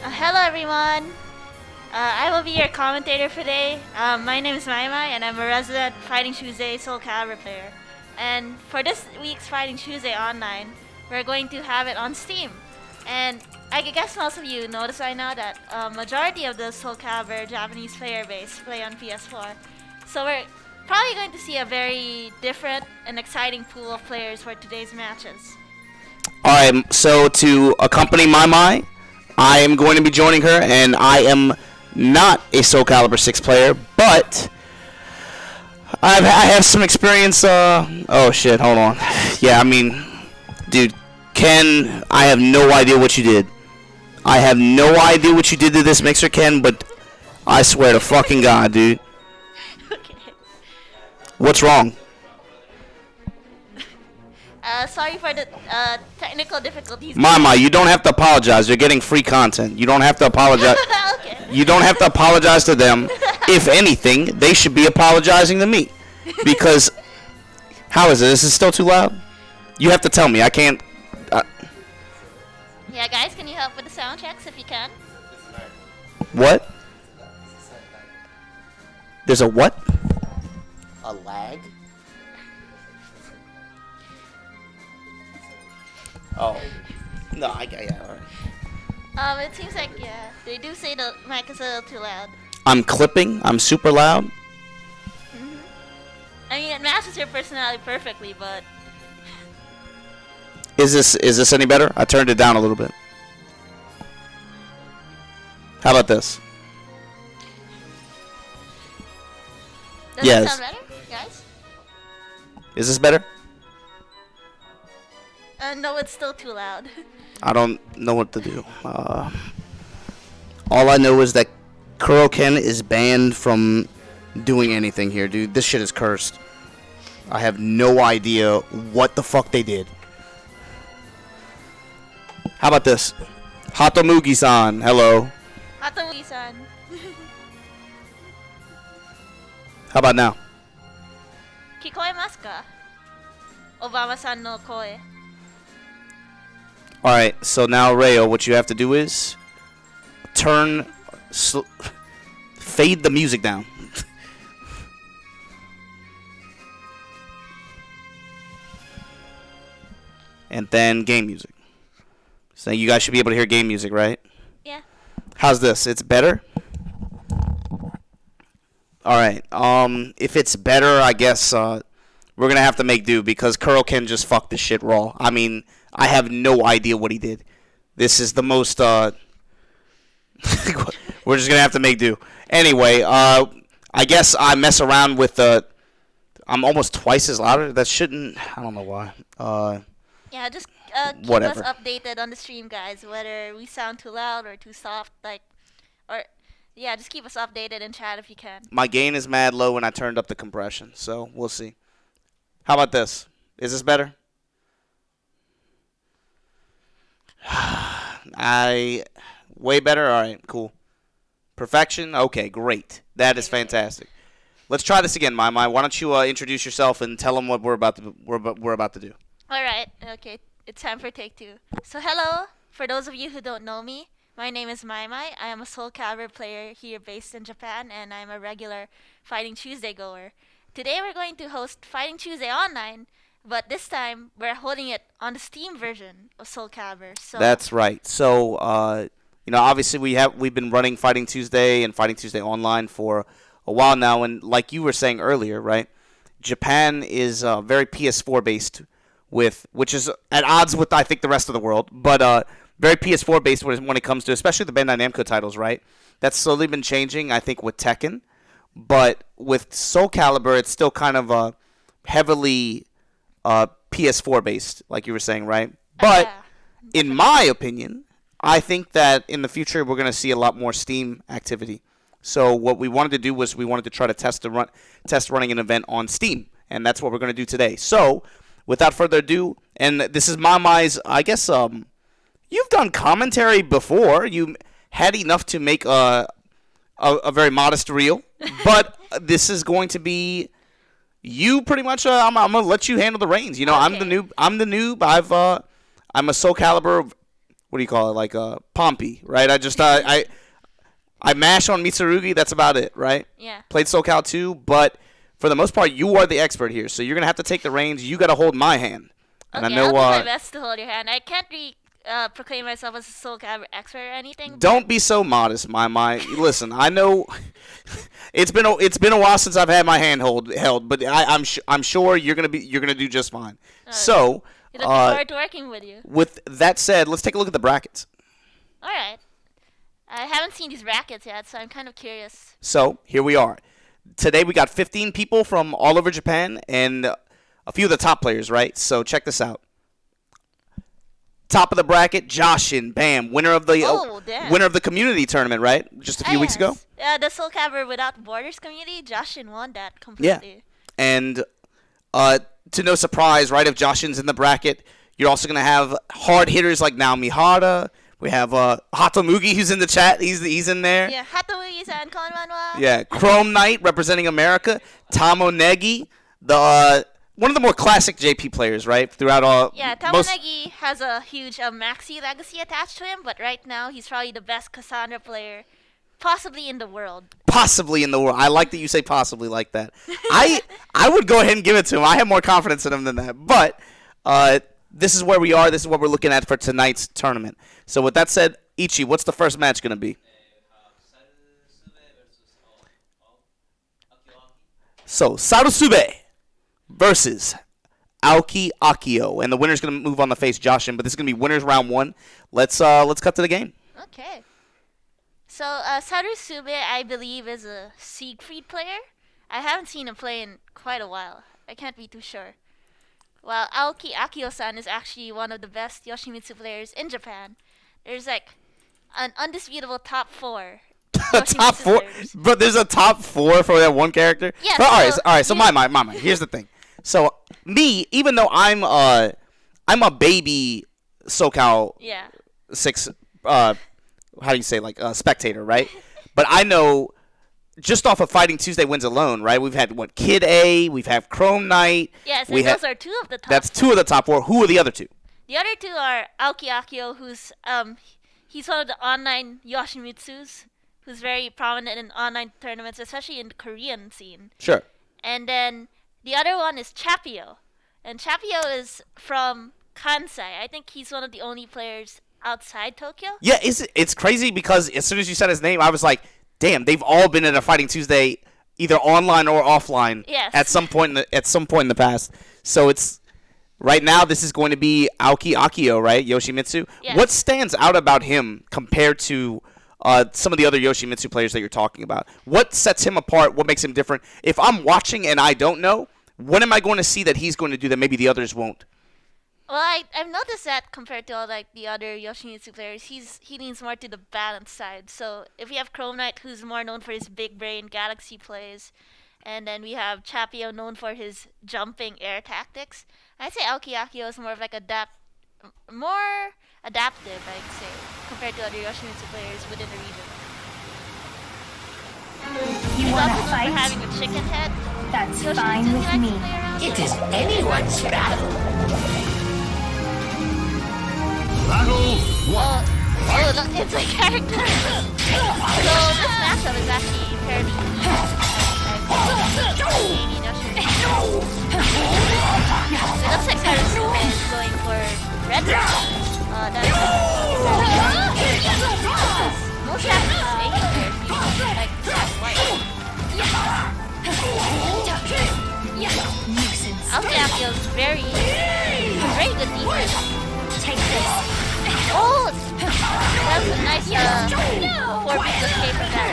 Hello everyone. I will be your commentator for today. My name is Mai, and I'm a resident Fighting Tuesday Soul Calibur player. And for this week's Fighting Tuesday Online, we're going to have it on Steam. And I guess most of you notice by now that majority of the Soul Calibur Japanese player base play on PS4. So we're probably going to see a very different and exciting pool of players for today's matches. Alright, so to accompany Mai, I am going to be joining her, and I am not a Soul Calibur 6 player, but I have some experience. Oh shit, hold on. Yeah, I mean, dude, Ken, I have no idea what you did. I have no idea what you did to this mixer, Ken, but I swear to fucking God, dude. Okay. What's wrong? Sorry for the technical difficulties. Mama, you don't have to apologize. You're getting free content. You don't have to apologize. Okay. You don't have to apologize to them. If anything, they should be apologizing to me. Because, how is it? Is it still too loud? You have to tell me. I can't. Yeah, guys, can you help with the sound checks if you can? What? There's a what? A lag? Oh. No, yeah, alright. It seems like, yeah, they do say the mic is a little too loud. I'm clipping. I'm super loud. I mean, it matches your personality perfectly, but... Is this any better? I turned it down a little bit. How about this? Does Yes. it sound better, guys? Is this better? No, it's still too loud. I don't know what to do. All I know is that Kuroken is banned from doing anything here, dude. This shit is cursed. I have no idea what the fuck they did. How about this? Hatomugi-san, hello. Hatomugi-san. How about now? Kikoemasu ka? Obama-san no koe. Alright, so now, Rayo, what you have to do is fade the music down. And then game music. So you guys should be able to hear game music, right? Yeah. How's this? It's better? Alright, if it's better, I guess we're gonna have to make do because Kuroken just fucked this shit raw. I mean, I have no idea what he did. This is the most, we're just gonna have to make do. Anyway, I guess I mess around with I'm almost twice as louder. That shouldn't, I don't know why. Yeah, just keep Whatever. us updated on the stream, guys, whether we sound too loud or too soft, yeah, just keep us updated in chat if you can. My gain is mad low and I turned up the compression, so we'll see. How about this? Is this better? Way better? Alright, cool. Perfection? Okay, great. That is fantastic. Let's try this again, Mai. Why don't you introduce yourself and tell them what we're about to do. Alright, okay, it's time for take two. So hello, for those of you who don't know me, my name is Mai. I am a Soul Calibur player here based in Japan, and I'm a regular Fighting Tuesday goer. Today we're going to host Fighting Tuesday Online, but this time we're holding it on the Steam version of Soul Calibur. So That's right. So, obviously we've been running Fighting Tuesday and Fighting Tuesday Online for a while now, and like you were saying earlier, right? Japan is very PS4 based, which is at odds with I think the rest of the world, but very PS4 based when it comes to especially the Bandai Namco titles, right? That's slowly been changing, I think, with Tekken, but with Soul Calibur, it's still kind of heavily PS4 based, like you were saying, right? But in my opinion, I think that in the future we're going to see a lot more Steam activity. So what we wanted to do was we wanted to try to test running an event on Steam, and that's what we're going to do today. So without further ado, and this is Mai's, I guess you've done commentary before. You had enough to make a very modest reel, but this is going to be you pretty much. I'm gonna let you handle the reins. You know, Okay. I'm the noob. I'm a Soul Calibur what do you call it? Like Pompey, right? I just I mash on Mitsurugi. That's about it, right? Yeah. Played SoCal too, but for the most part, you are the expert here, so you're gonna have to take the reins. You got to hold my hand. And Okay, I know. I'll do my best to hold your hand. I can't proclaim myself as a Soul Calibur expert or anything. Don't be so modest, my. Listen, I know it's been a while since I've had my hand held, but I'm sure you're gonna do just fine. So, looking forward to working with you. With that said, let's take a look at the brackets. All right. I haven't seen these brackets yet, so I'm kind of curious. So here we are. Today we got 15 people from all over Japan and a few of the top players, right? So check this out. Top of the bracket, Jashin, bam, winner of the community tournament, right? Just a few weeks ago. Yeah, the Soul Calibur Without Borders community, Jashin won that completely. Yeah, and to no surprise, right? If Jashin's in the bracket, you're also gonna have hard hitters like Namihara. We have Hatamugi, who's in the chat. He's in there. Yeah, Hatamugi-san, konbanwa. Yeah, Chrome Knight representing America. Tamonegi, one of the more classic JP players, right? Throughout all. Yeah, Tamanegi has a huge Maxi legacy attached to him, but right now he's probably the best Cassandra player, possibly in the world. Possibly in the world. I like that you say possibly like that. I would go ahead and give it to him. I have more confidence in him than that. But this is where we are. This is what we're looking at for tonight's tournament. So with that said, Ichi, what's the first match going to be? So, Sarusube versus AOKIAKIO. And the winner's going to move on to face Jashin, but this is going to be winners round 1. Let's cut to the game. Okay. So, Sarusube, I believe, is a Siegfried player. I haven't seen him play in quite a while. I can't be too sure. While AOKIAKIO-san is actually one of the best Yoshimitsu players in Japan. There's like an undisputable top 4. Top 4? But there's a top 4 for that one character? Yeah. But, all right. So my. Here's the thing. So me, even though I'm a baby SoCal 6 how do you say, like spectator, right? But I know just off of Fighting Tuesday wins alone, right? We've had Kid A, we've had Chrome Knight. Yes, and those are 2 of the top. That's 2 of the top 4. Who are the other 2? The other 2 are AOKIAKIO, who's he's one of the online Yoshimitsus, who's very prominent in online tournaments, especially in the Korean scene. Sure. And then the other one is Chapio. And Chapio is from Kansai. I think he's one of the only players outside Tokyo. Yeah, it's crazy because as soon as you said his name, I was like, damn, they've all been at a Fighting Tuesday, either online or offline, at some point in the past. So it's right now. This is going to be AOKIAKIO, right? Yoshimitsu. Yes. What stands out about him compared to some of the other Yoshimitsu players that you're talking about? What sets him apart? What makes him different? If I'm watching and I don't know, what am I going to see that he's going to do that maybe the others won't? Well, I've noticed that compared to all like the other Yoshimitsu players, he leans more to the balance side. So if we have Chrome Knight, who's more known for his big brain Galaxy plays, and then we have Chapio known for his jumping air tactics, I'd say AOKIAKIO is more of like more adaptive, I'd say, compared to other Yoshimitsu players within the region. You want to fight? Having a chicken head. That's fine with me. It is anyone's battle. Battle 1. It's a character. So this matchup is actually fairly easy. It looks like Sarusube is going for red. That's most Japanese Asian players usually like to have white. AOKIAKIO is very good defense. Take this. Oh, that was a nice 4-beat escape from that.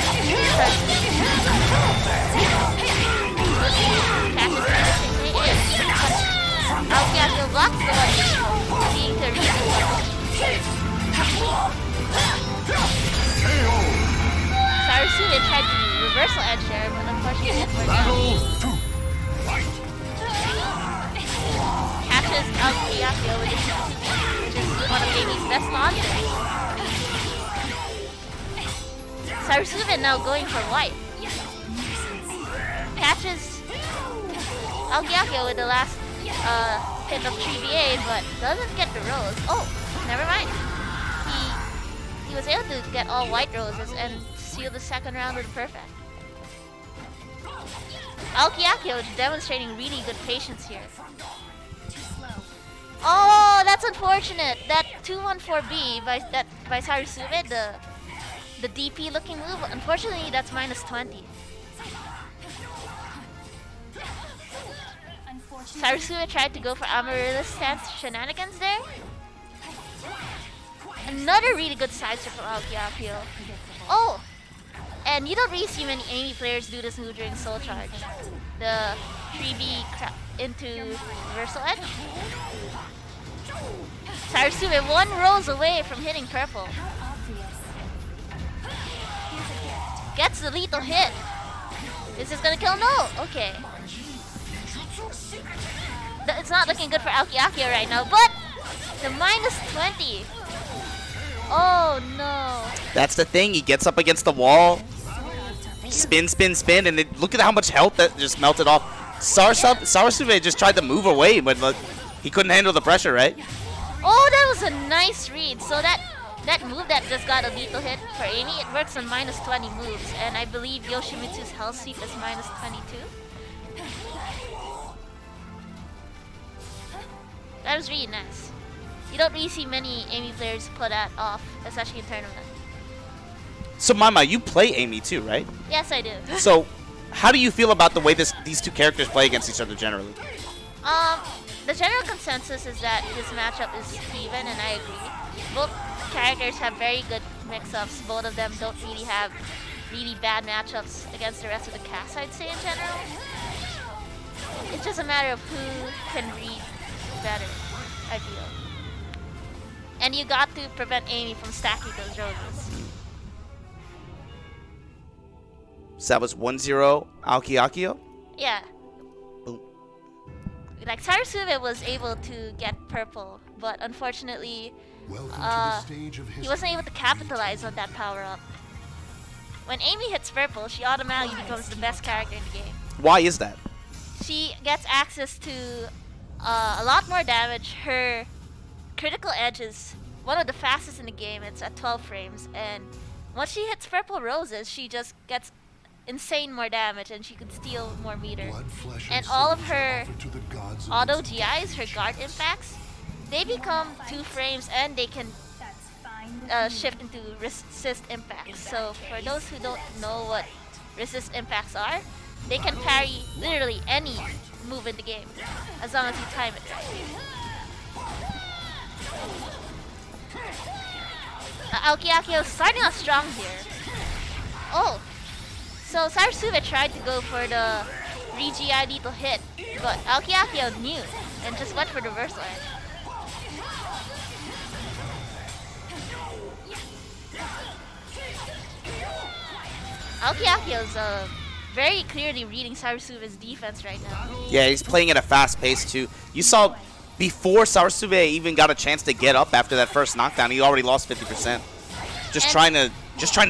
AOKIAKIO blocks the one, being the reason. Sarusube tried to reversal edge there, but unfortunately it worked out. Catches AOKIAKIO with his which is one of Nami's best launchers. Sarusube now going for white. Catches AOKIAKIO with the last hit of 3BA, but doesn't get the rose. Oh, never mind. he was able to get all white roses and seal the second round with a perfect. AOKIAKIO is demonstrating really good patience here. Oh, that's unfortunate. That 214B by Sarusube, the DP looking move, unfortunately that's -20. Sarusube tried to go for Amaryllis stance shenanigans there. Another really good sidestep from AOKIAKIO. Oh! And you don't really see many Amy players do this move during Soul Charge. The 3B into Reversal Edge. Sarusube 1 rolls away from hitting purple. Gets the lethal hit. Is this gonna kill? No! Okay. It's not looking good for AOKIAKIO right now, but the -20. Oh no. That's the thing. He gets up against the wall. Spin, spin, spin, and look at how much health that just melted off. Sarusube just tried to move away, but he couldn't handle the pressure, right? Oh, that was a nice read. So that move that just got a lethal hit for Amy, it works on -20 moves, and I believe Yoshimitsu's health sweep is -22. That was really nice. You don't really see many Amy players pull that off, especially in tournament. So Mama, you play Amy too, right? Yes, I do. So, how do you feel about the way these two characters play against each other generally? The general consensus is that this matchup is even, and I agree. Both characters have very good mix-ups. Both of them don't really have really bad matchups against the rest of the cast, I'd say, in general. It's just a matter of who can read better, I feel. And you got to prevent Amy from stacking those roses. So that was 1-0 AOKIAKIO? Yeah. Boom. Like, Sarusube was able to get purple, but unfortunately, he wasn't able to capitalize on that power-up. When Amy hits purple, she automatically becomes the best character in the game. Why is that? She gets access to a lot more damage. Her critical edge is one of the fastest in the game. It's at 12 frames, and once she hits purple roses, she just gets insane more damage, and she could steal more meter. And all of her auto GIs, her guard impacts, they become 2 frames, and they can shift into resist impacts. So for those who don't know what resist impacts are, they can parry literally any move in the game, as long as you time it right. AOKIAKIO is starting off strong here. Oh! So Sarusube tried to go for the re-GI lethal hit, but AOKIAKIO knew and just went for the reversal edge. AOKIAKIO is very clearly reading Sarusube's defense right now. Yeah, he's playing at a fast pace too. You saw before Sarusube even got a chance to get up after that first knockdown, he already lost 50%. Just trying to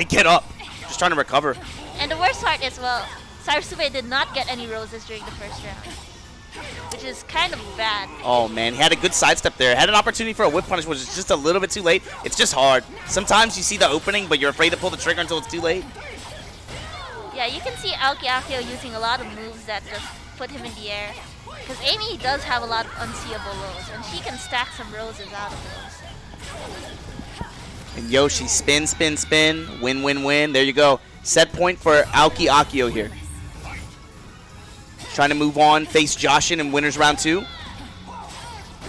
get up, just trying to recover. And the worst part is, well, Sarusube did not get any roses during the first round, which is kind of bad. Oh man, he had a good sidestep there. Had an opportunity for a whip punish, which is just a little bit too late. It's just hard. Sometimes you see the opening, but you're afraid to pull the trigger until it's too late. Yeah, you can see AOKIAKIO using a lot of moves that just put him in the air. Because Amy does have a lot of unseeable lows, and she can stack some roses out of those. And Yoshi, spin, spin, spin, win, win, win. There you go. Set point for AOKIAKIO here. Trying to move on, face Jashin in winners round 2.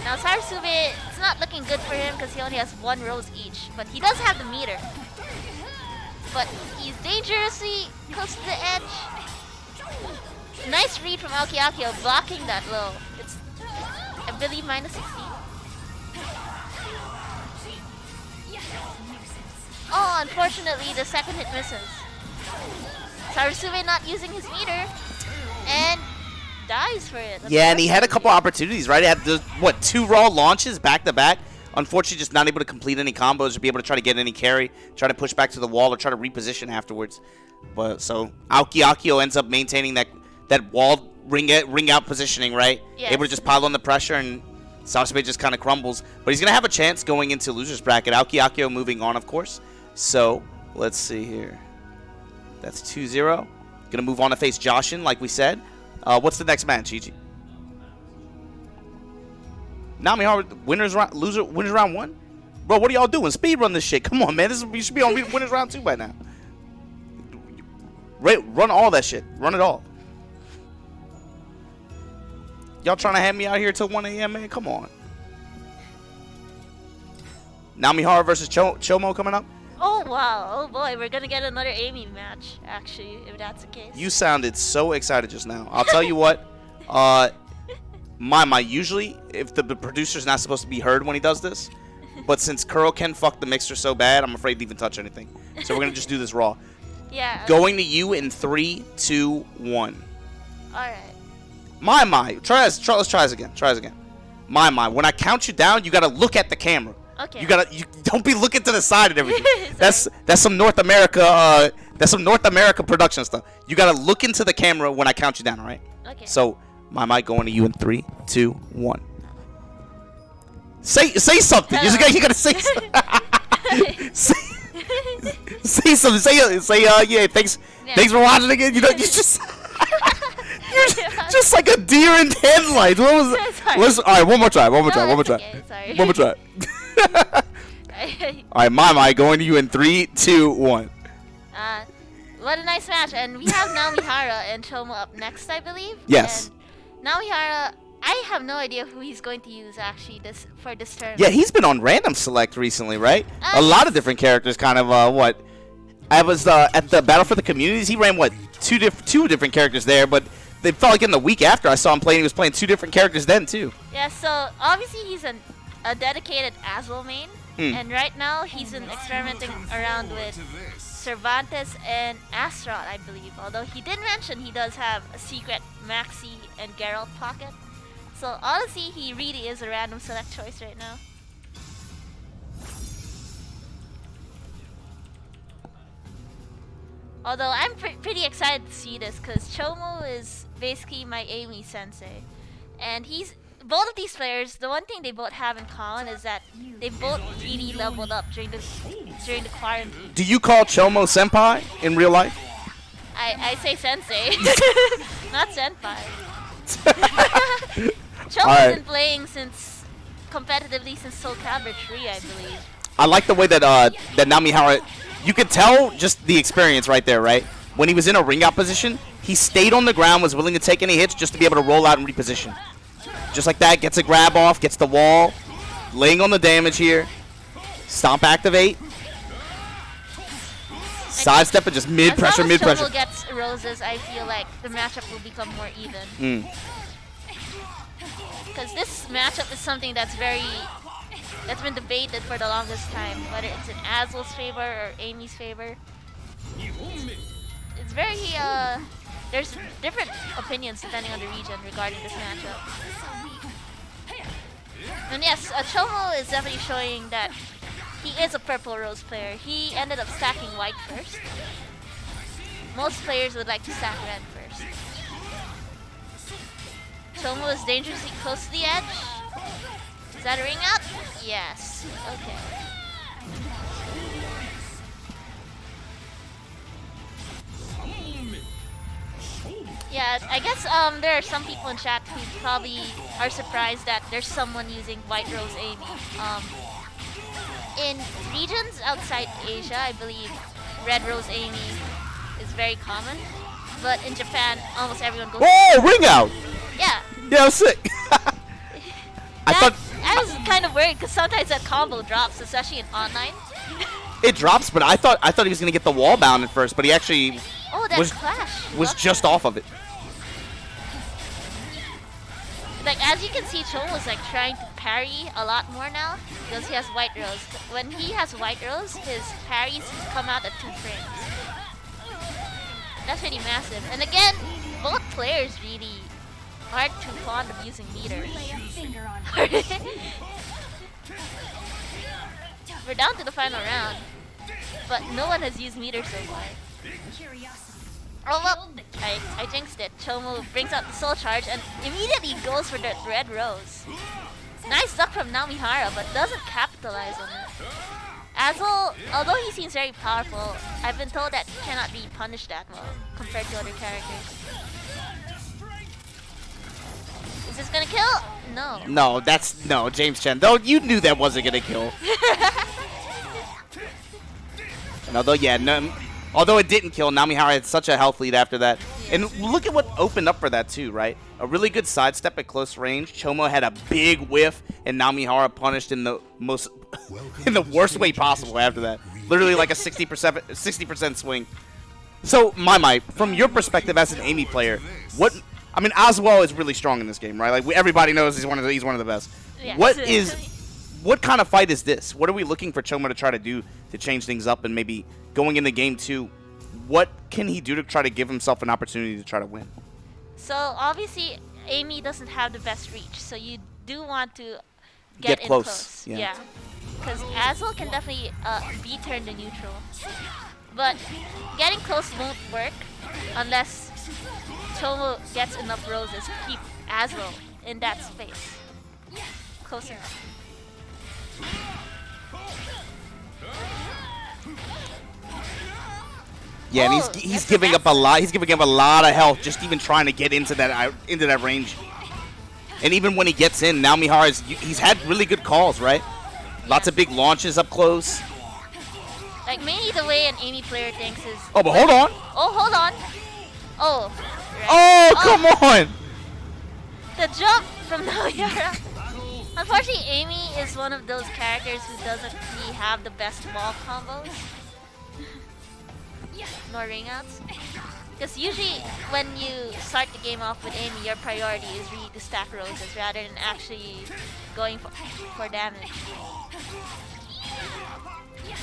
Now Sarusube, it's not looking good for him because he only has 1 rose each, but he does have the meter. But he's dangerously close to the edge. Nice read from AOKIAKIO blocking that low. It's, I believe, -60. Oh, unfortunately, the second hit misses. Sarusube not using his meter and dies for it. Yeah, and he had a couple opportunities, right? He had the, 2 raw launches back to back. Unfortunately, just not able to complete any combos or be able to try to get any carry, try to push back to the wall or try to reposition afterwards. But so AOKIAKIO ends up maintaining that wall ring out positioning, right? Yes. Able to just pile on the pressure, and Sarusube just kind of crumbles. But he's going to have a chance going into loser's bracket. AOKIAKIO moving on, of course. So, let's see here. That's 2-0. Gonna move on to face Jashin, like we said. What's the next match, Gigi? Namihara winners round, winners round 1? Bro, what are y'all doing? Speed run this shit. Come on, man. You should be on winners round 2 by now. Run all that shit. Run it all. Y'all trying to have me out here till 1 a.m., man? Come on. Namihara versus Chomo coming up? Oh, wow. Oh, boy. We're going to get another Amy match, actually, if that's the case. You sounded so excited just now. I'll tell you what. Usually, if the producer's not supposed to be heard when he does this, but since Kuroken fucked the mixer so bad, I'm afraid to even touch anything. So we're going to just do this raw. Yeah. Going to you in 3, 2, 1. Alright. Let's try this again. Try this again. When I count you down, you got to look at the camera. Okay. You don't be looking to the side and everything. that's some North America production stuff. You gotta look into the camera when I count you down, all right? Okay. So my mic going to you in 3, 2, 1. Say something. You gotta say something. say something. Say yeah. Thanks for watching again. You just you're just like a deer in headlights. What was it? All right, one more try. Okay, sorry. One more try. All right, my going to you in 3, 2, 1. What a nice match, and we have Namihara and Tomo up next, I believe. Yes. And Namihara, I have no idea who he's going to use actually for this tournament. Yeah, he's been on random select recently, right? A lot of different characters, kind of what. I was at the Battle for the Communities. He ran two different characters there, but they felt like in the week after I saw him playing, he was playing 2 different characters then too. Yeah, so obviously he's a dedicated Azul main, and right now he's been experimenting around with Cervantes and Astaroth, I believe. Although he did mention he does have a secret Maxi and Geralt pocket. So honestly, he really is a random select choice right now. Although I'm pretty excited to see this because Chomo is basically my Amy sensei. And both of these players, the one thing they both have in common is that they both really leveled up during the quarantine. Do you call Chomo senpai in real life? I say sensei, not senpai. Chomo's been playing competitively since Soul Calibur 3, I believe. I like the way that Namihara, you could tell just the experience right there, right? When he was in a ring out position, he stayed on the ground, was willing to take any hits just to be able to roll out and reposition. Just like that, gets a grab off, gets the wall, laying on the damage here. Stomp activate. Sidestep and just mid-pressure. As long as Tomo gets roses, I feel like the matchup will become more even. Because this matchup is something that's been debated for the longest time, whether it's in Azul's favor or Amy's favor. It's very, there's different opinions depending on the region regarding this matchup. And yes, Tomo is definitely showing that he is a purple rose player. He ended up stacking white first. Most players would like to stack red first. Tomo is dangerously close to the edge. Is that a ring out? Yes. Okay. Yeah, I guess there are some people in chat who probably are surprised that there's someone using White Rose Amy. In regions outside Asia, I believe Red Rose Amy is very common, but in Japan, almost everyone goes. Oh, ring out! Yeah. Yeah, I was sick. I was kind of worried because sometimes that combo drops, especially in online. It drops, but I thought he was gonna get the wall bound at first, but he actually was just off of it. Like, as you can see, Chomo's like trying to parry a lot more now because he has White Rose. When he has White Rose, his parries come out at 2 frames. That's pretty massive. And again, both players really aren't too fond of using meters. We're down to the final round, but no one has used meters so far. Oh well, I jinxed it. Chomo brings out the soul charge and immediately goes for the red rose. Nice duck from Namihara, but doesn't capitalize on it. Azul, although he seems very powerful, I've been told that he cannot be punished that well compared to other characters. Is this gonna kill? No. No, James Chen. Though you knew that wasn't gonna kill. Although it didn't kill, Namihara had such a health lead after that. And look at what opened up for that too, right? A really good sidestep at close range. Chomo had a big whiff, and Namihara punished in the worst way possible after that. Literally like a 60% swing. So, Mai, from your perspective as an Amy player, Oswald is really strong in this game, right? Like everybody knows he's one of the best. Yeah, What kind of fight is this? What are we looking for Chomo to try to do to change things up and maybe going into game 2? What can he do to try to give himself an opportunity to try to win? So obviously Amy doesn't have the best reach, so you do want to get in close. Yeah. Because Azul can definitely be turned to neutral. But getting close won't work unless Tomo gets enough roses to keep Azul in that space. Close enough. Yeah, and he's giving up a lot. He's giving up a lot of health just even trying to get into that range. And even when he gets in, now he's had really good calls, right? Lots of big launches up close. Like mainly the way an Amy player thinks is. Oh, but hold on. Oh, hold on. Oh. Right. Oh, come on. The jump from Namihara. Unfortunately, Amy is one of those characters who doesn't really have the best wall combos. Nor ring outs. Because usually when you start the game off with Amy, your priority is really to stack roses rather than actually going for damage.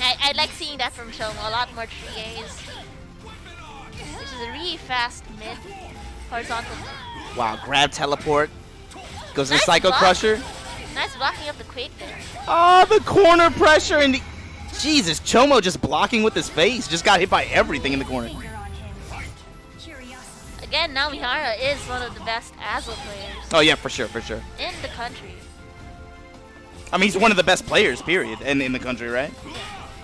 I like seeing that from Chomo, a lot more 3As. Which is a really fast mid horizontal. Wow, grab teleport. Goes in Nice Psycho block. Crusher. Nice blocking of the Quake there. Oh, the corner pressure and Jesus, Chomo just blocking with his face. Just got hit by everything in the corner. Again, Namihara is one of the best Azul players Oh yeah, for sure. in the country. I mean, he's one of the best players, period, in the country, right?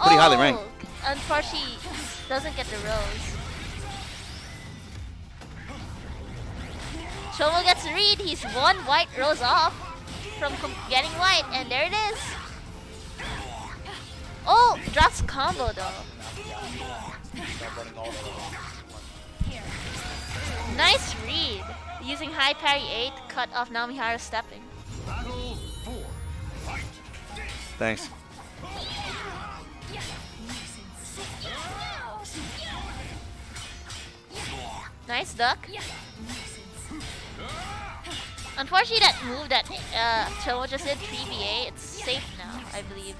Pretty highly ranked. Unfortunately, doesn't get the rose. Chomo gets a read. He's one white rose off from getting white, and there it is. Oh, drops combo though. Nice read. Using high parry 8 to cut off Namihara stepping. Thanks. Nice duck. Unfortunately, that move that Tomo just did, 3BA, it's safe now, I believe.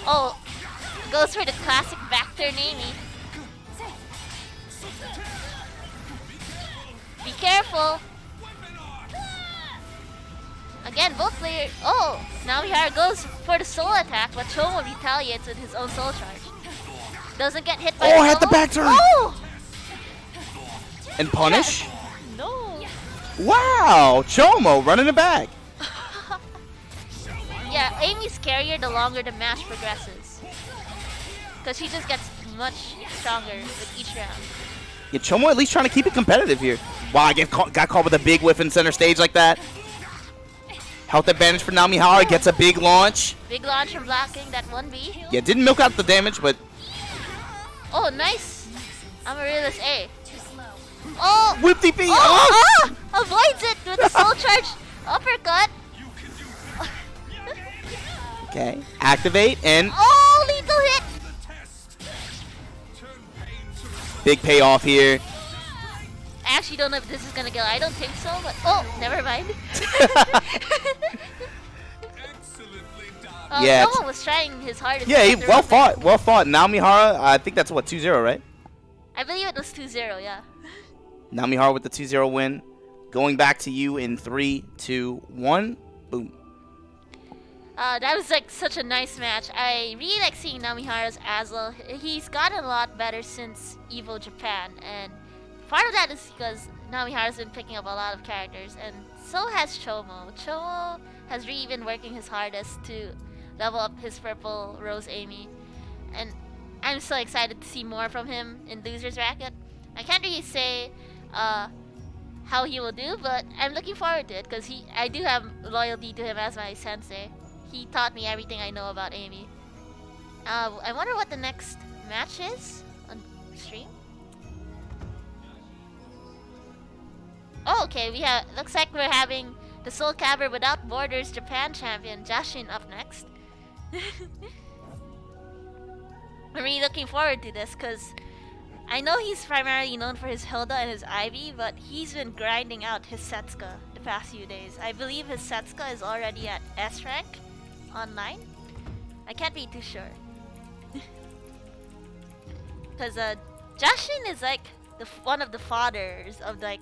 Oh, goes for the classic back turn Nami. Be careful. Again, both players. Oh, now Mihara goes for the soul attack, but Tomo retaliates with his own soul charge. Doesn't get hit by Oh, the had the solo. back turn. Oh! And punish? No. Wow, Chomo running it back. Yeah, Amy's scarier the longer the match progresses. Because she just gets much stronger with each round. Yeah, Chomo at least trying to keep it competitive here. Wow, I got caught with a big whiff in center stage like that. Health advantage for Namihara, gets a big launch. Big launch from blocking that 1B. Yeah, didn't milk out the damage, but... Oh, nice. Amaryllis A. Oh! Whip DP! Oh! Avoids it with the soul charge uppercut. Okay, activate and... Oh, lethal hit! Big payoff here. I actually don't know if this is gonna kill. I don't think so, but oh, never mind. Yeah, Tomo was trying his hardest. Yeah, to get the well run fought, well fought. Namihara, I think that's what, 2-0, right? I believe it was 2-0, yeah. Namihara with the 2-0 win. Going back to you in 3, 2, 1. Boom. That was like such a nice match. I really like seeing Namihara's Azul. He's gotten a lot better since Evo Japan, and part of that is because Namihara's been picking up a lot of characters, and so has Chomo. Chomo has really been working his hardest to level up his purple Rose Amy. And I'm so excited to see more from him in Loser's Bracket. I can't really say how he will do, but I'm looking forward to it because I do have loyalty to him as my sensei. He taught me everything I know about Amy. I wonder what the next match is on stream. Oh, okay. Looks like we're having the Soul Calibur Without Borders Japan champion Jashin up next. I'm really looking forward to this because I know he's primarily known for his Hilda and his Ivy, but he's been grinding out his Setsuka the past few days. I believe his Setsuka is already at S rank online. I can't be too sure. Because Jashin is like one of the fathers of like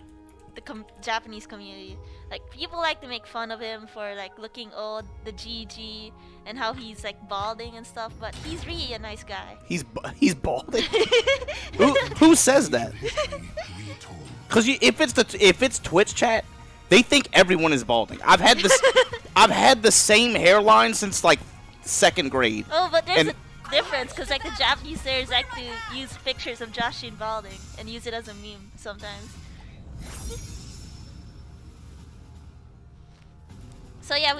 the Japanese community. Like people like to make fun of him for like looking old, the GG, and how he's like balding and stuff. But he's really a nice guy. He's balding. who says that? Because if it's Twitch chat, they think everyone is balding. I've had the same hairline since like 2nd grade. Oh, but there's a difference because like the Japanese players like to use pictures of Jashin balding and use it as a meme sometimes. So yeah,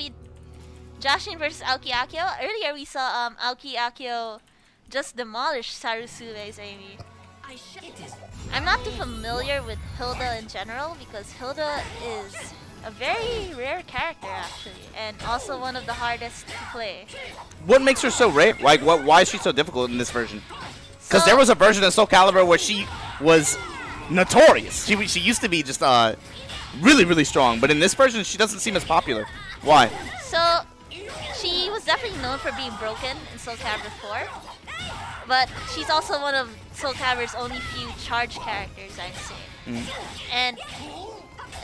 Jashin versus AOKIAKIO. Earlier we saw AOKIAKIO just demolish Sarusue's Amy. I'm not too familiar with Hilda in general because Hilda is a very rare character actually, and also one of the hardest to play. What makes her so rare? Like, why is she so difficult in this version? Because there was a version of Soul Calibur where she was notorious. She used to be just really, really strong, but in this version she doesn't seem as popular. Why? So she was definitely known for being broken in Soul Calibur 4, but she's also one of Soul Calibur's only few charge characters, I'd say. And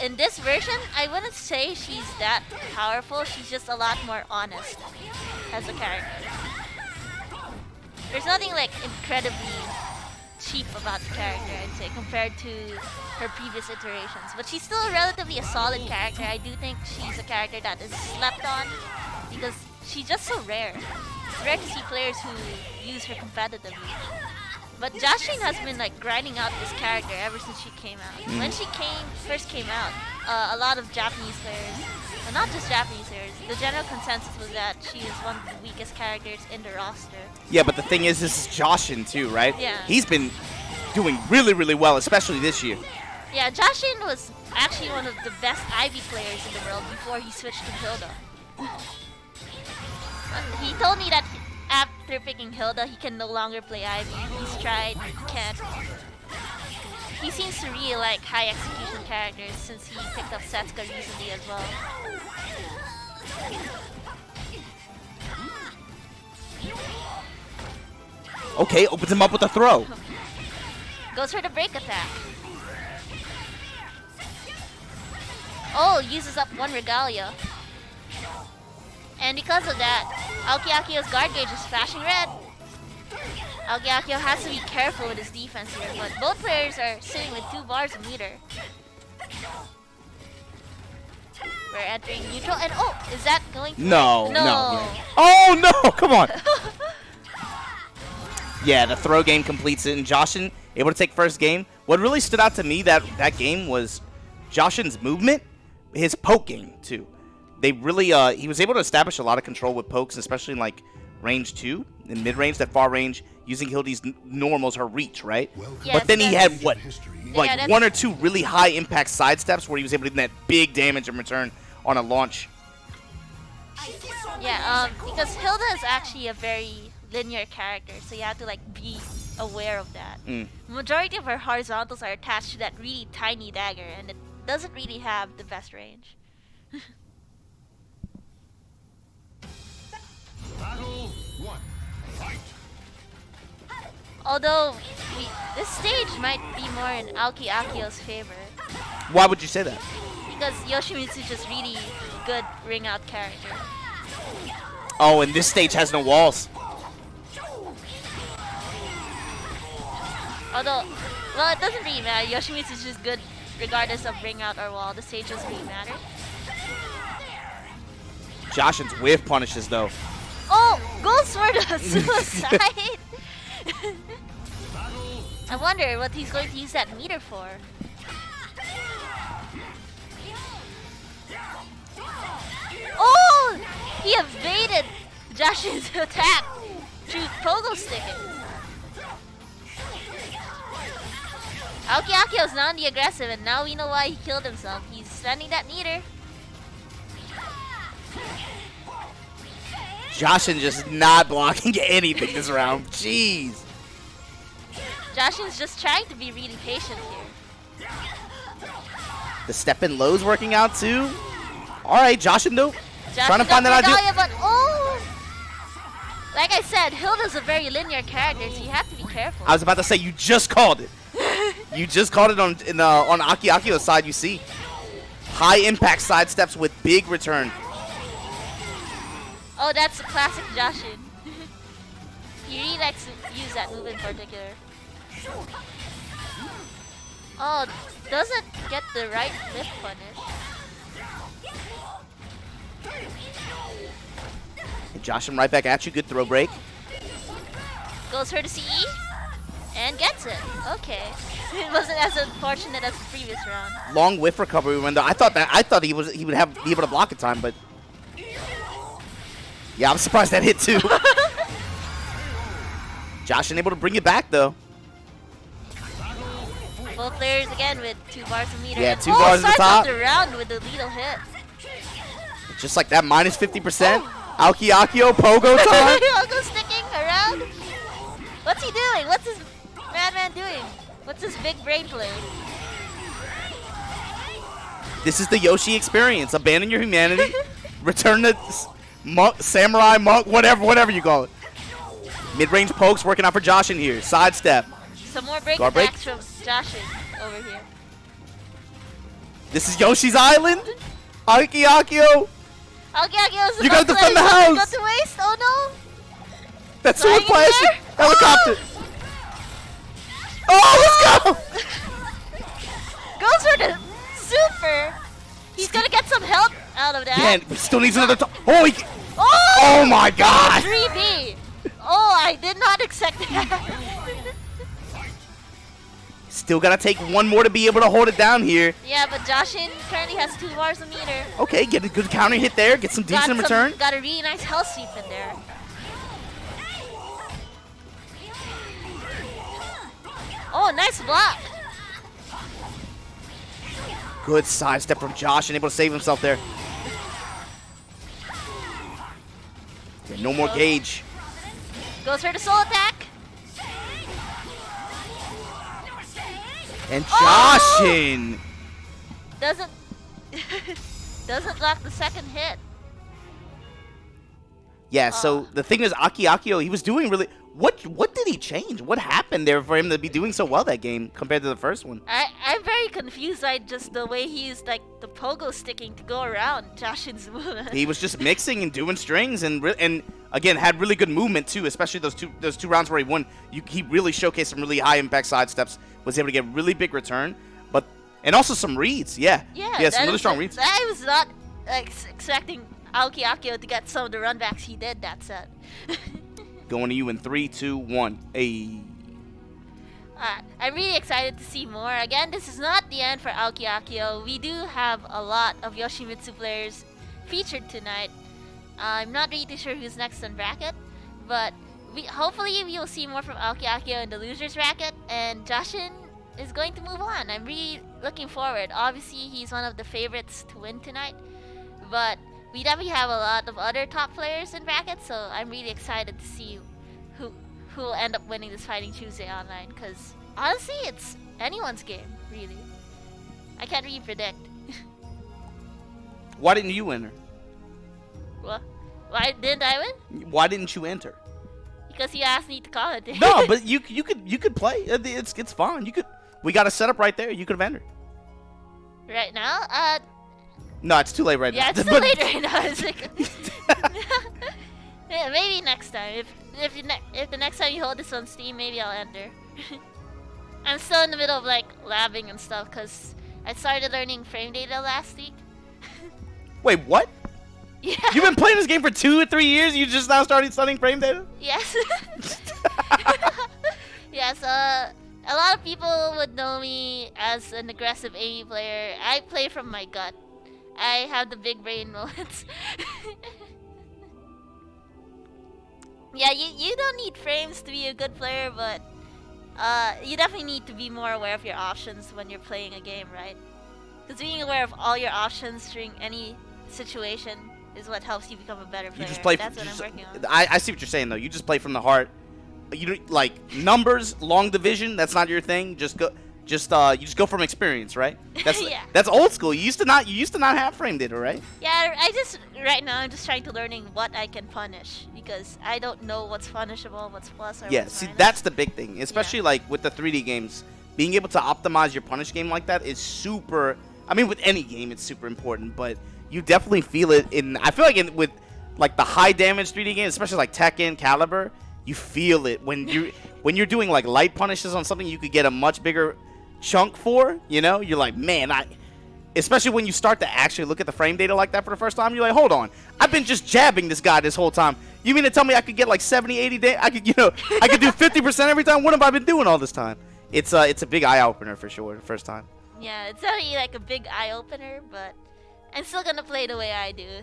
in this version, I wouldn't say she's that powerful. She's just a lot more honest as a character. There's nothing like incredibly cheap about the character, I'd say, compared to her previous iterations. But she's still relatively a solid character. I do think she's a character that is slept on because she's just so rare. It's rare to see players who use her competitively. But Jashin has been like grinding out this character ever since she came out. When she first came out, a lot of Japanese players, well, not just Japanese players, the general consensus was that she is one of the weakest characters in the roster. Yeah, but the thing is, this is Jashin too, right? Yeah. He's been doing really, really well, especially this year. Yeah, Jashin was actually one of the best Ivy players in the world before he switched to Hilda. He told me that after picking Hilda, he can no longer play Ivy. He's tried, he can't. He seems to really like high execution characters since he picked up Setsuka recently as well. Okay, opens him up with a throw. Goes for the break attack. Oh, uses up one Regalia. And because of that, AOKIAKIO's guard gauge is flashing red. AOKIAKIO has to be careful with his defense here, but both players are sitting with 2 bars of meter. We're entering neutral, and oh, is that going to No. No. Oh no, come on. Yeah, the throw game completes it, and Jashin able to take first game. What really stood out to me that game was Jashin's movement, his poke game too. They really, he was able to establish a lot of control with pokes, especially in like range 2, in mid-range, that far range, using Hildy's normals, her reach, right? Yes, but then he had, what, like Yeah, 1 or 2 really high-impact sidesteps where he was able to do that big damage in return on a launch. Yeah, because Hilda is actually a very linear character, so you have to like be aware of that. Majority of her horizontals are attached to that really tiny dagger, and it doesn't really have the best range. Battle 1. Fight. Although, this stage might be more in AOKIAKIO's favor. Why would you say that? Because Yoshimitsu is just really good ring out character. Oh, and this stage has no walls. Although, well, it doesn't really matter. Yoshimitsu is just good regardless of ring out or wall. The stage doesn't really matter. Jashin's whiff punishes though. Oh, goes for the suicide. I wonder what he's going to use that meter for. Oh, he evaded Jashin's attack through pogo sticking. AOKIAKIO is now on the aggressive, and now we know why he killed himself. He's sending that meter. Jashin just not blocking anything this round. Jeez. Jashin's just trying to be really patient here. The step in low's working out too. All right, Jashin though. Jashin Trying to find that Medallia, idea. but oh! Like I said, Hilda's a very linear character, so you have to be careful. I was about to say you just called it. You just called it on AOKIAKIO's side. You see, high impact side steps with big return. Oh, that's a classic Jashin. He really likes to use that move in particular. Oh, doesn't get the right flip punish. And Jashin right back at you. Good throw break. Goes for the CE and gets it. Okay, it wasn't as unfortunate as the previous round. Long whiff recovery window. I thought he would be able to block in time, but yeah, I'm surprised that hit too. Jashin able to bring it back though. Both players again with 2 bars of meter. Yeah, and 2 bars at the starts top. off the round with a lethal hit. Just like that, minus 50%. AOKIAKIO, pogo time. Pogo sticking around. What's he doing? What's this madman doing? What's this big brain play? This is the Yoshi experience. Abandon your humanity. Return to monk, samurai, monk, whatever you call it. Mid-range pokes working out for Jashin here. Sidestep. Some more break Guard break. attacks from Jashin over here. This is Yoshi's Island. AOKIAKIO. AOKIAKIO's You gotta about to defend let the his house. Go to waste. Oh no. That's Flying sword flash. in there? Helicopter. Oh, let's go. Goes for the super. He's gonna get some help out of that. Man, we still needs another. Oh, Oh! oh my God. 3B. Oh, I did not expect that. Still gotta take one more to be able to hold it down here. Yeah, but Jashin currently has 2 bars a meter. Okay, get a good counter hit there. Get some decent return. Got a really nice health sweep in there. Oh, nice block. Good sidestep from Jashin, able to save himself there. Yeah, no more gauge. Goes for the soul attack. And Oh! Jashin. Doesn't doesn't block the second hit. Yeah, so the thing is, AOKIAKIO, he was doing really. What did he change? What happened there for him to be doing so well that game compared to the first one? I'm very confused by just the way he used like the pogo sticking to go around Jashin's movement. He was just mixing and doing strings and again had really good movement too, especially those two rounds where he won. He really showcased some really high impact side steps, was able to get really big return, and also some reads. Yeah, some really strong reads. I was not expecting AOKIAKIO to get some of the runbacks he did that set. Going to you in 3, 2, 1. Hey. I'm really excited to see more. Again, this is not the end for AOKIAKIO. We do have a lot of Yoshimitsu players featured tonight. I'm not really too sure who's next on bracket, but hopefully we will see more from AOKIAKIO in the losers bracket, and Jashin is going to move on. I'm really looking forward. Obviously, he's one of the favorites to win tonight, but we definitely have a lot of other top players in bracket, so I'm really excited to see who will end up winning this Fighting Tuesday online, because honestly, it's anyone's game, really. I can't really predict. Why didn't you enter? Well, why didn't I win? Why didn't you enter? Because you asked me to comment. No, but you could play. It's fine. We got a setup right there. You could have entered. Right now? No, it's too late right now. Yeah, it's too late right now. It's like yeah, maybe next time. If the next time you hold this on Steam, maybe I'll enter. I'm still in the middle of like labbing and stuff because I started learning frame data last week. Wait, what? Yeah. You've been playing this game for 2 or 3 years. You just now started studying frame data. Yes. Yes. A lot of people would know me as an aggressive AE player. I play from my gut. I have the big brain moments. Yeah, you don't need frames to be a good player, but you definitely need to be more aware of your options when you're playing a game, right? Because being aware of all your options during any situation is what helps you become a better player. You just play. That's what I'm working on. I see what you're saying though. You just play from the heart. You don't, like numbers, long division. That's not your thing. Just go. You just go from experience, right? That's Yeah. That's old school. You used to not have frame data, right? Yeah, right now I'm just trying to learning what I can punish because I don't know what's punishable, what's plus or Yeah. what's See, minus. that's the big thing, especially like with the 3D games. Being able to optimize your punish game like that is super. I mean, with any game, it's super important, but you definitely feel it in. I feel like with like the high damage 3D games, especially like Tekken, Caliber, you feel it when you're doing like light punishes on something you could get a much bigger chunk for. You know, you're like, man, especially when you start to actually look at the frame data like that for the first time, you're like, hold on, I've been just jabbing this guy this whole time. You mean to tell me I could get like 70, 80 I could do 50% every time? What have I been doing all this time? It's a big eye opener for sure the first time. Yeah, it's definitely like a big eye opener, but I'm still gonna play the way I do.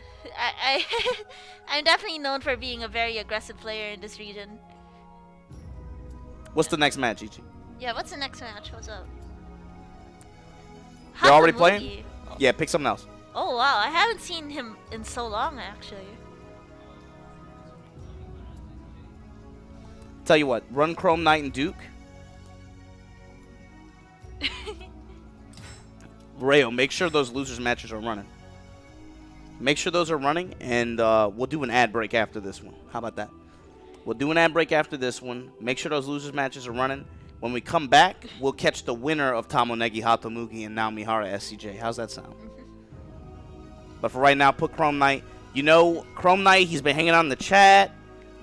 I'm definitely known for being a very aggressive player in this region. What's the next match, Ichi? Yeah, what's the next match? What's up? You're already Tamonegi. playing? Yeah, pick something else. Oh wow, I haven't seen him in so long actually. Tell you what, run Chrome Knight and Duke. Rayo, make sure those losers matches are running. Make sure those are running, and we'll do an ad break after this one. How about that? We'll do an ad break after this one. Make sure those losers matches are running. When we come back, we'll catch the winner of Tamonegi, Tamonegi, and Namihara SCJ. How's that sound? But for right now, put Chrome Knight. You know, Chrome Knight, he's been hanging out in the chat.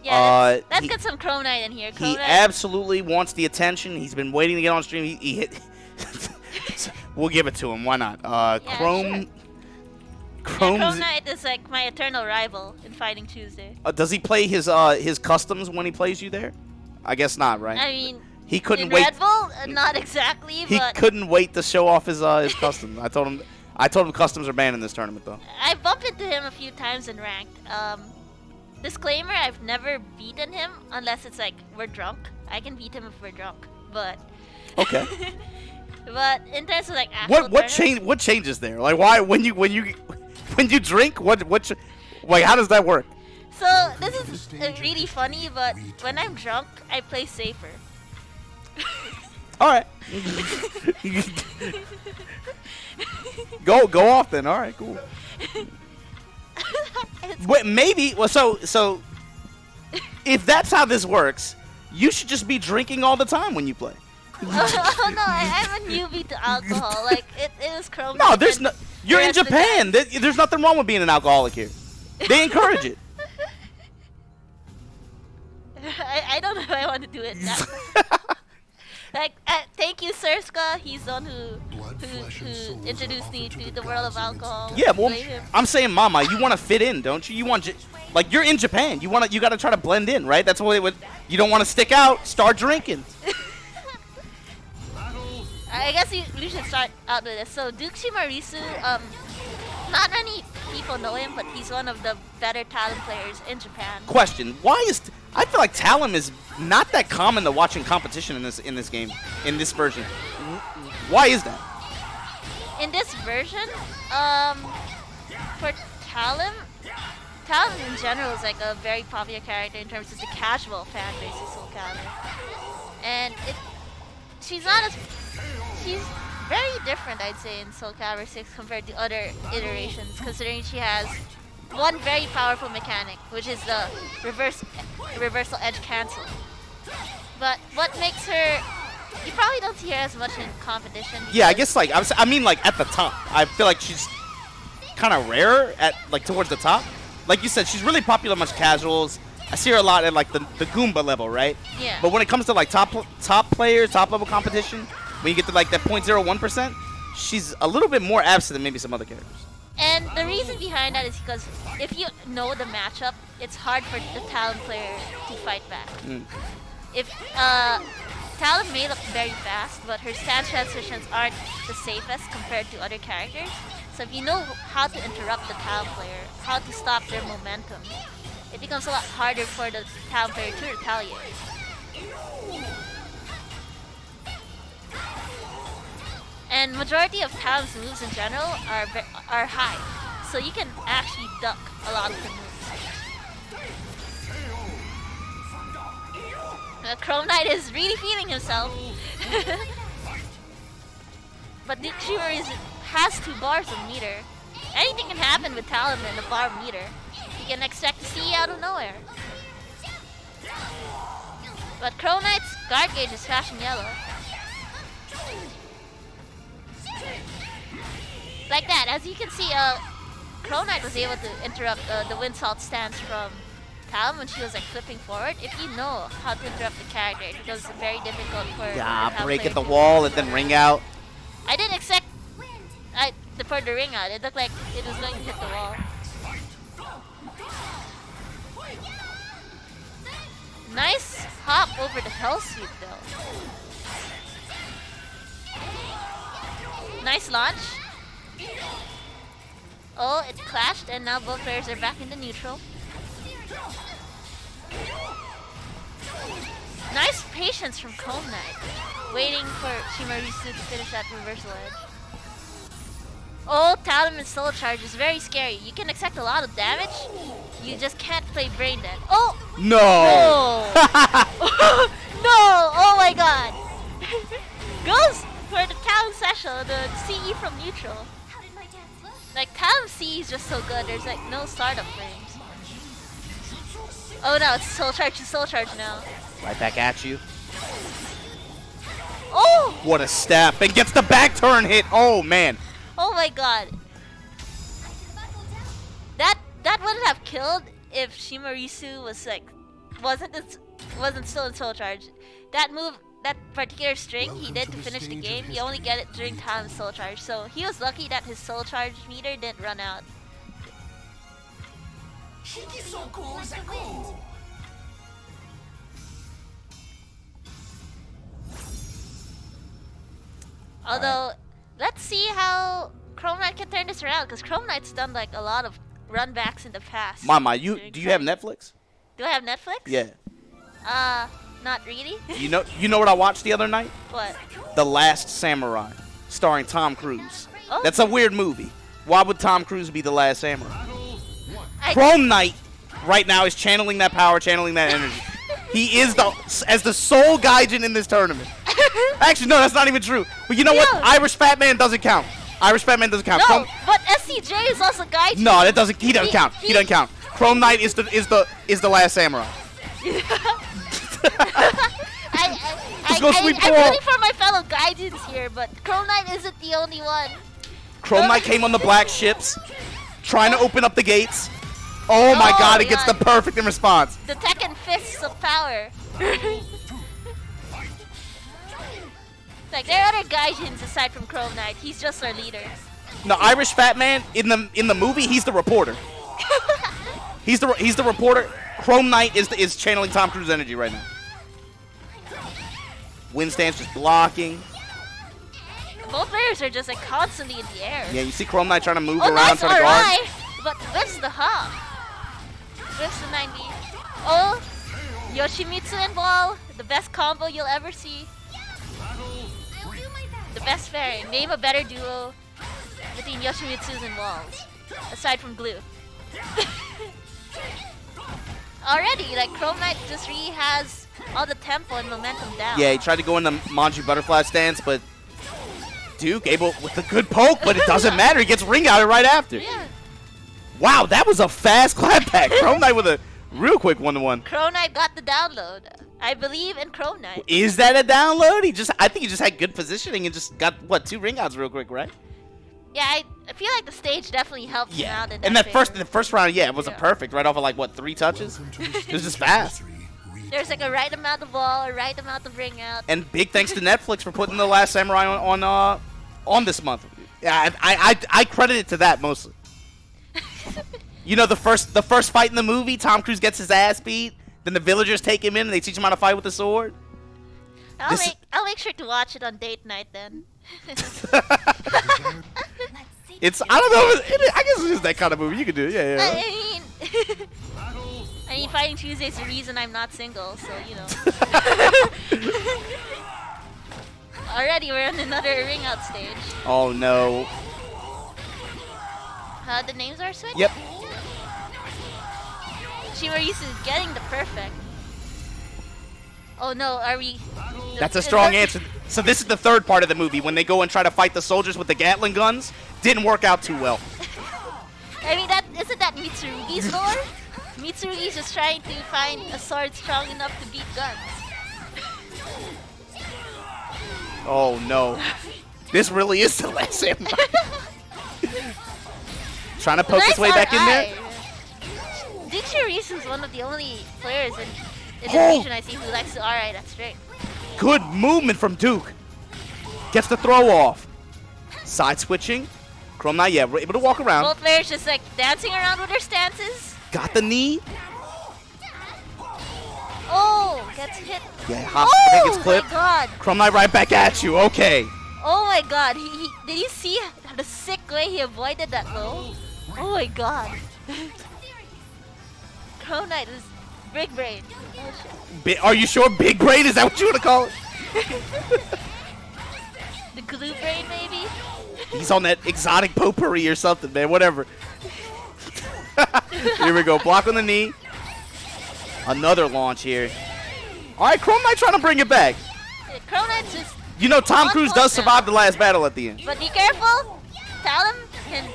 Yeah, let's get some Chrome Knight in here. He absolutely wants the attention. He's been waiting to get on stream. He hit. We'll give it to him. Why not? Chrome. Sure. Chrome Knight is like my eternal rival in Fighting Tuesday. Does he play his customs when he plays you there? I guess not, right? I mean, he couldn't in wait. Red Bull, not exactly, He but couldn't wait to show off his customs. I told him customs are banned in this tournament though. I bumped into him a few times in ranked. Disclaimer: I've never beaten him unless it's like we're drunk. I can beat him if we're drunk, but Okay. but in terms of like actual what changes there? Like why when you drink like how does that work? So this is really funny, but when I'm drunk, I play safer. All right. Go off then. All right, cool. Wait, maybe. Well, so if that's how this works, you should just be drinking all the time when you play. Oh no, I'm a newbie to alcohol. Like it is Chrome. No, there's no. You're in Japan. There's nothing wrong with being an alcoholic here. They encourage it. I don't know if I want to do it now. Like, thank you, Surska. He's the one who introduced me to the world of alcohol. Yeah, well, Blame him. I'm saying, Mama, you want to fit in, don't you? You want like you're in Japan. You got to try to blend in, right? That's what it would. You don't want to stick out. Start drinking. I guess we should start out with this. So Duke Shimarisu, not many people know him, but he's one of the better talent players in Japan. Question: why is I feel like Talon is not that common to watch in competition in this game, in this version. Why is that? In this version, for Talon in general is like a very popular character in terms of the casual fan base of Soul Calibur. And she's very different, I'd say, in Soul Calibur 6 compared to other iterations, considering she has one very powerful mechanic, which is the reversal edge cancel. But what makes her, you probably don't see her as much in competition. Yeah, I guess like I mean like at the top. I feel like she's kind of rare at like towards the top. Like you said, she's really popular amongst casuals. I see her a lot at like the Goomba level, right? Yeah. But when it comes to like top players, top level competition, when you get to like that 0.01%, she's a little bit more absent than maybe some other characters. And the reason behind that is because if you know the matchup, it's hard for the Talon player to fight back. If Talon may look very fast, but her stance transitions aren't the safest compared to other characters. So if you know how to interrupt the Talon player, how to stop their momentum, it becomes a lot harder for the Talon player to retaliate. And majority of Talon's moves in general are high, so you can actually duck a lot of the moves. Chrome Knight is really feeling himself. But Nichiro has 2 bars of meter. Anything can happen with Talon and a bar of meter. You can expect to see out of nowhere. But Chrome Knight's guard gauge is flashing yellow. Like that, as you can see, Chrome Knight was able to interrupt the Windsalt stance from Talon when she was like flipping forward. If you know how to interrupt the character, it becomes very difficult for break at the to wall and then ring out. I didn't expect for the ring out. It looked like it was going to hit the wall. Nice hop over the hell sweep though. Nice launch. Oh, it clashed and now both players are back into neutral. Nice patience from Chrome Knight, waiting for Shimarisu to finish that reversal edge. Oh, Talon and Soul Charge is very scary. You can expect a lot of damage. You just can't play Brain Dead. Oh! No! No! Oh my god! Goes for the Talon Special, the CE from neutral. Like, Talon CE is just so good, there's like no startup frames. Oh no, it's Soul Charge now. Right back at you. Oh! What a step. And gets the back turn hit. Oh, man. Oh my god. That wouldn't have killed if Shimarisu was like wasn't still in Soul Charge. That move, that particular string he did to finish the game, you only get it during Talon's Soul Charge. So he was lucky that his Soul Charge meter didn't run out. Although, let's see how Chrome Knight can turn this around, because Chrome Knight's done like a lot of runbacks in the past. Mama, do you have Netflix? Do I have Netflix? Yeah. Not really. You know what I watched the other night? What? The Last Samurai, starring Tom Cruise. Oh. That's a weird movie. Why would Tom Cruise be the Last Samurai? I- Chrome Knight right now is channeling that power, channeling that energy. He is as the sole Gaijin in this tournament. Actually, no, that's not even true. But you know what? Irish Fat Man doesn't count. Irish Fat Man doesn't count. No, but SCJ is also Gaijin. No, that doesn't. He doesn't count. He doesn't count. Chrome Knight is the Last Samurai. I'm rooting for my fellow Gaijins here, but Chrome Knight isn't the only one. Chrome Knight came on the black ships, trying to open up the gates. Oh my god, it gets the perfect in response. The Tekken fists of power. Like, there are other Gaijins aside from Chrome Knight. He's just our leader. No, Irish Fat Man in the movie, he's the reporter. he's the reporter. Chrome Knight is channeling Tom Cruise energy right now. Wind stance just blocking. Both players are just like constantly in the air. Yeah, you see Chrome Knight trying to move Oh, around, nice trying to guard. RI, but whiffs the hop. Whiffs the 90. Oh, Yoshimitsu and Wall, the best combo you'll ever see. The best pairing. Name a better duo between Yoshimitsu's and Walls, aside from Glue. Already, like, Chrome Knight just really has all the tempo and momentum down. Yeah, he tried to go in the Manju butterfly stance, but Duke able with a good poke, but it doesn't matter. He gets ring outed right after. Yeah. Wow, that was a fast clapback. Chrome Knight with a real quick 1-to-1. Chrome Knight got the download. I believe in Chrome Knight. Is that a download? I think he just had good positioning and just got, what, 2 ring outs real quick, right? Yeah, I feel like the stage definitely helped him out in that And that favor. the first round, it was a perfect right off of like, what, 3 touches? It was just fast. There's like a right amount of ball, a right amount of ring out. And big thanks to Netflix for putting The Last Samurai on this month. Yeah, I credit it to that mostly. You know the first fight in the movie, Tom Cruise gets his ass beat. Then the villagers take him in and they teach him how to fight with the sword. I'll make sure to watch it on date night then. It's I don't know. I guess it's just that kind of movie. You can do it. Yeah. I mean, Fighting Tuesday is the reason I'm not single, so you know. Already, we're on another ring out stage. Oh no. The names are switched? Yep. Shimarisu is getting the perfect. Oh no, are we... That's a strong answer. So this is the third part of the movie when they go and try to fight the soldiers with the Gatling guns. Didn't work out too well. I mean, isn't that Mitsurugi's lore? Mitsurugi's just trying to find a sword strong enough to beat guns. Oh no. This really is the last samurai. Trying to poke his way back in there. Shimarisu is one of the only players in the region I see who likes to RI that straight. Good movement from Duke. Gets the throw off. Side switching. Chrome Knight, yeah, we're able to walk around. Both players just like dancing around with their stances. Got the knee. Oh, gets hit. Yeah, Hospital gets clipped. Oh my god. Chrome Knight right back at you. Okay. Oh my god. Did you see the sick way he avoided that low? Oh my god. Chrome Knight is big brain. Oh, shit. Are you sure big brain? Is that what you want to call it? The glue brain, maybe? He's on that exotic potpourri or something, man. Whatever. Here we go. Block on the knee. Another launch here. All right, Chrome Knight trying to bring it back. Yeah, Chrome Knight's just... You know, Tom Cruise does survive the last battle at the end. But be careful. Talon can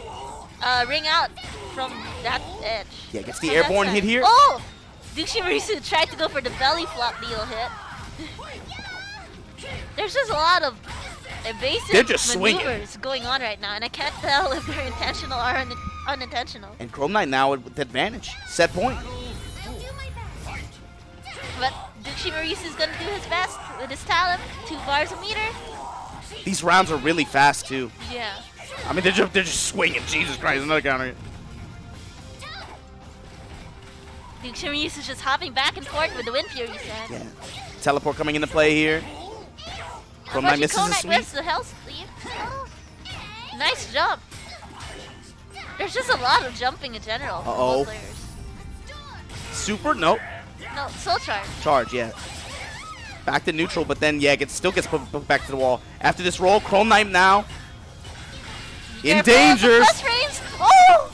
ring out from that edge. Yeah, gets the airborne hit here. Oh! Shimarisu tried to go for the belly flop deal hit. There's just a lot of evasive They're just maneuvers going on right now, and I can't tell if they're intentional or unintentional. And Chrome Knight now with advantage. Set point. But Shimarisu is gonna do his best with his talent. 2 bars a meter. These rounds are really fast too. Yeah. I mean, they're just swinging. Jesus Christ, another counter hit. Shimarisu is just hopping back and forth with the Wind Fury stand. Yeah. Teleport coming into play here. Chrome Knight misses his sweep. The health sleeve. Oh. Nice jump. There's just a lot of jumping in general for both players. Super? Nope. No, soul charge. Charge, yeah. Back to neutral, but then, yeah, still gets put back to the wall. After this roll, Chrome Knight now in danger. Oh!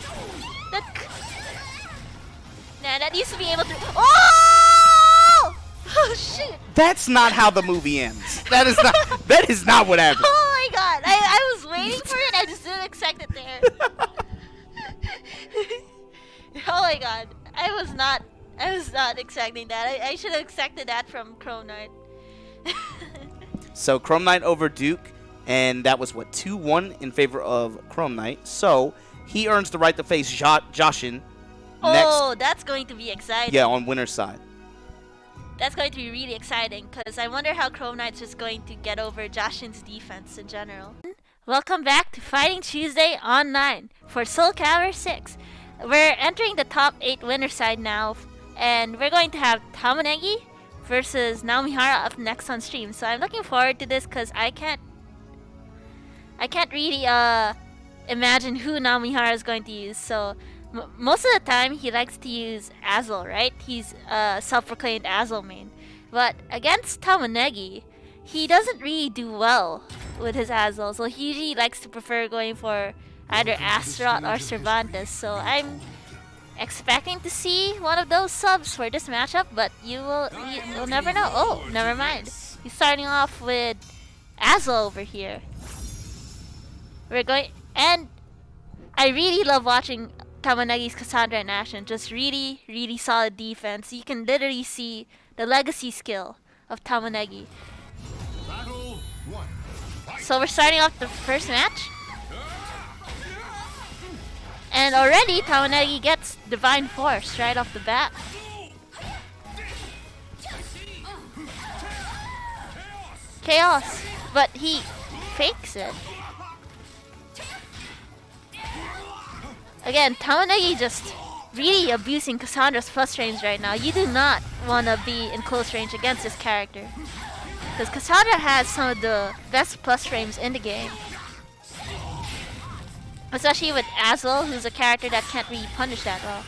That used to be able to... Oh! Oh, shit. That's not how the movie ends. That is not what happened. Oh my god. I was waiting for it. I just didn't expect it there. Oh my god. I was not expecting that. I should have expected that from Chrome Knight. So Chrome Knight over Duke, and that was what, 2-1 in favor of Chrome Knight. So he earns the right to face Jashin next. Oh, that's going to be exciting. Yeah, on winner's side. That's going to be really exciting because I wonder how Chrome Knight's just going to get over Jashin's defense in general. Welcome back to Fighting Tuesday Online for Soul Calibur 6. We're entering the top 8 winner side now, and we're going to have Tamonegi versus Namihara up next on stream. So I'm looking forward to this because I can't really imagine who Namihara is going to use. So most of the time he likes to use Azel, right? He's a self-proclaimed Azel main. But against Tamonegi, he doesn't really do well with his Azel. So he usually likes to prefer going for either Astaroth or Cervantes. So I'm expecting to see one of those subs for this matchup, but you'll never know. Oh, never mind. He's starting off with Azel over here. And I really love watching Tamonegi's Cassandra and Ashen. Just really, really solid defense. You can literally see the legacy skill of Tamonegi. So we're starting off the first match. And already Tamonegi gets Divine Force right off the bat. Chaos! But he fakes it. Again, Tamonegi just really abusing Cassandra's plus frames right now. You do not want to be in close range against this character. Because Cassandra has some of the best plus frames in the game. Especially with Azul, who's a character that can't really punish that well.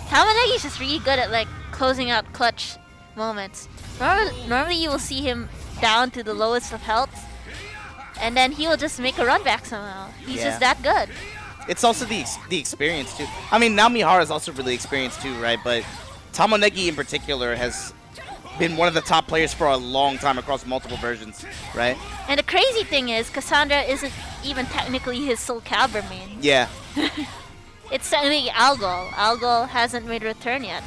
Tamanegi's just really good at like closing out clutch moments. Normally you will see him down to the lowest of health, and then he will just make a run back somehow. He's just that good. It's also the experience too. I mean, Namihara is also really experienced too, right? But Tamonegi in particular has been one of the top players for a long time across multiple versions, right? And the crazy thing is, Cassandra isn't even technically his Soul Calibur main. Yeah. It's technically Algol. Algol hasn't made a return yet.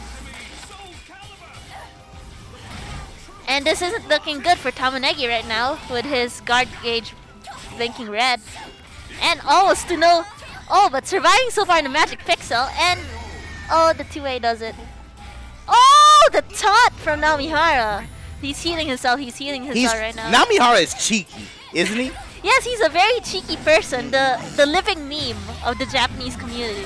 And this isn't looking good for Tamonegi right now with his guard gauge blinking red. And almost to no... Oh, but surviving so far in the Magic Pixel, and... Oh, the 2A does it. Oh, the taunt from Namihara. He's healing himself right now. Namihara is cheeky, isn't he? Yes, he's a very cheeky person, the living meme of the Japanese community.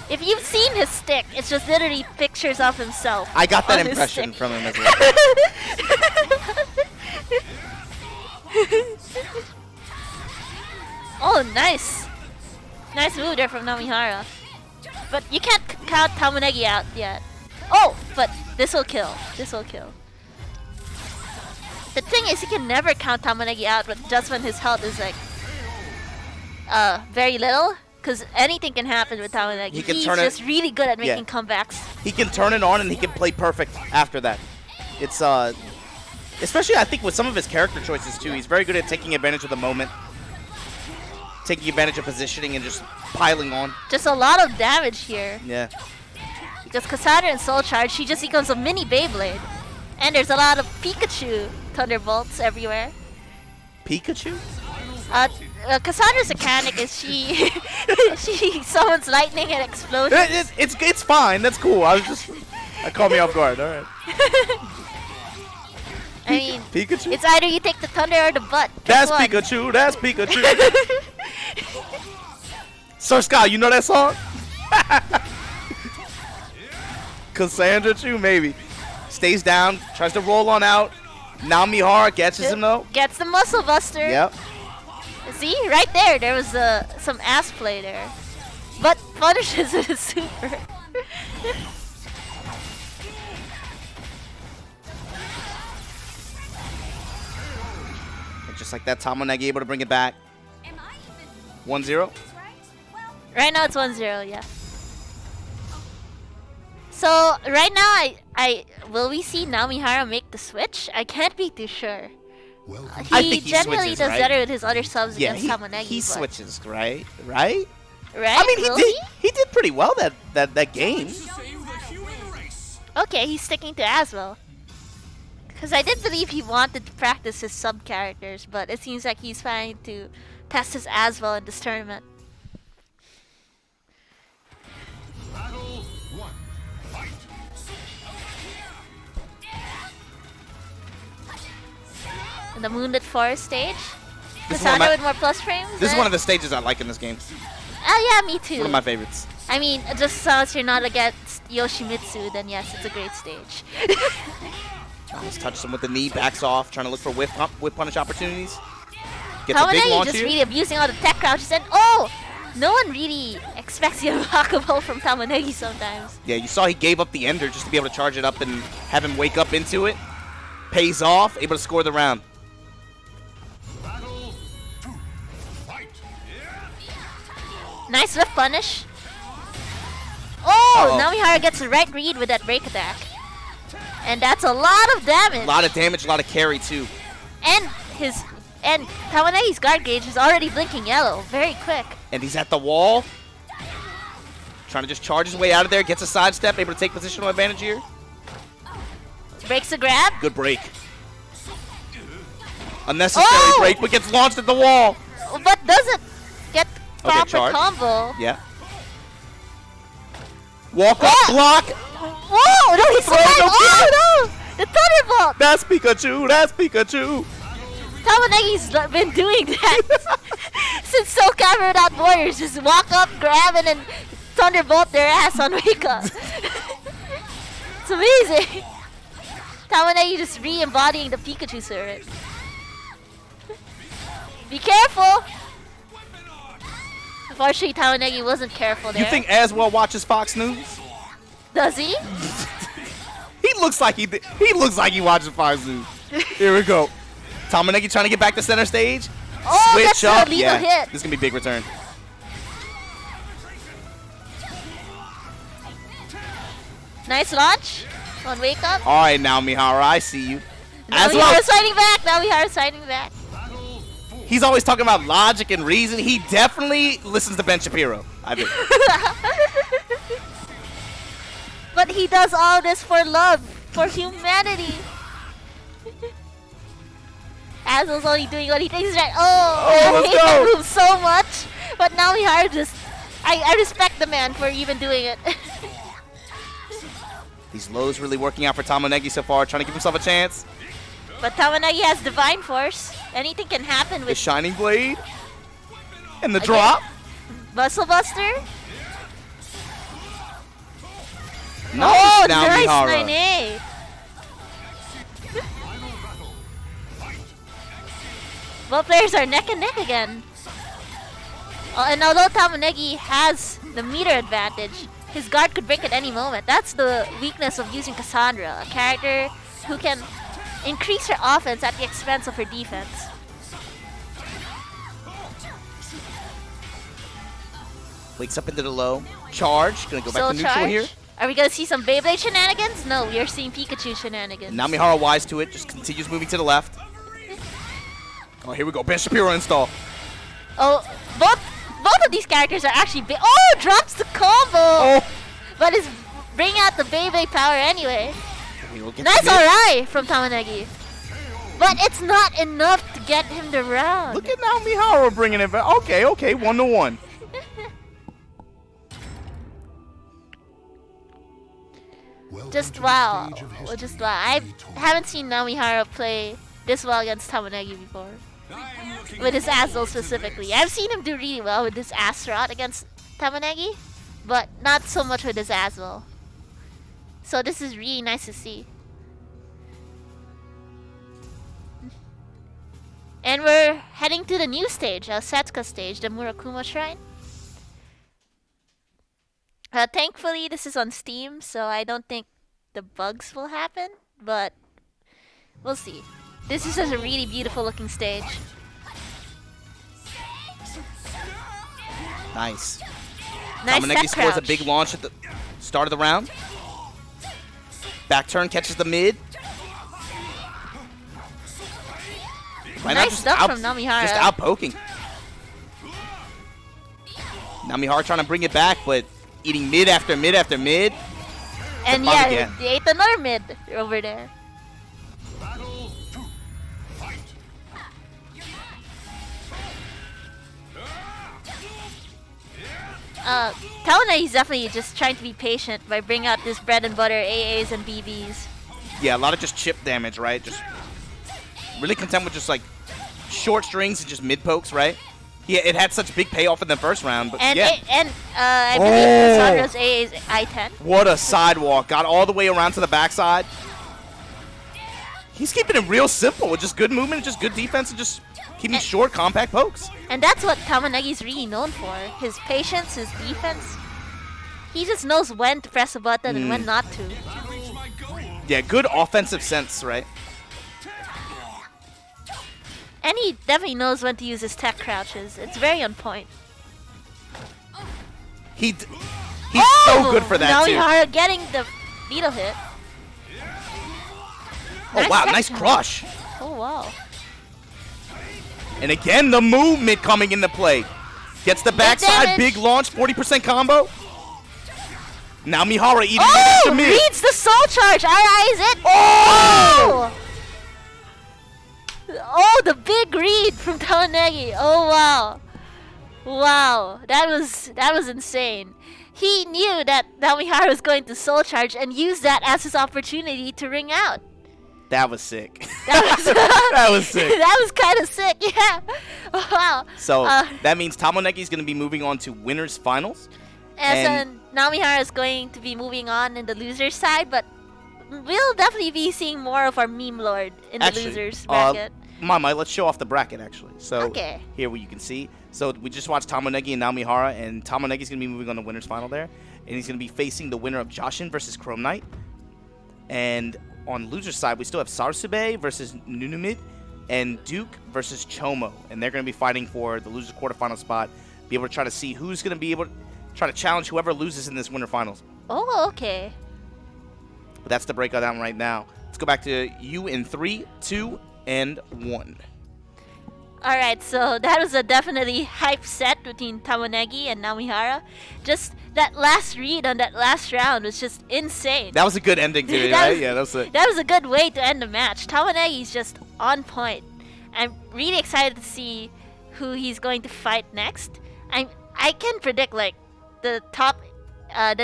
If you've seen his stick, it's just literally pictures of himself. I got that on his impression stick. from him as well. Oh, nice. Nice move there from Namihara. But you can't count Tamonegi out yet. Oh, but this will kill. This will kill. The thing is, you can never count Tamonegi out, but just when his health is like very little, because anything can happen with Tamonegi. He's just really good at making comebacks. He can turn it on and he can play perfect after that. It's especially I think with some of his character choices too. He's very good at taking advantage of the moment, taking advantage of positioning, and just piling on. Just a lot of damage here. Yeah. Because Cassandra in Soul Charge, she just becomes a mini Beyblade. And there's a lot of Pikachu Thunderbolts everywhere. Pikachu? Cassandra's mechanic is she she summons lightning and explosions. It's fine. That's cool. I caught me off guard. All right. I mean, Pikachu? It's either you take the thunder or the butt. That's Pikachu. That's Pikachu. Sir Scott, you know that song? Cassandra Chu, maybe. Stays down, tries to roll on out. Namihara catches him though. Gets the muscle buster. Yep. See, right there, there was some ass play there. But punishes with a super. And just like that, Tamonegi able to bring it back. 1-0. Right now it's 1-0, yeah. So right now, I will we see Namihara make the switch? I can't be too sure. I think he generally switches, does right? better with his other subs against he Tamanengi. switches, right? Right? Right? I mean, he did pretty well that game. Okay, he's sticking to Aswell. Because I did believe he wanted to practice his sub characters, but it seems like he's trying to test his Aswell in this tournament. Battle 1. Fight. In the Moonlit Forest stage, This is one of Cassandra my- with more plus frames. This is one of the stages I like in this game. Oh yeah, me too. One of my favorites. I mean, just since you're not against Yoshimitsu, then yes, it's a great stage. Almost touches him with the knee, backs off, trying to look for whip punish opportunities. Gets a big Tamanengi launch just here. really abusing all the tech crouches, and oh! No one really expects the unblockable from Tamanegi sometimes. Yeah, you saw he gave up the ender just to be able to charge it up and have him wake up into it. Pays off, able to score the round. Battle 2. Fight. Nice whiff punish. Oh! Uh-oh. Namihara gets the right read with that break attack. And that's a lot of damage. A lot of damage, a lot of carry too. And Tamanegi's guard gauge is already blinking yellow. Very quick. And he's at the wall. Trying to just charge his way out of there, gets a sidestep, able to take positional advantage here. Breaks the grab. Good break. Unnecessary Oh! break, but gets launched at the wall. But doesn't get proper charge. combo. Yeah. Walk up, Ah! block. Whoa! No, he survived! no Oh no! The Thunderbolt! That's Pikachu. That's Pikachu. Tamanegi's been doing that since Soul Calibur without Warriors. Just walk up, grab, and then thunderbolt their ass on wake up. It's amazing. Tamonegi just re-embodying the Pikachu spirit. Be careful! Unfortunately, Tamonegi wasn't careful there. You think Aswell watches Fox News? Does he? He looks like he watches Fox News. Here we go. Tamonegi trying to get back to center stage. Oh, Switch that's up. a lethal Yeah, hit. this is gonna be a big return. Nice launch on wake up. All right, now Mihara, I see you. Namihara's fighting back. Namihara's fighting back. He's always talking about logic and reason. He definitely listens to Ben Shapiro, I think. But he does all this for love, for humanity. Azel's only doing what he thinks is right. I let's hate go. that move so much. But now Mihara just... I respect the man for even doing it. These lows really working out for Tamonegi so far, trying to give himself a chance. But Tamanegi has Divine Force. Anything can happen The with Shining Blade. And the Again. drop. Muscle Buster. Nice, now nice Mihara. 9A. Both players are neck and neck again. And although Tamonegi has the meter advantage, his guard could break at any moment. That's the weakness of using Cassandra, a character who can increase her offense at the expense of her defense. Wakes up into the low. Charge. Gonna go back Soul to neutral charge. here. Are we gonna see some Beyblade shenanigans? No, we are seeing Pikachu shenanigans. Now Mihara wise to it. Just continues moving to the left. Oh, here we go. Ben Shapiro install. Oh, both of these characters are actually big. Oh, drops the combo! Oh. But is bringing out the Beyblade power anyway. We'll get Nice to mid. RI from Tamonegi. But it's not enough to get him the round. Look at now Mihara bringing it back. Okay, 1-1. Just wow. Just wow. I haven't seen Namihara play this well against Tamonegi before. With his Azel specifically. I've seen him do really well with his Astaroth against Tamonegi, but not so much with his Azel. So this is really nice to see. And we're heading to the new stage, Setsuka stage, the Murakuma Shrine. Thankfully, this is on Steam, so I don't think the bugs will happen, but we'll see. This is just a really beautiful looking stage. Nice. Nice Tamonegi set scores a crouch. big launch at the start of the round. Back turn catches the mid. Why not Nice just stuff out, from Namihara. Just out poking. Namihara trying to bring it back, but eating mid after mid after mid. And Bug yeah, again. they ate another mid over there. Battle 2. Fight. Tamonegi is definitely just trying to be patient by bringing out this bread and butter AAs and BBs. Yeah, a lot of just chip damage, right? Just really content with just like short strings and just mid pokes, right? Yeah, it had such big payoff in the first round, but And yeah. I believe Cassandra's AA is I-10. What a sidewalk. Got all the way around to the backside. He's keeping it real simple with just good movement, just good defense, and just keeping short, compact pokes. And that's what Tamanegi's really known for. His patience, his defense. He just knows when to press a button and when not to. Yeah, good offensive sense, right? And he definitely knows when to use his tech crouches. It's very on point. He's so good for that, too. Namihara getting the needle hit. Oh, wow, tech nice challenge. crush. Oh, wow. And again, the movement coming into play. Gets the backside, damage. big launch, 40% combo. Now Mihara eating Oh! the mid. Reads the soul charge! RI is it? Oh! Oh, the big read from Tamonegi. Oh, wow. Wow. That was insane. He knew that Namihara was going to soul charge and used that as his opportunity to ring out. That was sick. That was That was sick. that was kind of sick. Yeah. Wow. So that means Tamonegi is going to be moving on to winners finals. And Namihara is going to be moving on in the losers side, but we'll definitely be seeing more of our meme lord in the losers bracket. Mama, let's show off the bracket actually. So Okay. here you can see. So we just watched Tamonegi and Namihara, and Tamonegi's going to be moving on to winners final there, and he's going to be facing the winner of Jashin versus Chrome Knight. And on loser's side, we still have Sarasube versus Nunumid and Duke versus Chomo, and they're going to be fighting for the loser's quarterfinal spot. Be able to try to see who's going to be able to try to challenge whoever loses in this winter finals. Oh, okay. But that's the breakdown right now. Let's go back to you in 3, 2, and 1. Alright, so that was a definitely hype set between Tamonegi and Namihara. Just that last read on that last round was just insane. That was a good ending to it, That right? was- Yeah, that was it. That was a good way to end the match. Tamonegi's just on point. I'm really excited to see who he's going to fight next. I can predict like the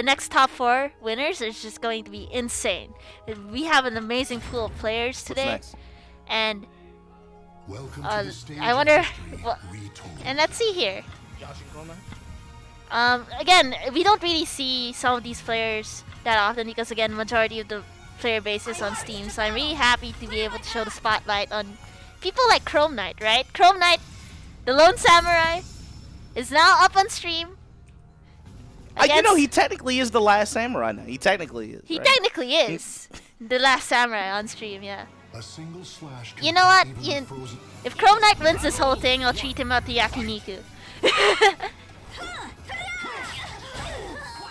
next top 4 winners is just going to be insane. We have an amazing pool of players today, What's next? and Welcome to the stage I of wonder. history Well, retold. and let's see here. Jashin Chrome Knight? Again, we don't really see some of these players that often because again, majority of the player base is on Steam. So I'm really happy to be able to show the spotlight on people like Chrome Knight, right? Chrome Knight, the Lone Samurai, is now up on stream. You know, he technically is the last samurai now. He technically is. He right? technically is the last samurai on stream, yeah. A single slash can You know what? even You- the frozen- If Chrome Knight wins this whole thing, I'll treat him out to yakiniku.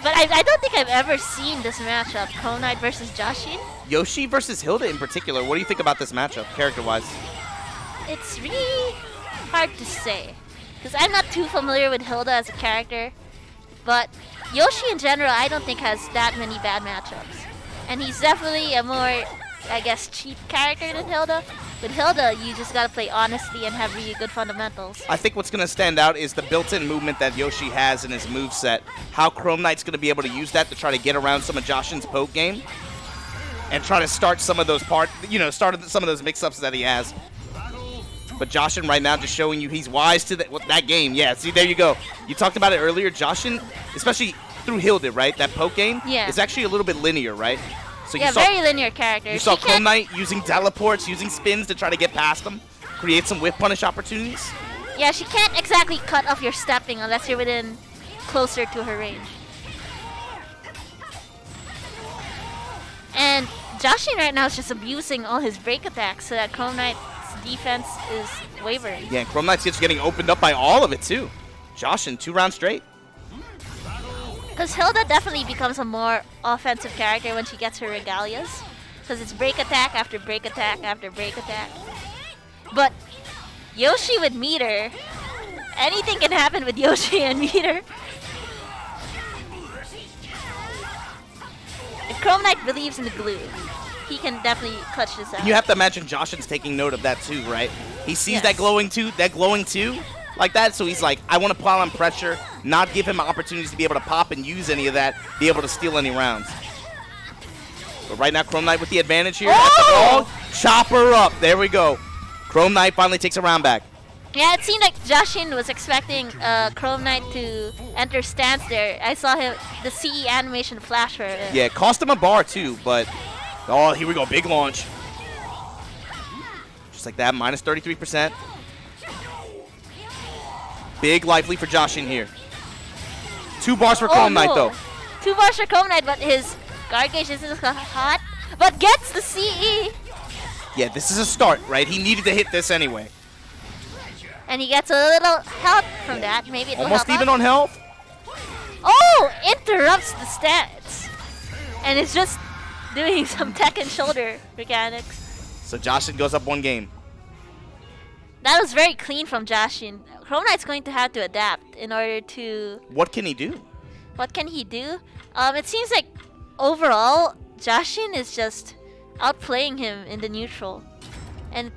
But I don't think I've ever seen this matchup, Chrome Knight versus Jashin. Yoshi versus Hilda in particular. What do you think about this matchup, character-wise? It's really hard to say, because I'm not too familiar with Hilda as a character, but Yoshi in general I don't think has that many bad matchups. And he's definitely a more, I guess, cheap character than Hilda. With Hilda, you just gotta play honestly and have really good fundamentals. I think what's going to stand out is the built-in movement that Yoshi has in his moveset. How Chrome Knight's going to be able to use that to try to get around some of Jashin's poke game and try to start some of those some of those mix-ups that he has. But Jashin right now just showing you he's wise to that game. Yeah, see, there you go. You talked about it earlier. Jashin, especially through Hilda, right? That poke game is actually a little bit linear, right? So Yeah, very linear character. You saw She Chrome can't- Knight using teleports, using spins to try to get past them, create some whiff punish opportunities. Yeah, she can't exactly cut off your stepping unless you're within closer to her range. And Jashin right now is just abusing all his break attacks so that Chrome Knight's defense is wavering. Yeah, and Chrome Knight's just getting opened up by all of it too. Jashin, 2 rounds straight. Because Hilda definitely becomes a more offensive character when she gets her regalias. Because it's break attack after break attack after break attack. But Yoshi with meter, anything can happen with Yoshi and meter. If Chrome Knight believes in the glue, he can definitely clutch this out. You have to imagine Jashin's taking note of that too, right? He sees Yes. that glowing two like that, so he's like, I want to pile on pressure, not give him opportunities to be able to pop and use any of that, be able to steal any rounds. But right now, Chrome Knight with the advantage here. Oh! Chop her up. There we go. Chrome Knight finally takes a round back. Yeah, it seemed like Jashin was expecting Chrome Knight to enter stance there. I saw him, the CE animation flash for it. Yeah, it cost him a bar too, but oh, here we go, big launch. Just like that, minus 33%. Big life lead for Jashin here. 2 bars for Chrome Knight though. 2 bars for Chrome Knight, but his guard gauge isn't hot. But gets the CE, Yeah, this is a start, right? He needed to hit this anyway. and he gets a little help from that. Maybe it will Almost help even out. on health. Oh, interrupts the stats, and it's just doing some Tekken shoulder mechanics. So Jashin goes up 1 game. That was very clean from Jashin. Chrome Knight's going to have to adapt in order to. What can he do? What can he do? It seems like overall, Jashin is just outplaying him in the neutral. And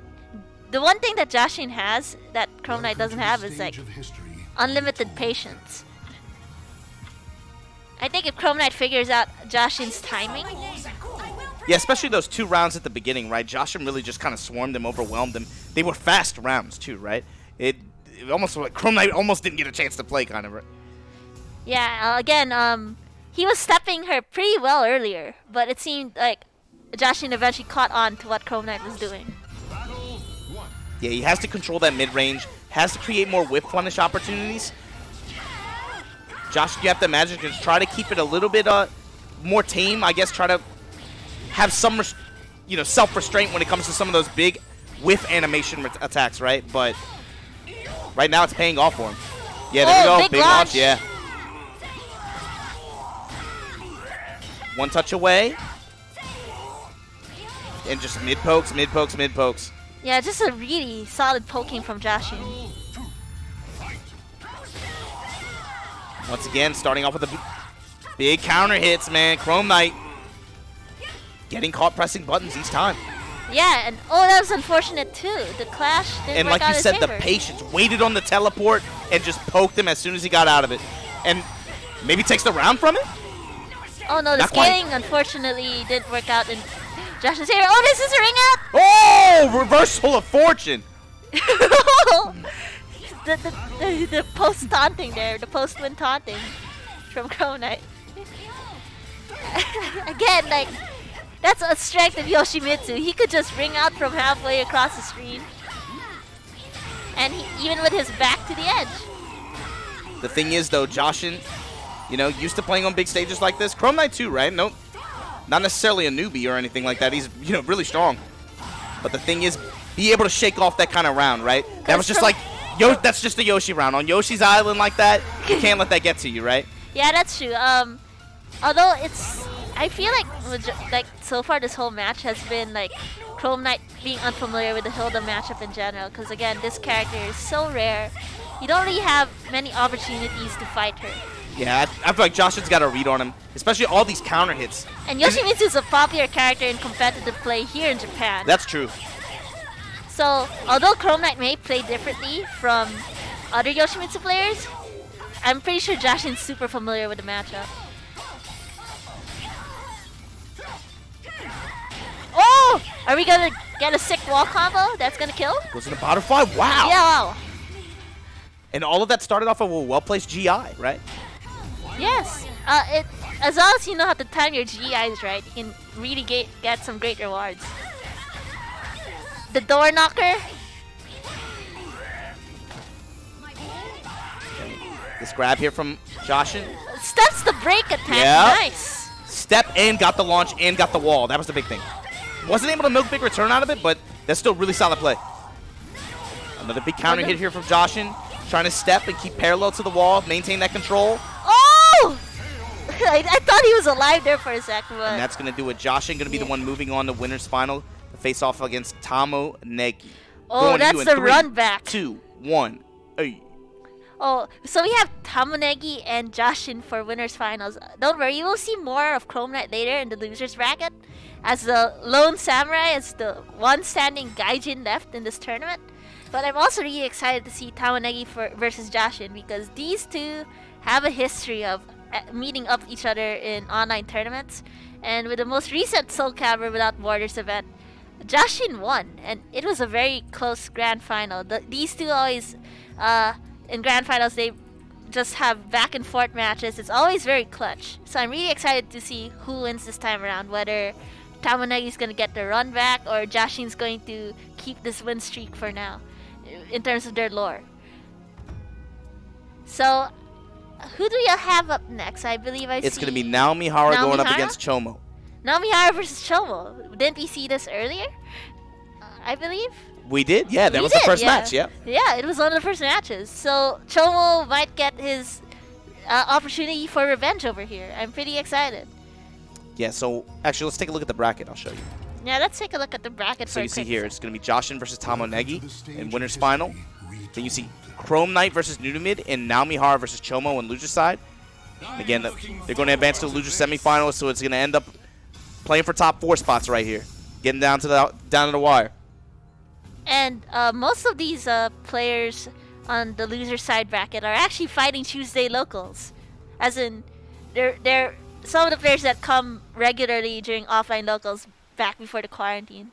the one thing that Jashin has that Chrome Knight doesn't have is like Stage of history. unlimited patience. I think if Chrome Knight figures out Jashin's timing, Yeah, especially those 2 rounds at the beginning, right? Jashin really just kind of swarmed them, overwhelmed them. They were fast rounds too, right? It almost like Chrome Knight almost didn't get a chance to play, kind of. Right? Yeah, again, he was stepping her pretty well earlier, but it seemed like Jashin eventually caught on to what Chrome Knight was doing. Yeah, he has to control that mid-range, has to create more whip punish opportunities. Josh, you have to imagine, just try to keep it a little bit more tame, I guess, try to have some self-restraint when it comes to some of those big whiff animation attacks, right? But right now it's paying off for him. Yeah, there we go. Big launch, yeah. One touch away. And just mid-pokes, mid-pokes, mid-pokes. Yeah, just a really solid poking from Jashin. Once again, starting off with a big counter hits, man. Chrome Knight getting caught pressing buttons each time. Yeah, and that was unfortunate too. The clash didn't work like out you his said, favor. the patience. Waited on the teleport and just poked him as soon as he got out of it. And maybe takes the round from it? Oh no, the Not scaling quite. unfortunately didn't work out in Jashin's favor. Oh, this is a ring out! Oh! Reversal of fortune! the post taunting there, the post win taunting from Chrome Knight. Again, like, that's a strength of Yoshimitsu. He could just ring out from halfway across the screen. And even with his back to the edge. The thing is, though, Jashin, used to playing on big stages like this. Chrome Knight too, right? Nope. Not necessarily a newbie or anything like that. He's, really strong. But the thing is, be able to shake off that kind of round, right? That was just like, that's just a Yoshi round. On Yoshi's Island like that, you can't let that get to you, right? Yeah, that's true. Although I feel like so far this whole match has been like Chrome Knight being unfamiliar with the Hilda matchup in general. Because again, this character is so rare. You don't really have many opportunities to fight her. Yeah, I feel like Jashin's got a read on him, especially all these counter hits. And Yoshimitsu is a popular character in competitive play here in Japan. That's true. So, although Chrome Knight may play differently from other Yoshimitsu players, I'm pretty sure Jashin's super familiar with the matchup. Oh! Are we gonna get a sick wall combo that's gonna kill? Goes in the butterfly. Wow! Yeah, wow. And all of that started off of a well-placed GI, right? Yes. As long as you know how to time your GIs right, you can really get some great rewards. The door knocker. This grab here from Jashin. Steps the break attack. Yeah. Nice. Step and got the launch and got the wall. That was the big thing. Wasn't able to milk big return out of it, but that's still really solid play. Another big counter hit here from Jashin. Trying to step and keep parallel to the wall, maintain that control. Oh! I thought he was alive there for a second, but... And that's going to do it. Jashin going to be the one moving on to winner's final. The face off against Tamonegi. Oh, that's the run back. 2, 1. Hey. Oh, so we have Tamonegi and Jashin for winners finals. Don't worry, you will see more of Chrome Knight later in the losers bracket, as the lone samurai is the one standing gaijin left in this tournament. But I'm also really excited to see Tamonegi versus Jashin, because these two have a history of meeting up each other in online tournaments. And with the most recent Soul Calibur Without Borders event, Jashin won, and it was a very close grand final. These two always, in grand finals, they just have back and forth matches. It's always very clutch. So I'm really excited to see who wins this time around, whether Tamonegi's going to get the run back or Jashin's going to keep this win streak for now, in terms of their lore. So, who do you have up next? I believe it's going to be Namihara going up against Tomo. Namihara versus Chomo. Didn't we see this earlier? I believe. We did? Yeah, that was the first match, yeah. Yeah, it was one of the first matches. So, Chomo might get his opportunity for revenge over here. I'm pretty excited. Yeah, so actually, let's take a look at the bracket. I'll show you. Yeah, let's take a look at the bracket. So you see here, it's going to be Jashin versus Tamonegi in winner's final. Then you see Chrome Knight versus Nunamid and Namihara versus Chomo on loser side. Again, they're going to advance to the loser semifinals, so it's going to end up playing for top 4 spots right here, getting down to the wire. And most of these players on the loser side bracket are actually Fighting Tuesday locals, as in they're some of the players that come regularly during offline locals back before the quarantine.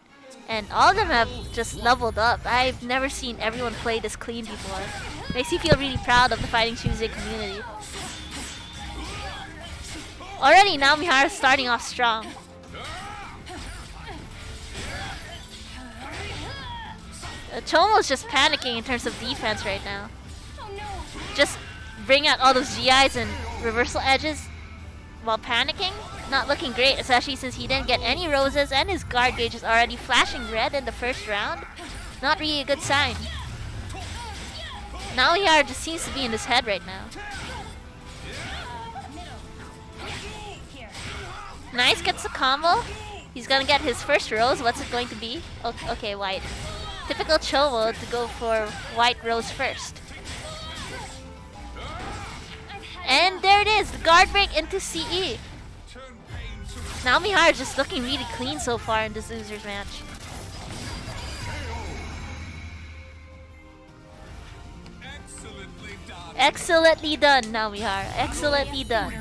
And all of them have just leveled up. I've never seen everyone play this clean before. Makes me feel really proud of the Fighting Tuesday community. Already Namihara is starting off strong. Tomo's just panicking in terms of defense right now. Just bring out all those GIs and reversal edges while panicking. Not looking great, especially since he didn't get any roses and his guard gauge is already flashing red in the first round. Not really a good sign. Namihara just seems to be in his head right now. Nice, gets the combo. He's gonna get his first rose. What's it going to be? Okay, white. Typical Tomo to go for white rose first. And there it is, the guard break into CE. Namihara just looking really clean so far in this losers match. Excellently done, Namihara. Excellently done.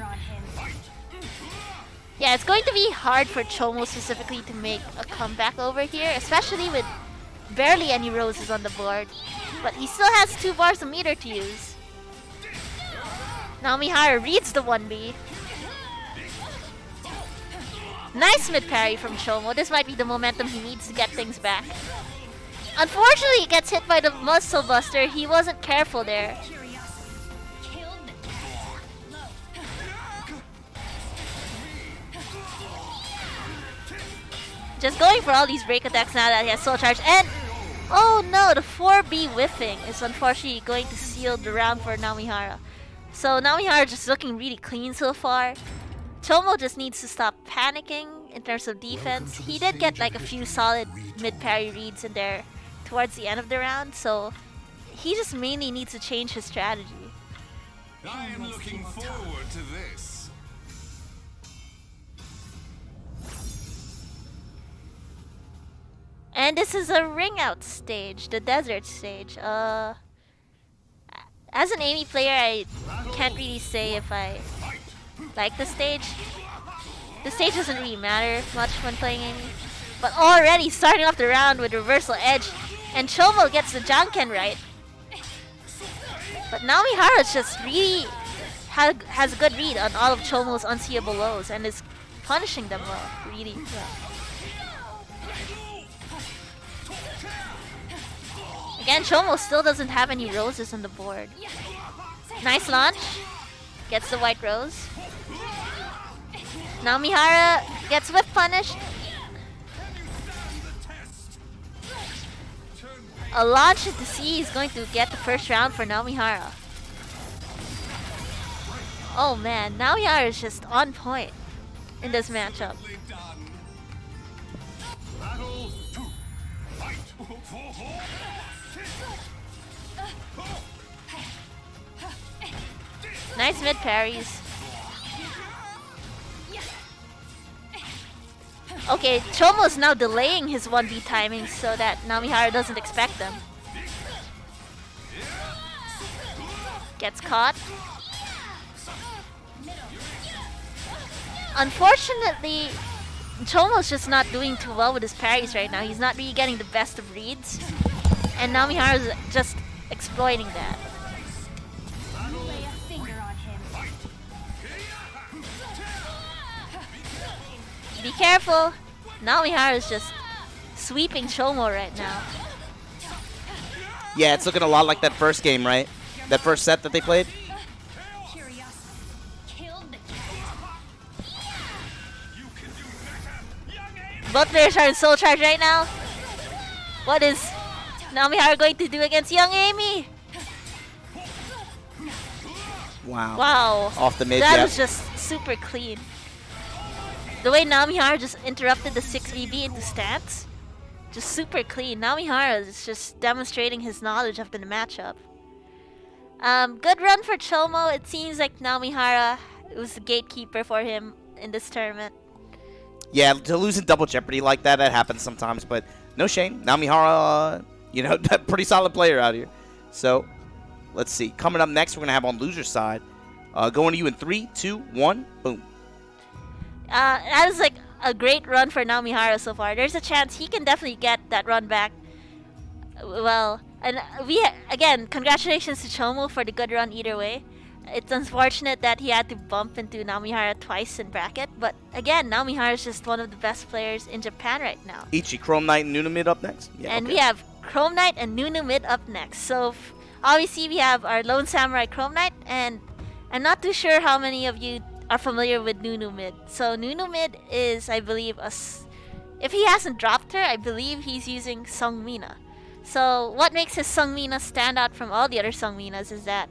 Yeah, it's going to be hard for Tomo specifically to make a comeback over here, especially with barely any roses on the board. But he still has 2 bars of meter to use. Namihara reads the 1B. Nice mid parry from Tomo. This might be the momentum he needs to get things back. Unfortunately, he gets hit by the Muscle Buster. He wasn't careful there. Just going for all these break attacks now that he has Soul Charge. And oh no, the 4B whiffing is unfortunately going to seal the round for Namihara. So Namihara just looking really clean so far. Tomo just needs to stop panicking in terms of defense. He did get like a few solid mid parry reads in there towards the end of the round, so he just mainly needs to change his strategy. I am looking forward to this. And this is a ring out stage, the desert stage. As an Amy player, I can't really say if I like the stage. The stage doesn't really matter much when playing Amy. But already starting off the round with reversal edge, and Tomo gets the Janken right. But Namihara's just really has a good read on all of Tomo's unseeable lows and is punishing them well, really well. Again, Tomo still doesn't have any roses on the board. Nice launch. Gets the white rose. Namihara gets whip punished. A launch into C is going to get the first round for Namihara. Oh man, Namihara is just on point in this matchup. Nice mid parries. Okay, Tomo's now delaying his 1B timing so that Namihara doesn't expect them. Gets caught. Unfortunately, Tomo's just not doing too well with his parries right now. He's not really getting the best of reads. And Namihara's just exploiting that. Be careful! Namihara is just sweeping Tomo right now. Yeah, it's looking a lot like that first game, right? That first set that they played? Both players are in Soul Charge right now. What is Namihara going to do against young Amy? Wow. Wow. Off the mid, That yeah. was just super clean. The way Namihara just interrupted the 6VB into stance, just super clean. Namihara is just demonstrating his knowledge of the matchup. Good run for Tomo. It seems like Namihara was the gatekeeper for him in this tournament. Yeah, to lose in double jeopardy like that happens sometimes, but no shame. Namihara, you know, pretty solid player out here. So, let's see. Coming up next, we're going to have on loser side. Going to you in 3, 2, 1, boom. That was like a great run for Namihara so far. There's a chance he can definitely get that run back. Well, and again, congratulations to Tomo for the good run either way. It's unfortunate that he had to bump into Namihara twice in bracket, but again, Namihara is just one of the best players in Japan right now. Ichi, Chrome Knight, and Nunu mid up next? Yeah, and okay. we have Chrome Knight and Nunu mid up next. So obviously we have our Lone Samurai Chrome Knight, and I'm not too sure how many of you are familiar with Nunu mid. So Nunu mid is, I believe, if he hasn't dropped her, I believe he's using Sungmina. So what makes his Sungmina stand out from all the other Sungminas is that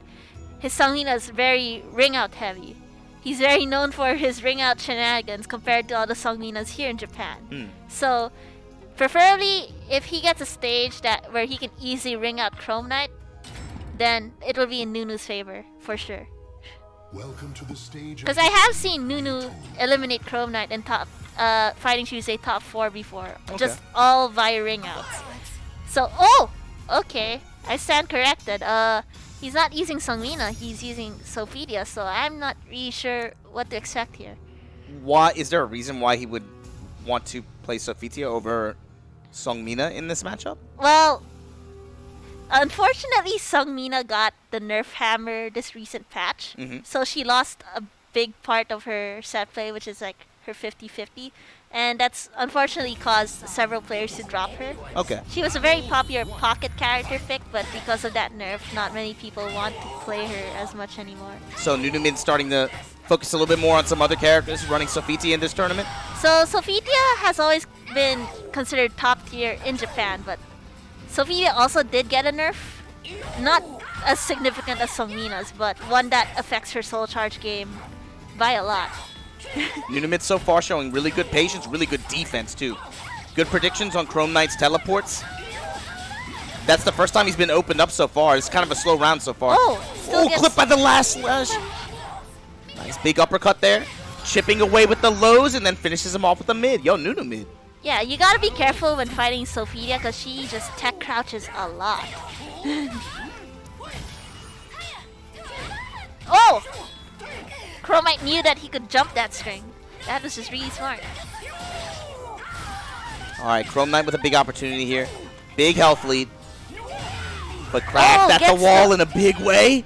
his Sungmina is very ring out heavy. He's very known for his ring out shenanigans compared to all the Sungminas here in Japan. So preferably if he gets a stage where he can easily ring out Chrome Knight, then it will be in Nunu's favor for sure. Welcome to the stage. Because I have seen Nunu eliminate Chrome Knight in Fighting Tuesday top 4 before, just all via ring outs. So okay, I stand corrected. He's not using Sungmina, he's using Sophidia, so I'm not really sure what to expect here. Why is there a reason why he would want to play Sophitia over Sungmina in this matchup? Well, unfortunately, Sungmina got the nerf hammer this recent patch, so she lost a big part of her set play, which is like her 50-50, and that's unfortunately caused several players to drop her. Okay. She was a very popular pocket character pick, but because of that nerf, not many people want to play her as much anymore. So Nunu mid starting to focus a little bit more on some other characters, running Sophitia in this tournament? So Sophitia has always been considered top tier in Japan, but Sophitia also did get a nerf. Not as significant as Sungmina's, but one that affects her soul charge game by a lot. Nunu mid so far showing really good patience, really good defense too. Good predictions on Chrome Knight's teleports. That's the first time he's been opened up so far. It's kind of a slow round so far. Clipped by the last slash. Nice big uppercut there. Chipping away with the lows and then finishes him off with the mid. Yo, Nunu mid. Yeah, you gotta be careful when fighting Sophitia because she just tech crouches a lot. Chrome Knight knew that he could jump that string. That was just really smart. Alright, Chrome Knight with a big opportunity here. Big health lead. But cracked at the wall in a big way.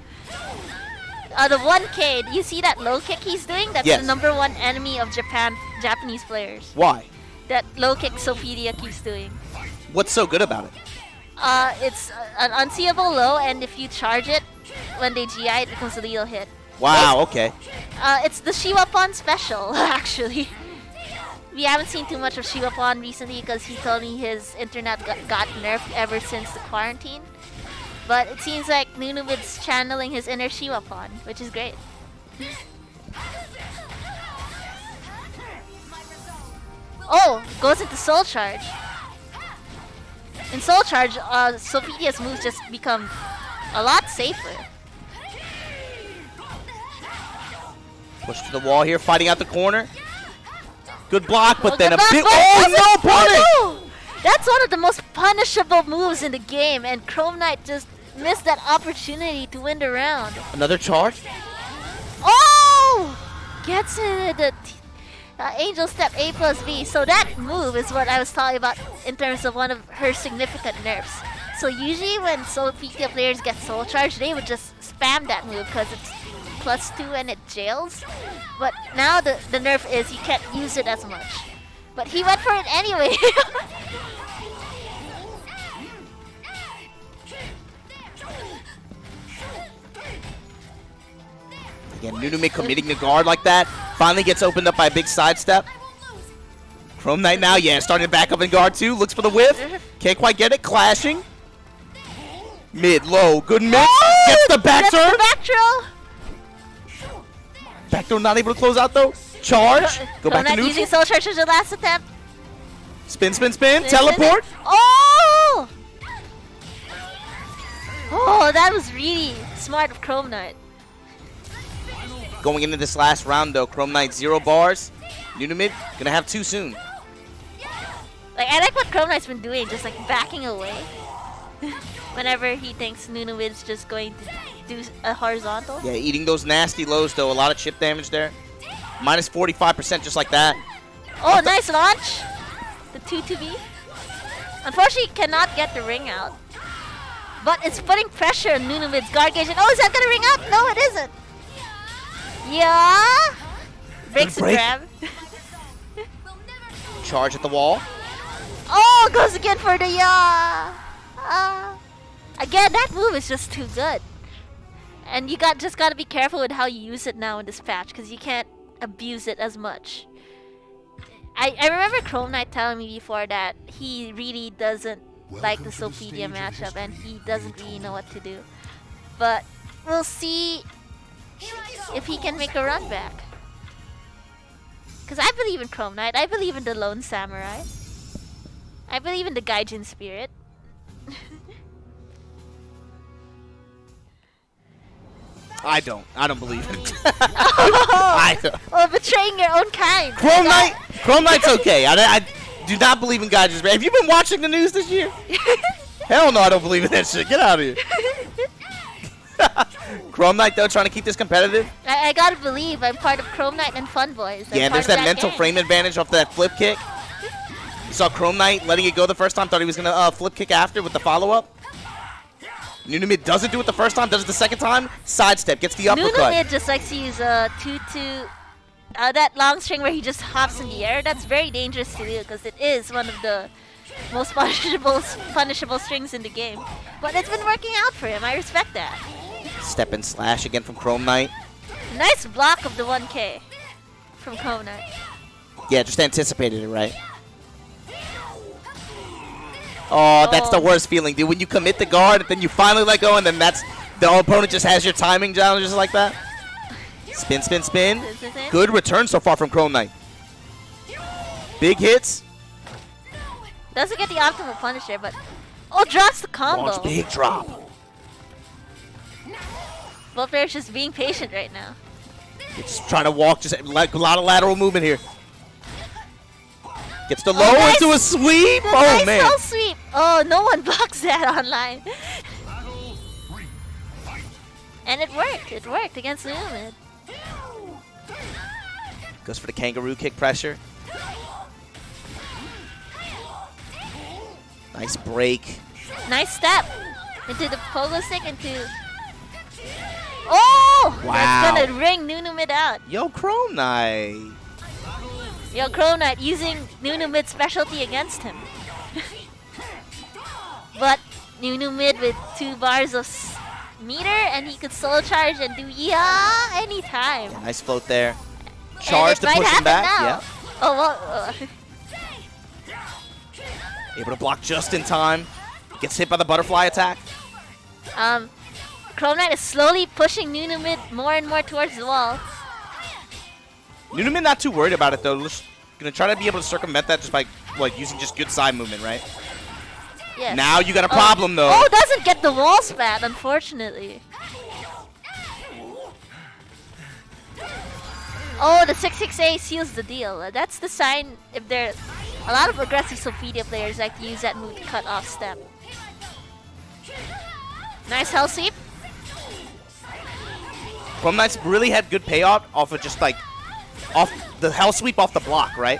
The 1K, do you see that low kick he's doing? That's the #1 enemy of Japanese players. Why? That low kick Sophitia keeps doing. What's so good about it? It's an unseeable low, and if you charge it, when they GI, it becomes a lethal hit. Wow, okay. It's the Shiwapon special, actually. We haven't seen too much of Shiwapon recently because he told me his internet got nerfed ever since the quarantine. But it seems like Nunu mid's channeling his inner Shiwapon, which is great. Goes into Soul Charge. In Soul Charge, Sophitia's moves just become a lot safer. Push to the wall here, fighting out the corner. Good block, but then a big... no punish! That's one of the most punishable moves in the game, and Chrome Knight just missed that opportunity to win the round. Another charge? Gets into the Angel Step A+B. So that move is what I was talking about in terms of one of her significant nerfs. So usually when Sophitia players get Soul Charge, they would just spam that move because it's +2 and it jails. But now the nerf is you can't use it as much. But he went for it anyway. Again, Nunu committing the guard like that. Finally gets opened up by a big sidestep. Chrome Knight now, starting to back up in guard too. Looks for the whiff. Can't quite get it. Clashing. Mid, low. Good mix. Gets the back throw. Back throw not able to close out though. Charge. Go back to neutral. Using Soul Charge as your last attempt. Spin. Teleport. That was really smart of Chrome Knight. Going into this last round though, Chrome Knight 0 bars. Nunu mid gonna have 2 soon. I like what Chrome Knight's been doing, just like backing away. Whenever he thinks Nunu mid's just going to do a horizontal. Yeah, eating those nasty lows though, a lot of chip damage there. Minus 45% just like that. Oh, nice launch! The 2-2B. Unfortunately, cannot get the ring out. But it's putting pressure on Nunumid's guard gauge. And oh, is that gonna ring up? No, it isn't. Yeah! Breaks the break? grab. Charge at the wall. Oh, goes again for the yeah! Again, that move is just too good. And you just gotta be careful with how you use it now in this patch, because you can't abuse it as much. I remember Chrome Knight telling me before that he really doesn't like the Sopedia matchup and he doesn't really know what to do. But we'll see if he can make a run back. Because I believe in Chrome Knight, I believe in the Lone Samurai. I believe in the Gaijin spirit. I don't believe it. I don't. Oh, betraying your own kind. Chrome Knight's okay. I do not believe in Gaijin's spirit. Have you been watching the news this year? Hell no, I don't believe in that shit. Get out of here. Chrome Knight though, trying to keep this competitive. I gotta believe I'm part of Chrome Knight and Fun Boys. Yeah, and there's that mental frame advantage off that flip kick. You saw Chrome Knight letting it go the first time, thought he was gonna flip kick after with the follow-up. Nunumid doesn't do it the first time, does it the second time, sidestep, gets the uppercut. Nunumid just likes to use 2-2, that long string where he just hops in the air. That's very dangerous to do because it is one of the most punishable strings in the game. But it's been working out for him, I respect that. Step and slash again from Chrome Knight. Nice block of the 1K from Chrome Knight. Yeah, just anticipated it, right? Oh, that's the worst feeling, dude. When you commit the guard, and then you finally let go, and then the opponent just has your timing down just like that. Spin, spin, spin. Good return so far from Chrome Knight. Big hits. Doesn't get the optimal punish there, but oh, drops the combo. Launch big drop. Both players just being patient right now. It's trying to walk, just like a lot of lateral movement here. Gets the low into a sweep. Oh man. Nice sweep. Oh, no one blocks that online. And it worked. It worked against Nunumid. Goes for the kangaroo kick pressure. Nice break. Nice step into the pogo stick into. Oh! Wow. That's gonna ring Nunumid out. Yo, Chrome Knight. Yo, Chrome Knight using Nunumid's specialty against him. But Nunumid with 2 bars of meter and he could solo charge and do anytime. Yeah, nice float there. Charge to push him back. Now. Yeah. Oh, well. Able to block just in time. Gets hit by the butterfly attack. Chrome Knight is slowly pushing Nunumid more and more towards the wall. Nunumid not too worried about it though. Just gonna try to be able to circumvent that just by using just good side movement, right? Yes. Now you got a problem though. Oh, doesn't get the wall spat, unfortunately. Oh, the 668 seals the deal. That's the sign if there. A lot of aggressive Sopedia players like to use that move to cut off step. Nice hell sweep. Chrome Knight's really had good payout off of just off the hell sweep off the block, right?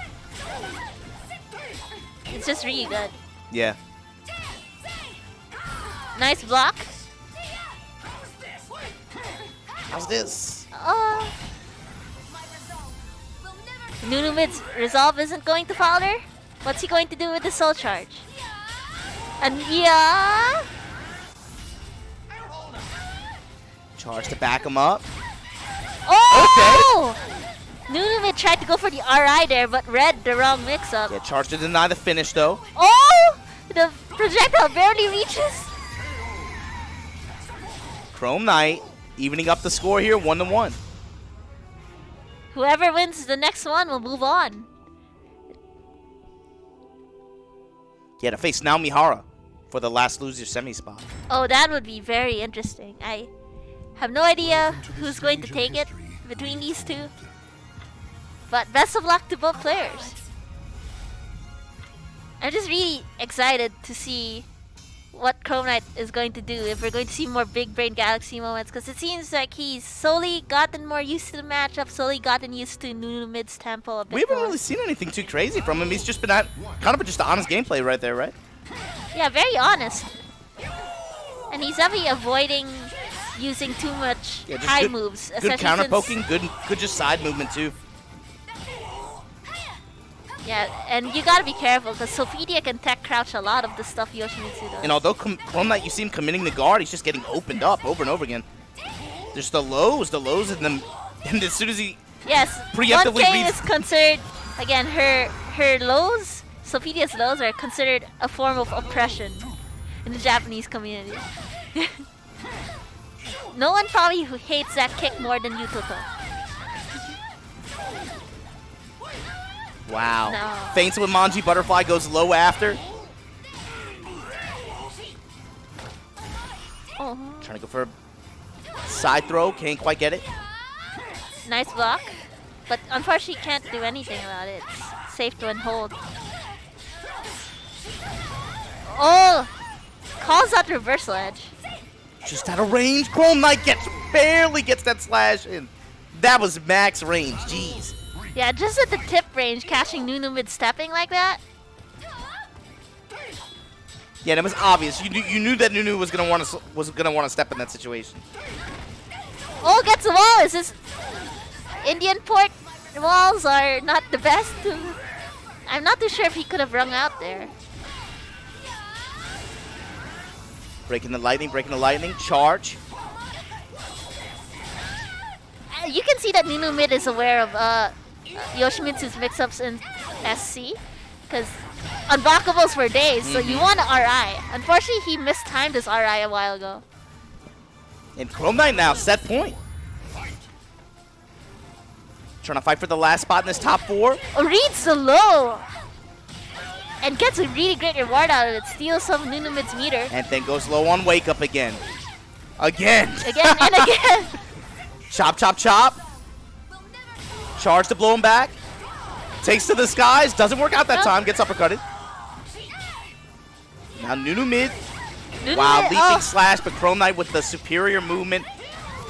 It's just really good. Yeah. Nice block. How's this? Nunumid's resolve isn't going to falter. What's he going to do with the soul charge? And yeah. Charge to back him up. Oh! Okay. Nunumid tried to go for the RI there, but read the wrong mix-up. Yeah, charge to deny the finish though. Oh! The projectile barely reaches. Chrome Knight evening up the score here, 1-1. Whoever wins the next one will move on. Yeah, to face Namihara for the last loser semi spot. Oh, that would be very interesting. I have no idea who's going to take it between these two. But best of luck to both players. I'm just really excited to see what Chrome Knight is going to do, if we're going to see more big brain Galaxy moments, because it seems like he's slowly gotten more used to the matchup, slowly gotten used to Nunu mid's tempo a bit We haven't more. really seen anything too crazy from him. He's just been at kind of just honest gameplay right there, right? Yeah, very honest. And he's definitely avoiding using too much Yeah, just high good- moves. Good especially counter since- poking, good just side movement too. Yeah, and you gotta be careful because Sophidia can tech crouch a lot of the stuff Yoshimitsu does. And although Chrome Knight, you see him committing the guard, he's just getting opened up over and over again. There's the lows, and then and as soon as he Yes, preemptively 1K reads- is considered, again, her lows, Sophidia's lows are considered a form of oppression in the Japanese community. No one probably who hates that kick more than you, Toto. Wow. No. Feints with Manji, Butterfly goes low after. Oh, Trying to go for a side throw, can't quite get it. nice block. But unfortunately can't do anything about it. It's safe to hold. Oh! Calls out reversal edge. Just out of range, Chrome Knight barely gets that slash in. That was max range, jeez. Yeah, just at the tip range, catching Nunu mid-stepping like that. Yeah, that was obvious. You knew that Nunu was gonna want to step in that situation. Oh, gets the wall. Is this Indian port walls are not the best? I'm not too sure if he could have rung out there. Breaking the lightning, charge. You can see that Nunu mid is aware of Yoshimitsu's mix-ups in SC, because unblockables for days, so you want an RI. Unfortunately, he mistimed his RI a while ago. And Chrome Knight now, set point. Trying to fight for the last spot in this top 4. Oh, reads the low! And gets a really great reward out of it. Steals some Nunu mid's meter. And then goes low on wake up again. Again Again and again. Chop, chop, chop. Charge to blow him back. Takes to the skies. Doesn't work out that No. time. Gets uppercutted. Now Nunu mid. Nunu Wow, mid- leaping oh. slash, but Chrome Knight with the superior movement.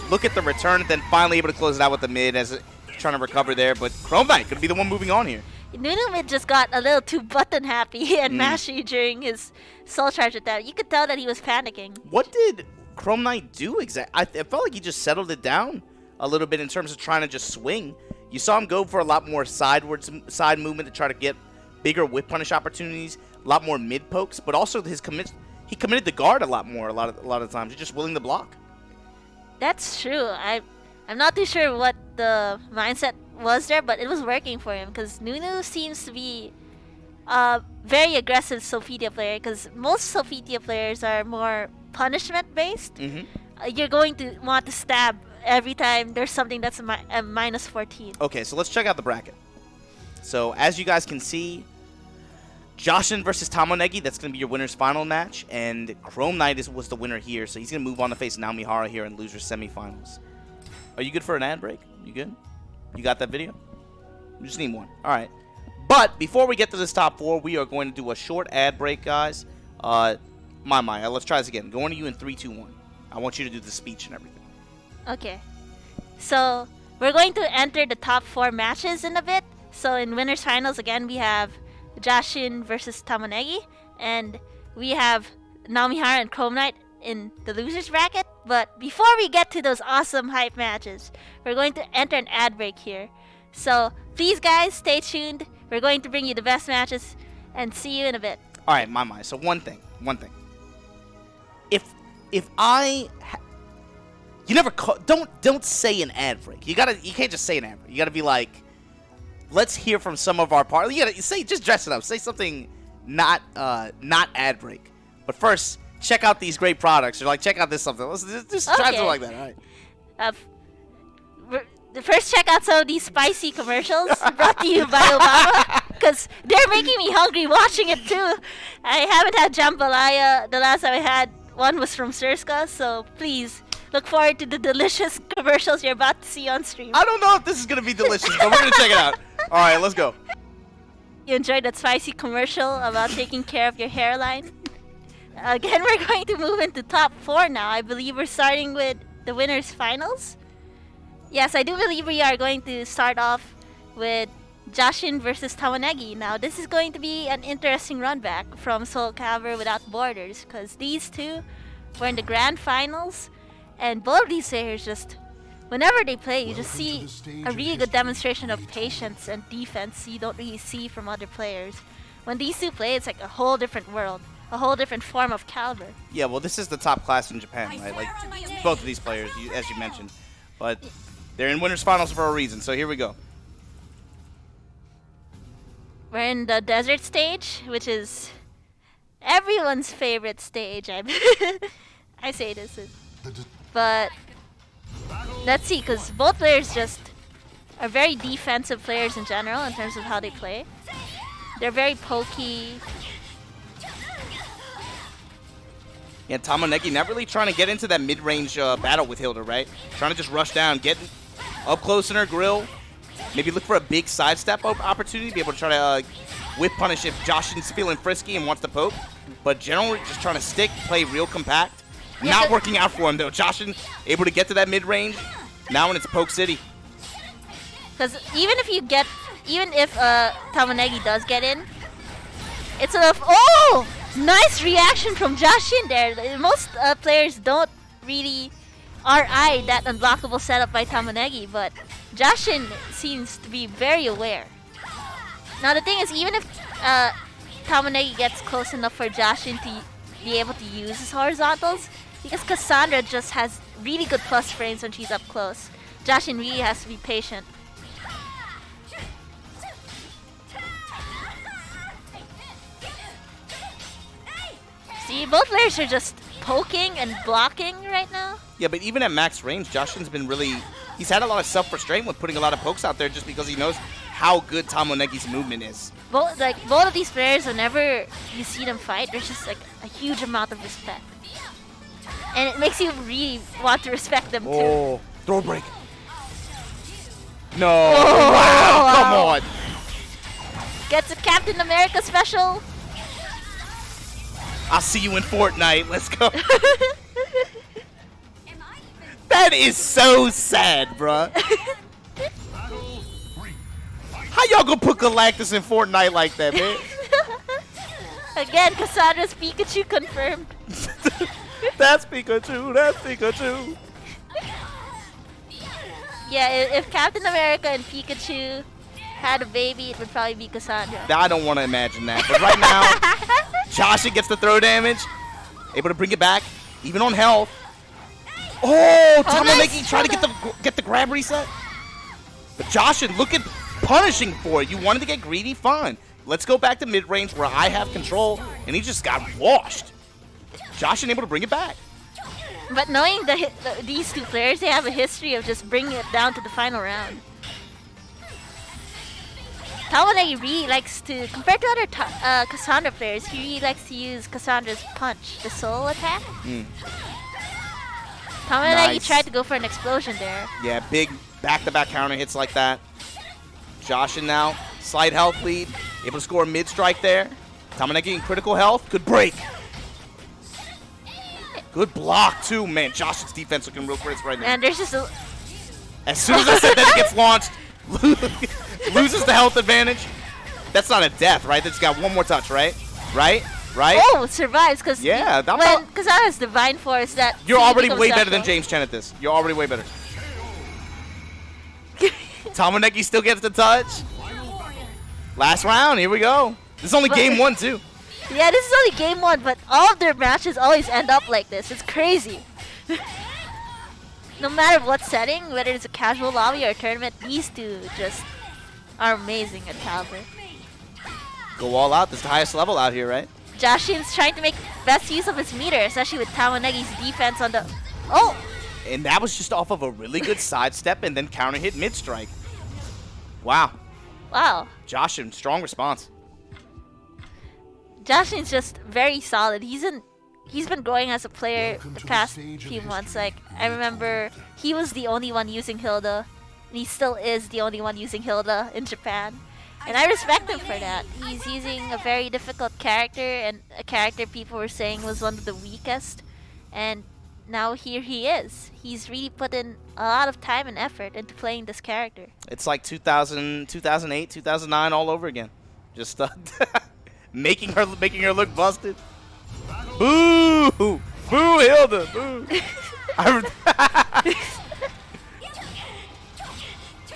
Look at the return, and then finally able to close it out with the mid as trying to recover there. But Chrome Knight could be the one moving on here. Nunu mid just got a little too button happy and mashy during his soul charge attack. You could tell that he was panicking. What did Chrome Knight do exactly? I felt like he just settled it down a little bit in terms of trying to just swing. You saw him go for a lot more side movement to try to get bigger whip punish opportunities, a lot more mid pokes, but also he committed the guard a lot more a lot of times. He's just willing to block. That's true. I'm not too sure what the mindset was there, but it was working for him because Nunu seems to be a very aggressive Sophidia player because most Sophidia players are more punishment based. You're going to want to stab every time there's something that's a minus 14. Okay, so let's check out the bracket. So as you guys can see, Jashin versus Tamonegi, that's going to be your winner's final match, and Chrome Knight was the winner here, so he's going to move on to face Namihara here in losers semifinals. Are you good for an ad break? You good? You got that video? You just need one. All right. But before we get to this top 4, we are going to do a short ad break, guys. Let's try this again. Going to you in 3, 2, 1. I want you to do the speech and everything. Okay. So we're going to enter the top 4 matches in a bit. So in winners finals, again, we have Jashin versus Tamonegi, and we have Namihara and Chrome Knight in the losers bracket. But before we get to those awesome hype matches, we're going to enter an ad break here. So please, guys, stay tuned. We're going to bring you the best matches, and see you in a bit. All right, my. So one thing. If you never don't say an ad break. You can't just say an ad break. You gotta be like, let's hear from some of our partners. You gotta say, just dress it up. Say something not ad break. But first, check out these great products. Or like, check out this something. Let's just try something like that. All right. First, check out some of these spicy commercials brought to you by Obama, because they're making me hungry watching it too. I haven't had jambalaya. The last time I had one was from Sirska, so please look forward to the delicious commercials you're about to see on stream. I don't know if this is gonna be delicious, but we're gonna check it out. All right, let's go. You enjoyed that spicy commercial about taking care of your hairline? Again, we're going to move into top 4 now. I believe we're starting with the winners finals. Yes, I do believe we are going to start off with Jashin versus Tamonegi. Now, this is going to be an interesting run back from Soul Calibur Without Borders, because these two were in the grand finals, and both of these players just, whenever they play, you just see a really good demonstration of patience and defense you don't really see from other players. When these two play, it's like a whole different world, a whole different form of caliber. Yeah, well, this is the top class in Japan, right? Like, both of these players, as you mentioned. But they're in winners finals for a reason, so here we go. We're in the desert stage, which is everyone's favorite stage. I say this, but let's see, because both players just are very defensive players in general in terms of how they play. They're very pokey. Yeah, Tamonegi not really trying to get into that mid-range battle with Hilda, right? Trying to just rush down, get up close in her grill. Maybe look for a big sidestep opportunity, be able to try to whip punish if Jashin's feeling frisky and wants to poke. But generally just trying to stick, play real compact. Yeah, not working out for him though. Jashin able to get to that mid-range. Now when it's Poke City. Because even if Tamonegi does get in, it's a oh, nice reaction from Jashin there. Most players don't really RI that unblockable setup by Tamonegi, but Jashin seems to be very aware. Now the thing is, even if Tamonegi gets close enough for Jashin to be able to use his horizontals, because Cassandra just has really good plus frames when she's up close, Jashin really has to be patient. See, both players are just poking and blocking right now. Yeah, but even at max range, Jashin's been really... He's had a lot of self-restraint with putting a lot of pokes out there just because he knows how good Tamonegi's movement is. Both of these players, whenever you see them fight, there's just like a huge amount of respect. And it makes you really want to respect them too. Throw break. No. Oh, wow, come on. Gets a Captain America special. I'll see you in Fortnite. Let's go. That is so sad, bruh. How y'all gonna put Galactus in Fortnite like that, man? Again, Cassandra's Pikachu confirmed. That's Pikachu. That's Pikachu. Yeah, if Captain America and Pikachu had a baby, it would probably be Cassandra. I don't want to imagine that. But right now, Jashin gets the throw damage. Able to bring it back, even on health. Oh, Tamonegi nice. trying to get the grab reset. But Jashin looking punishing for it. You wanted to get greedy, fine. Let's go back to mid-range where I have control, and he just got washed. Jashin able to bring it back. But knowing these two players, they have a history of just bringing it down to the final round. Tamonegi really likes to, compared to other Cassandra players, he really likes to use Cassandra's punch, the soul attack. Tamonegi tried to go for an explosion there. Yeah, big back-to-back counter hits like that. Jashin now, slight health lead, able to score a mid-strike there. Tamonegi in critical health, good break. Good block too, man. Jashin's defense looking real crisp right now. And there's just a... As soon as I said that, it gets launched. Loses the health advantage. That's not a death, right? That's got one more touch, right? Right? Oh, survives because when Cassandra's Divine Force, that you're already way better than James Chen at this. You're already way better. Tamonegi still gets the touch. Last round, here we go. This is only game 1 too. Yeah, this is only game 1, but all of their matches always end up like this. It's crazy. No matter what setting, whether it's a casual lobby or a tournament, these two just are amazing at Caliber. Go all out. This is the highest level out here, right? Jashin's trying to make best use of his meter, especially with Tamonegi's defense on the... Oh! And that was just off of a really good sidestep and then counter hit mid-strike. Wow. Wow. Jashin, strong response. Jashin's just very solid. He's been growing as a player the past few months. Like, I remember he was the only one using Hilda, and he still is the only one using Hilda in Japan. And I respect him for that. He's using a very difficult character and a character people were saying was one of the weakest. And now here he is. He's really put in a lot of time and effort into playing this character. It's like 2000, 2008, 2009 all over again. Just making her look busted. Boo! Boo, Hilda! Boo!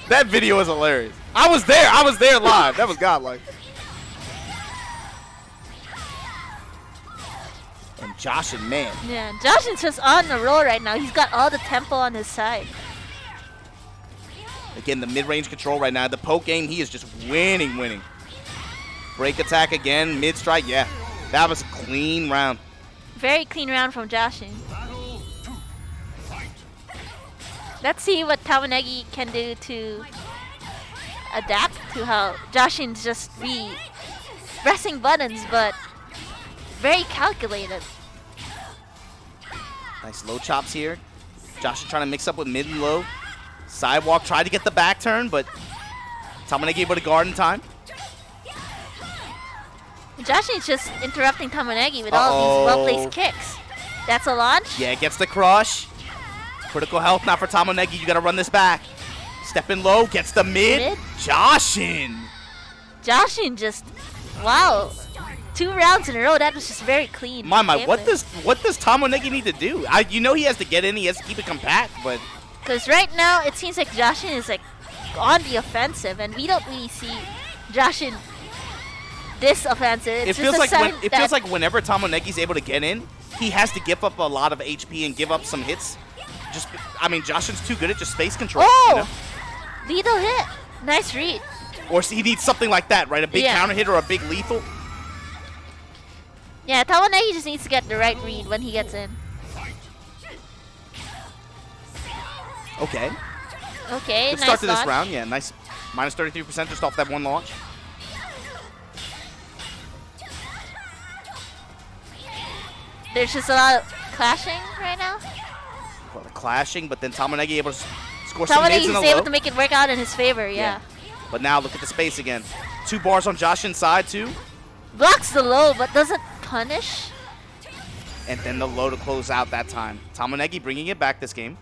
That video was hilarious. I was there live. That was godlike. And Jashin, man. Yeah, Jashin's just on the roll right now. He's got all the tempo on his side. Again, the mid-range control right now. The poke game, he is just winning. Break attack again, mid-strike. Yeah, that was a clean round. Very clean round from Jashin. Let's see what Tamonegi can do to adapt to how Jashin's just pressing buttons, but very calculated. Nice low chops here. Jashin trying to mix up with mid and low. Sidewalk tried to get the back turn, but Tamonegi able to guard in time. Jashin's just interrupting Tamonegi with all these well-placed kicks. That's a launch. Yeah, gets the crush. Critical health now for Tamonegi. You gotta run this back. Step in low, gets the mid. Jashin just, wow. 2 rounds in a row, that was just very clean. My, what does Tamonegi need to do? You know he has to get in, he has to keep it compact, but... Because right now, it seems like Jashin is like on the offensive, and we don't really see Jashin this offensive. It feels like whenever Tamonegi's able to get in, he has to give up a lot of HP and give up some hits. Jashin's too good at just space control. Oh! You know? Lethal hit. Nice read. Or he needs something like that, right? A big counter hit or a big lethal. Yeah, Tamonegi just needs to get the right read when he gets in. Okay. Okay, Good nice start to launch. this round. Yeah, nice. Minus 33% just off that one launch. There's just a lot of clashing right now. Well, the clashing, but then Tamonegi able to score some hits in Tamonegi's a able low. to make it work out in his favor, yeah. But now look at the space again. 2 bars on Jashin's side too. Blocks the low, but doesn't punish. And then the low to close out that time. Tamonegi bringing it back this game.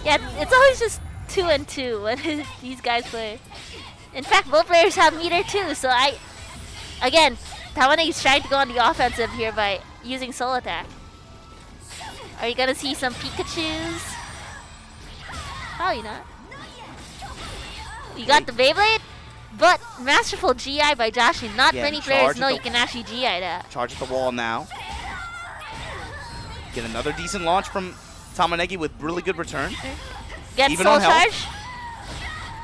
Yeah, it's always just 2 and 2 when these guys play. In fact, both players have meter too, so again, Tamonegi's trying to go on the offensive here by using soul attack. Are you gonna see some Pikachus? Probably not. You got the Beyblade, but masterful GI by Jashin. Not many players know you can actually GI that. Charge at the wall now. Get another decent launch from Tamonegi with really good return. Gets Even soul on health. charge.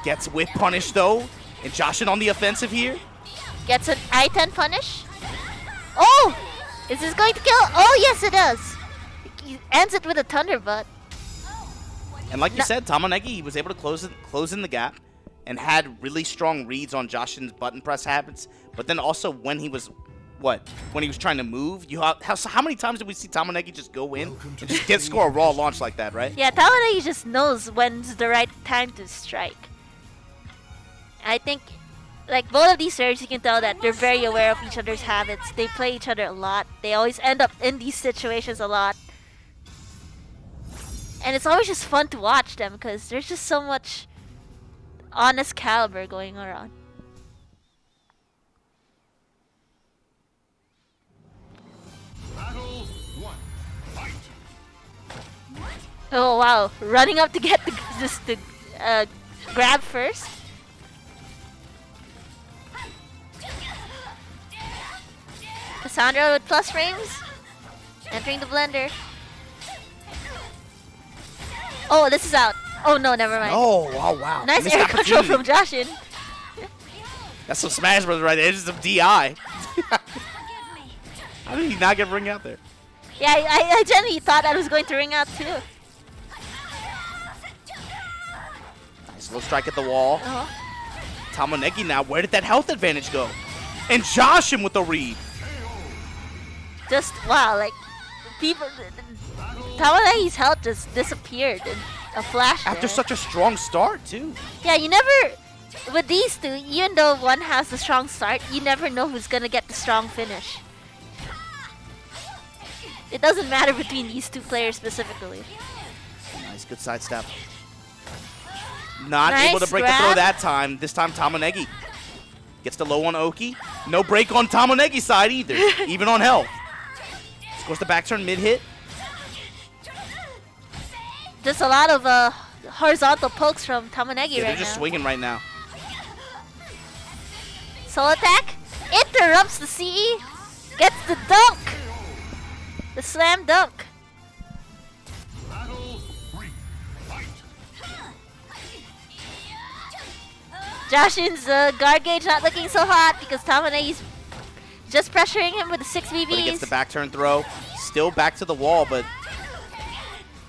Gets whip punish though. And Jashin on the offensive here. Gets an I-10 punish. Oh! Is this going to kill? Oh, yes, it does. He ends it with a Thunderbutt. And like you said, Tamonegi was able to close in the gap and had really strong reads on Jashin's button press habits. But then also when he was trying to move, how many times did we see Tamonegi just go in and just score a raw launch like that, right? Yeah, Tamonegi just knows when's the right time to strike. I think, like, both of these players, you can tell that they're very aware of each other's habits. They play each other a lot. They always end up in these situations a lot. And it's always just fun to watch them because there's just so much honest caliber going around. Battle 1. Fight. Oh wow, running up to get the grab first. Cassandra with plus frames. Entering the blender. Oh, this is out. Oh no, never mind. Oh, wow. Nice Missed air control opportunity. from Jashin. That's some Smash Bros. Right there. This is some DI. How did he not get ring out there? Yeah, I genuinely thought I was going to ring out too. Nice low strike at the wall. Uh-huh. Tamonegi now, where did that health advantage go? And Jashin with the read. Just wow, like people. Tamonegi's health just disappeared in a flash. After there. such a strong start, too. Yeah, you never with these two, even though one has the strong start, you never know who's gonna get the strong finish. It doesn't matter between these two players specifically. Nice, good sidestep. Not Nice able to break the grab. throw that time. This time Tamonegi gets the low on Oki. No break on Tamonegi's side either, even on health. Scores the back turn mid hit. Just a lot of horizontal pokes from Tamonegi Yeah, they're right just now. swinging right now. Soul attack interrupts the CE. Gets the dunk. The slam dunk. Battle 3. Fight. Jashin's guard gauge not looking so hot because Tamanegi's just pressuring him with the 6 But he gets the BBs. back turn throw. Still back to the wall, but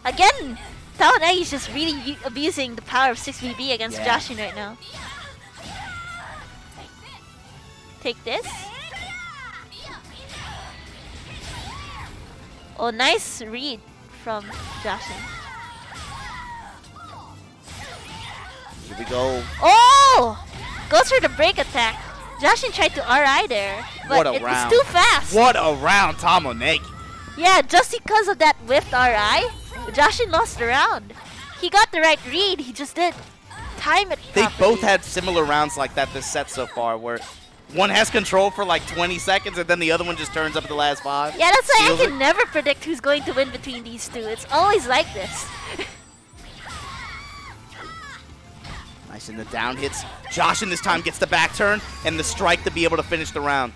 Again, Tamanegi's just really abusing the power of 6 BB against Yeah. Jashin right now. Take this. Oh, nice read from Jashin. here we go. Oh! Goes for the break attack. Jashin tried to RI there, but What a it round. was too fast. What a round, Tamonegi. Yeah, just because of that whiffed RI, Jashin lost the round. He got the right read, he just did time it They properly. both had similar rounds like that this set so far, where one has control for like 20 seconds and then the other one just turns up at the last 5. Yeah, that's why I Steals can it. never predict who's going to win between these two. It's always like this. Nice in the down hits. Jashin this time gets the back turn and the strike to be able to finish the round.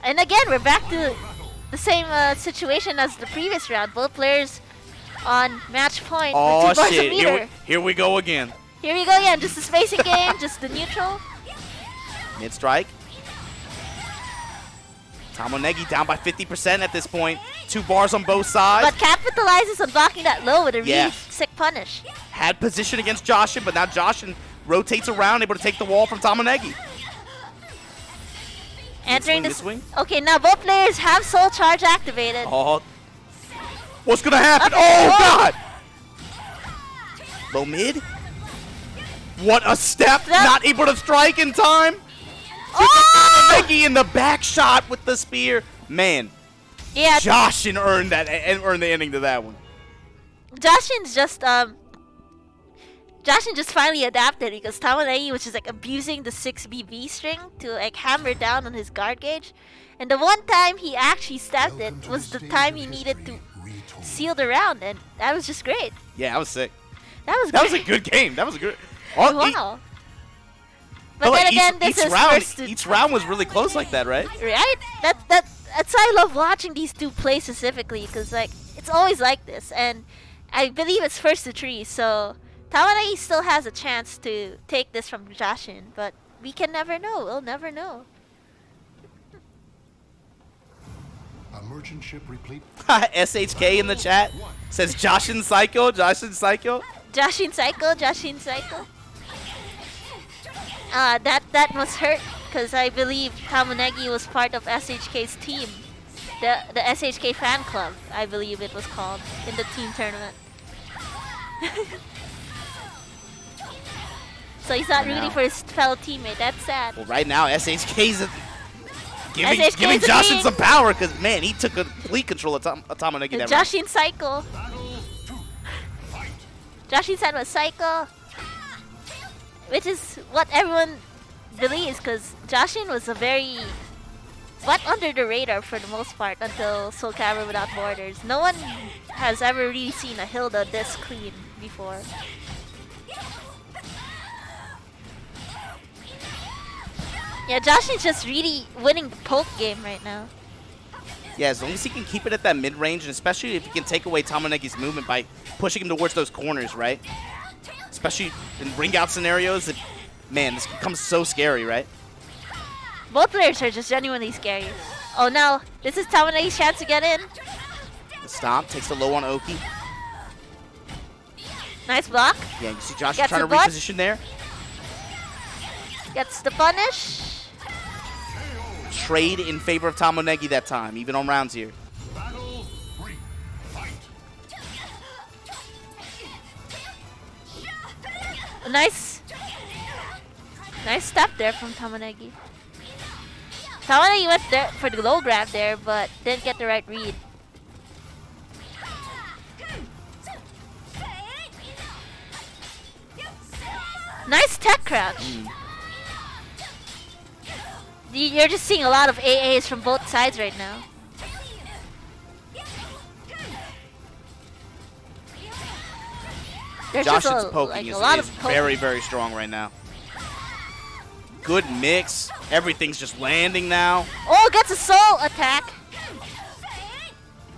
And again, we're back to the same situation as the previous round. Both players on match point Oh with 2 bars shit, a meter. here we go again. Here we go again, just the spacing game, just the neutral. Mid strike. Tamonegi down by 50% at this point. 2 bars on both sides. But capitalizes on blocking that low with a Yeah. really sick punish. Had position against Jashin, but now Jashin rotates around, able to take the wall from Tamonegi. Entering swing, this. swing. Okay, now both players have Soul Charge activated. Oh. What's gonna happen? Okay, Oh oh. god! Low mid. What a step! That- Not able to strike in time. Oh! Negi in the back shot with the spear. Man, Yeah, Jashin earned that and earned the ending to that one. Jashin just finally adapted because Tamanengi was just like abusing the 6 BB string to like hammer down on his guard gauge. And the one time he actually stepped it Welcome to was the stage time of he needed history, to retold. seal the round, and that was just great. Yeah, that was sick. That was That was great. a good game. That was a good. Oh, Wow. But like then again, this is first to each round was really close like that, right? right? That's why I love watching these two play specifically, because like it's always like this, and I believe it's first to 3, so Tamanegi still has a chance to take this from Jashin, but we can never know. We'll never know. A merchant ship replete. SHK in the chat says Jashin Psycho, Jashin Psycho. Jashin Cycle, Jashin Cycle. That must hurt, because I believe Tamonegi was part of SHK's team. The SHK fan club, I believe it was called, in the team tournament. So he's not Wow. rooting for his fellow teammate. That's sad. Well, right now SHK's giving SHK is Jashin agreeing. some power because man, he took complete control of Tamonegi that round. Jashin Cycle. Battle 2. Fight. Jashin-san was Psycho. Which is what everyone believes, because Jashin was a very under the radar for the most part until Soul Calibur Without Borders. No one has ever really seen a Hilda this clean before. Yeah, Jashin's just really winning the poke game right now. Yeah, as long as he can keep it at that mid range, and especially if he can take away Tamonegi's movement by pushing him towards those corners, right? Especially in ring out scenarios, man, this becomes so scary, right? Both players are just genuinely scary. Oh, now this is Tamanegi's chance to get in. The stomp takes the low on Oki. Nice block. Yeah, you see Josh Gets trying to the butt. reposition there. Gets the punish. Trade in favor of Tamonegi that time, even on rounds here. Battle 3. Fight. Nice Nice step there from Tamonegi. Tamonegi went there for the low grab there, but didn't get the right read. Nice tech crouch. You're just seeing a lot of AAs from both sides right now. There's just Jashin's a, poking like, is, a lot is of poking. very, very strong right now. Good mix. Everything's just landing now. Oh, gets a soul attack.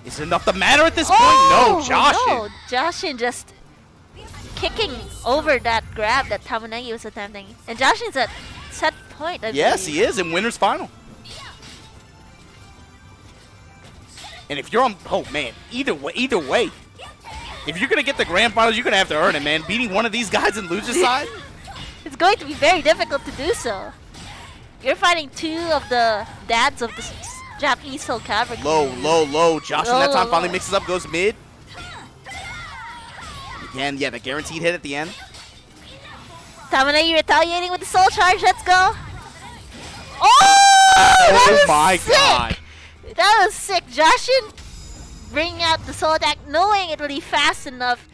Is it enough to matter at this Oh, point? No, Jashin. no, Jashin just kicking over that grab that Tamanengi was attempting. And Jashin's at set point, I Yes, believe. he is in winner's final. And if you're on, oh man, either way, if you're gonna get the grand finals, you're gonna have to earn it, man. Beating one of these guys in loser side. It's going to be very difficult to do so. You're fighting two of the dads of the Japanese Soul Calibur. Low. Jashin Low, that time low, finally low. mixes up, goes mid. Again, yeah, the guaranteed hit at the end. Tamanegi retaliating with the soul charge. Let's go. Oh, that was my sick. God. That was sick. Jashin bringing out the soul attack, knowing it would be fast enough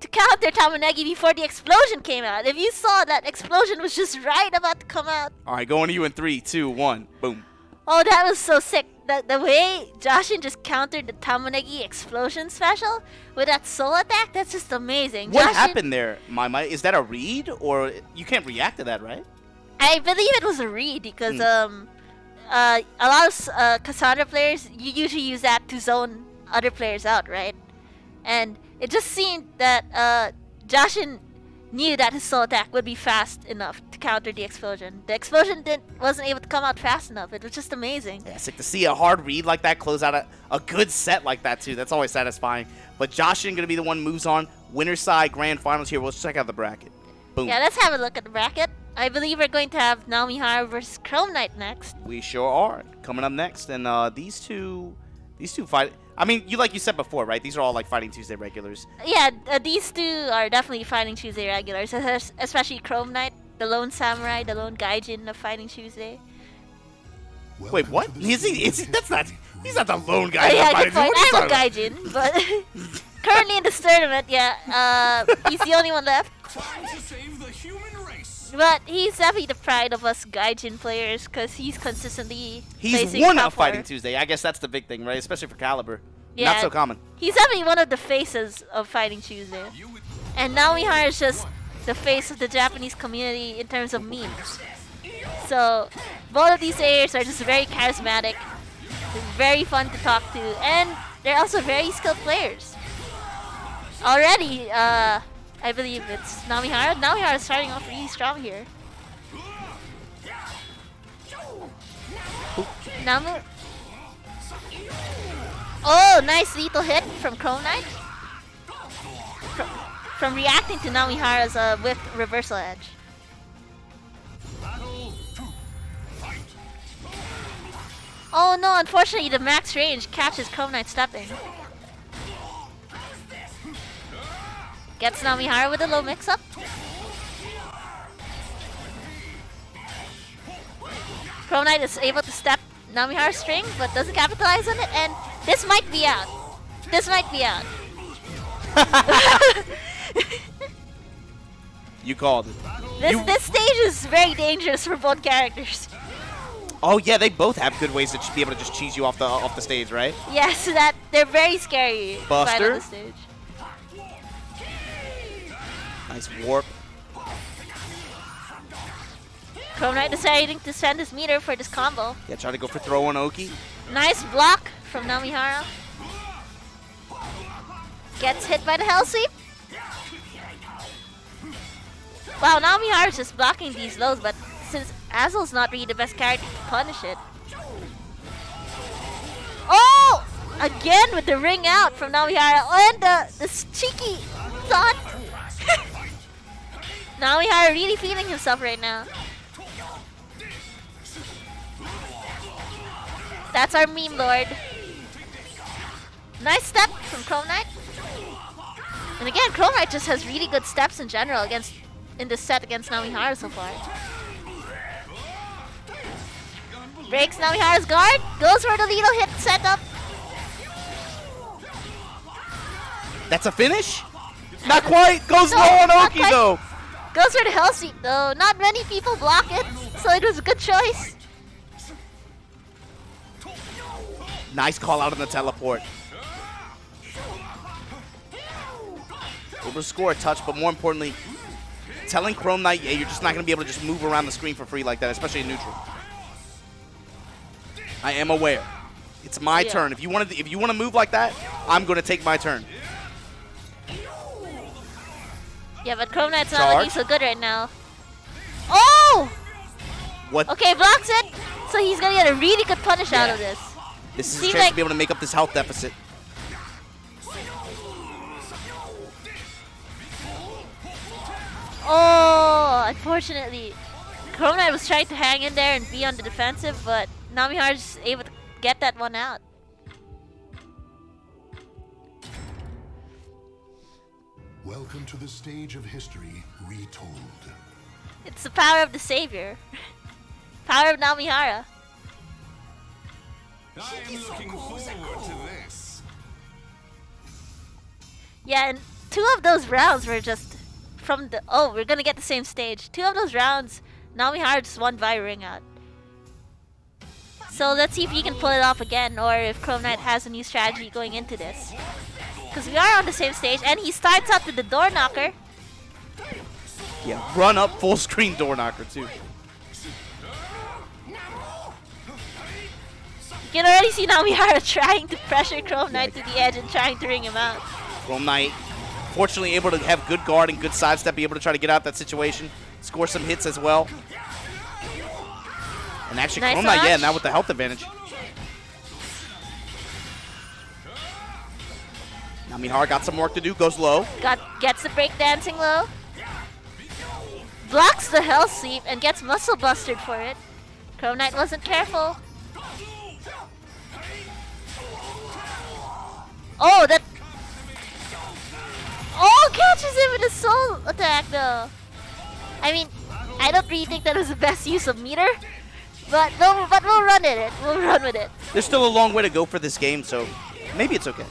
to counter Tamanegi before the explosion came out. If you saw that explosion was just right about to come out. All right, going to you in 3, 2, 1, boom. Oh, that was so sick. The way Jashin just countered the Tamonegi explosion special with that soul attack, that's just amazing. What Jashin- happened there, Mai? Is that a read, or you can't react to that, right? I believe it was a read because a lot of Cassandra players, you usually use that to zone other players out, right? And it just seemed that Jashin knew that his soul attack would be fast enough to counter the explosion. The explosion wasn't able to come out fast enough. It was just amazing. Yeah, sick to see a hard read like that close out a good set like that, too. That's always satisfying. But Jashin going to be the one moves on. Winner's side grand finals here. We'll check out the bracket. Boom. Yeah, let's have a look at the bracket. I believe we're going to have Namihara versus Chrome Knight next. We sure are. Coming up next. And these two fight. I mean, like you said before, right? These are all like Fighting Tuesday regulars. Yeah, these two are definitely Fighting Tuesday regulars, especially Chrome Knight, the lone samurai, the lone gaijin of Fighting Tuesday. Wait, what? Is he? That's not. He's not the lone guy. Oh, yeah, Fighting good point. Tuesday. What I'm a are you talking gaijin, but currently in this tournament, yeah, he's the only one left. Trying to save the human race. But he's definitely the pride of us gaijin players because he's consistently He's placing won top a Fighting four. Tuesday. I guess that's the big thing, right? Especially for Caliber. Yeah, Not so common. He's definitely one of the faces of Fighting Tuesday. And Namihara is just the face of the Japanese community in terms of memes. So both of these players are just very charismatic, very fun to talk to, and they're also very skilled players. Already, I believe it's Namihara. Namihara is starting off really strong here. Namu. Oh, nice lethal hit from Chrome Knight. From reacting to Namihara's whipped reversal edge. Battle 2. Fight. Oh no, unfortunately the max range catches Chrome Knight stepping. Gets Namihara with a low mix-up. Chrome Knight is able to step Namihara's string, but doesn't capitalize on it, and this might be out. This might be out. You called it. This stage is very dangerous for both characters. Oh yeah, they both have good ways to be able to just cheese you off the stage, right? Yes, that they're very scary. to fight Buster. on the stage. Nice warp. Chrome Knight deciding to send his meter for this combo. Yeah, try to go for throw on Oki. Nice block from Namihara. Gets hit by the Hell Sweep. Wow, Namihara's just blocking these lows, but since Azel's not really the best character to punish it. Oh! Again with the ring out from Namihara. And this cheeky thought. Namihara really feeling himself right now. That's our meme lord. Nice step from Chrome Knight. And again, Chrome Knight just has really good steps in general in this set against Namihara so far. Breaks Namihara's guard. Goes for the little hit setup. That's a finish? Not quite. Goes No, low on not Oki quite. though. Goes for the Hell Sweep though. Not many people block it, so it was a good choice. Nice call out on the teleport. Able to score a touch, but more importantly, telling Chrome Knight, yeah, you're just not going to be able to just move around the screen for free like that, especially in neutral. I am aware. It's my turn. If you want to move like that, I'm going to take my turn. Yeah, but Chrome Knight's not Charge. looking so good right now. Oh! What? Okay, blocks it. So he's gonna get a really good punish out of this. This is a Seems chance like- to be able to make up this health deficit. Oh, unfortunately. Chrome Knight was trying to hang in there and be on the defensive, but Namihara's able to get that one out. Welcome to the stage of history retold. It's the power of the savior. Power of Namihara. I am looking forward to this. Yeah, and 2 of those rounds were just from the... Oh, we're gonna get the same stage. 2 of those rounds, Namihara just won via ring out. So let's see if he can pull it off again, or if Chrome Knight has a new strategy going into this. Because we are on the same stage, and he starts out with the door knocker. Yeah, run up full screen door knocker too. You can already see Namihara trying to pressure Chrome Knight to the edge and trying to ring him out. Chrome Knight, fortunately able to have good guard and good sidestep, be able to try to get out that situation, score some hits as well. And actually, Nice Chrome Knight, yeah, launch. now with the health advantage. Namihara got some work to do, goes low. Gets the breakdancing low. Blocks the Hell Sweep and gets muscle busted for it. Chrome Knight wasn't careful. Oh, that... Oh, catches him with a soul attack though. I mean, I don't really think that was the best use of meter. But no, but we'll run it. We'll run with it. There's still a long way to go for this game, so maybe it's okay.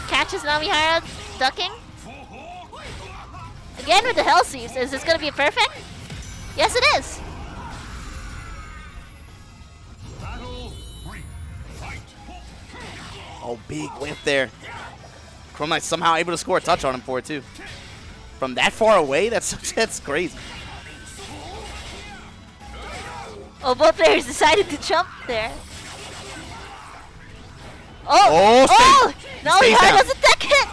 Catches Namihara ducking. Again with the Hell Sweeps. Is this gonna be perfect? Yes, it is. Battle 3. Fight. Oh, big whip there. Chrome Knight somehow able to score a touch on him for it too. From that far away, that's crazy. Oh, both players decided to jump there. Oh, Oh! No, stays Mihara down. doesn't tech hit!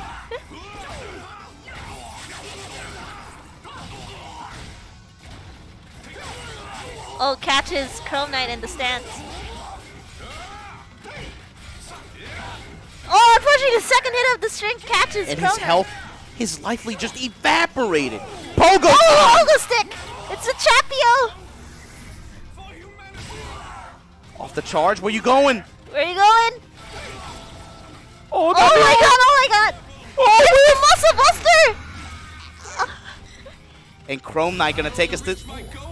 Oh, catches Chrome Knight in the stance. Oh, unfortunately, the second hit of the string catches And Chrome his Knight. health, his life lead just evaporated. Pogo! Oh, Pogo stick! It's a Chapio! Off the charge, where you going? Where are you going? Oh, Oh my god, oh my god! Oh, It's the Muscle Buster! And Chrome Knight gonna take us to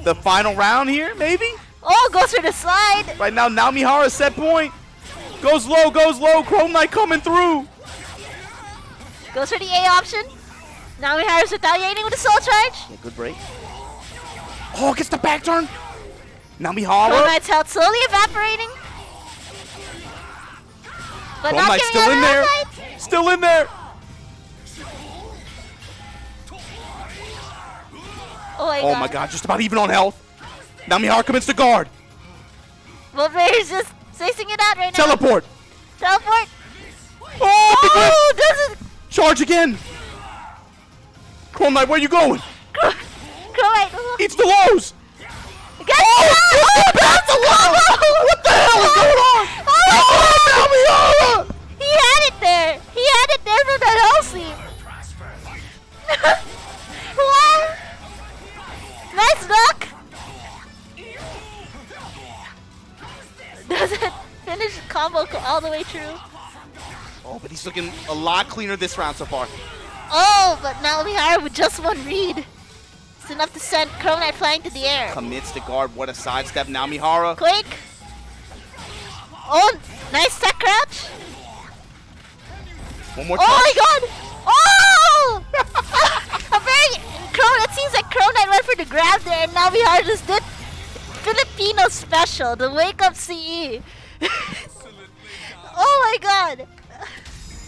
the final round here, maybe? Oh, goes for the slide! Right now, Namihara set point. Goes low, Chrome Knight coming through. Goes for the A option. Now Mihara's retaliating with a soul charge. Yeah, good break. Oh, gets the back turn. Chrome Namihara. Knight's health slowly evaporating. But Chrome not Knight's giving still out in there. outright. Still in there. Oh my god, just about even on health. Namihara commits to guard. Both players just facing it out right now. Teleport. Teleport. Oh, big whip. Oh, doesn't. Charge again. Chrome Knight, where you going? Chrome Knight. Eats the lows. Oh, that's a combo. What the hell is going on? Oh, Namihara. He had it there. He had it there from that Hell Sweep. What? Nice luck. Doesn't finish the combo all the way through. Oh, but he's looking a lot cleaner this round so far. Oh, but now Mihara with just one read. It's enough to send Crow Knight flying to the air. Commits to guard. What a sidestep. Namihara. Quake. Oh, nice tech crouch. One more Oh touch. my god! Oh! It seems like Crow Knight went for the grab there, and Namihara just did Filipino special, the wake up CE. Oh my god!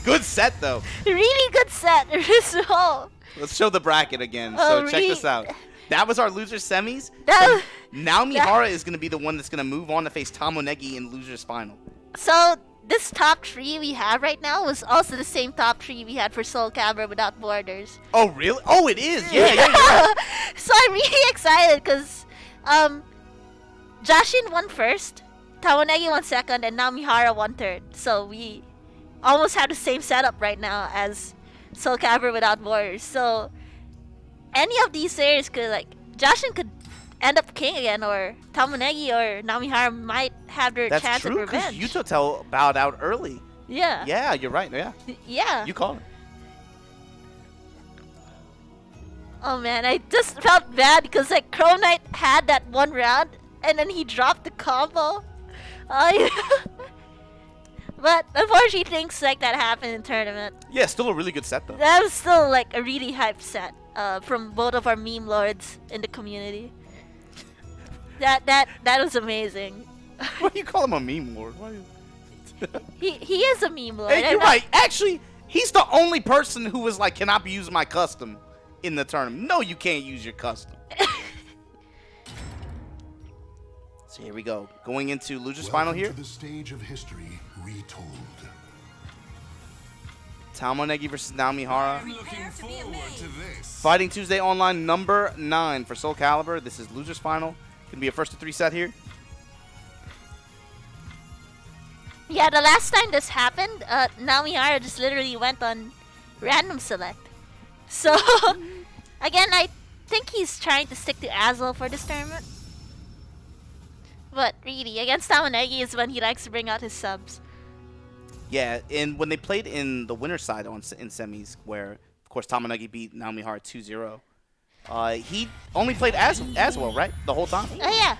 Good set though. Really good set. So, Let's show the bracket again. Oh, So check this out. That was our loser semis. That- Now Mihara is going to be the one that's going to move on to face Tamonegi in loser's final. so this top 3 we have right now was also the same top 3 we had for Soul Calibur Without Borders. Oh really? Oh, it is. Yeah, you're right. So I'm really excited because Jashin won first, Tamonegi won second, and Namihara won third. So we almost have the same setup right now as Soul Calibur Without Borders. So any of these players could, like, Jashin could end up king again, or Tamonegi or Namihara might have their That's chance true of because revenge. Yutotel bowed out early. Yeah. Yeah, you're right. Yeah, Yeah. you call it. Oh man, I just felt bad because like Crow Knight had that one round and then he dropped the combo. But unfortunately things like that happen in tournament. Yeah, still a really good set though. That was still like a really hyped set from both of our meme lords in the community. That was amazing. Why do you call him a meme lord? Why He is a meme lord. Hey, I'm you're not- right. Actually, he's the only person who was like, cannot use my custom in the tournament. No, you can't use your custom. So here we go. Going into loser's final here. To the stage of history retold. Tamonegi versus Namihara. I'm looking forward to this. Fighting Tuesday Online number 9 for Soul Calibur. This is loser's final. Gonna be a first to 3 set here. Yeah, the last time this happened, Namihara just literally went on random select. So, again, I think he's trying to stick to Azul for this tournament. But really, against Tamonegi is when he likes to bring out his subs. Yeah, and when they played in the winner's side in semis, where, of course, Tamonegi beat Namihara 2-0, he only played as well, right? The whole time? Oh yeah.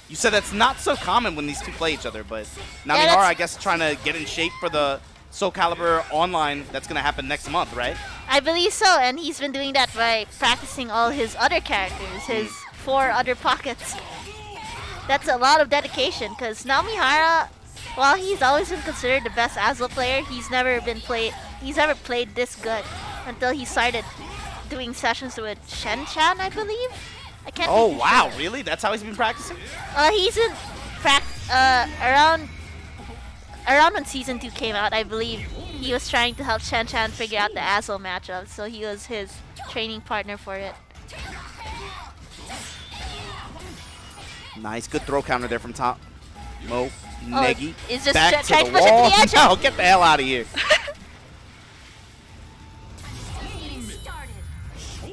You said that's not so common when these two play each other, but Namihara, that's- I guess, trying to get in shape for the Soul Calibur Online that's going to happen next month, right? I believe so, and he's been doing that by practicing all his other characters, his 4 other pockets. That's a lot of dedication, because Namihara, while he's always been considered the best Azul player, he's never played this good until he started doing sessions with Shen-chan, I believe. I can't. Oh, be too wow, sure. really? That's how he's been practicing? He's in around when season 2 came out, I believe he was trying to help Shen-chan figure out the Azul matchup, so he was his training partner for it. Nice, good throw counter there from top. Negi. it's just back trying to to the push it to wall. the edge. No, get the hell out of here.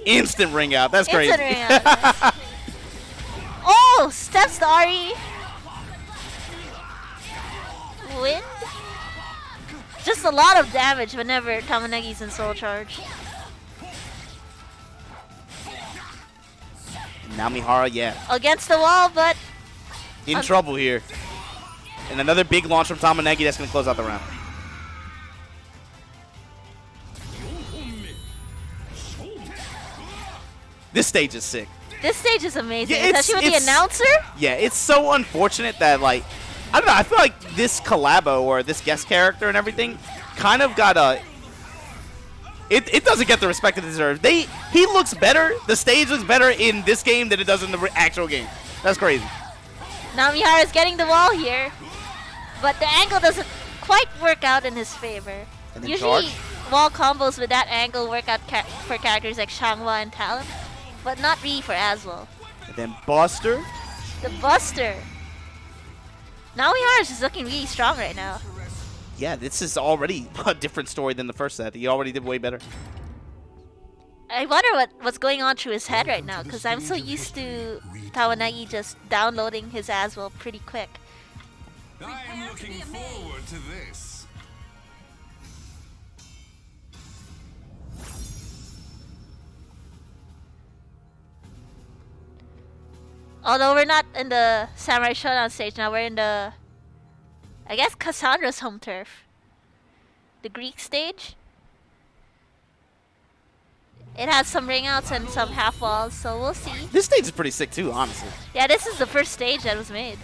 Instant ring out. That's crazy. Instant ring out. Oh, steps the RE. Wind. Just a lot of damage whenever Tamonegi's in soul charge. Namihara, yeah, Against the wall, but in trouble here. And another big launch from Tamanegi that's going to close out the round. This stage is sick. this stage is amazing, Yeah, especially with the announcer. Yeah, it's so unfortunate that, like, I don't know, I feel like this collabo or this guest character and everything kind of got a... It doesn't get the respect it deserves. He looks better, the stage looks better in this game than it does in the actual game. That's crazy. Namihara is getting the wall here, but the angle doesn't quite work out in his favor. And then Usually, charge. wall combos with that angle work out for characters like Shangwa and Talon, but not really for Azul. And then Buster. The Buster. Namihara is just looking really strong right now. Yeah, this is already a different story than the first set. He already did way better. I wonder what's going on through his head right now, because I'm so used to Tawanagi just downloading his Azul pretty quick. I am looking forward to this. Although we're not in the Samurai Showdown stage now, we're in the, I guess, Cassandra's home turf. The Greek stage. It has some ring outs and some half walls, so we'll see. This stage is pretty sick too, honestly. Yeah, this is the first stage that was made.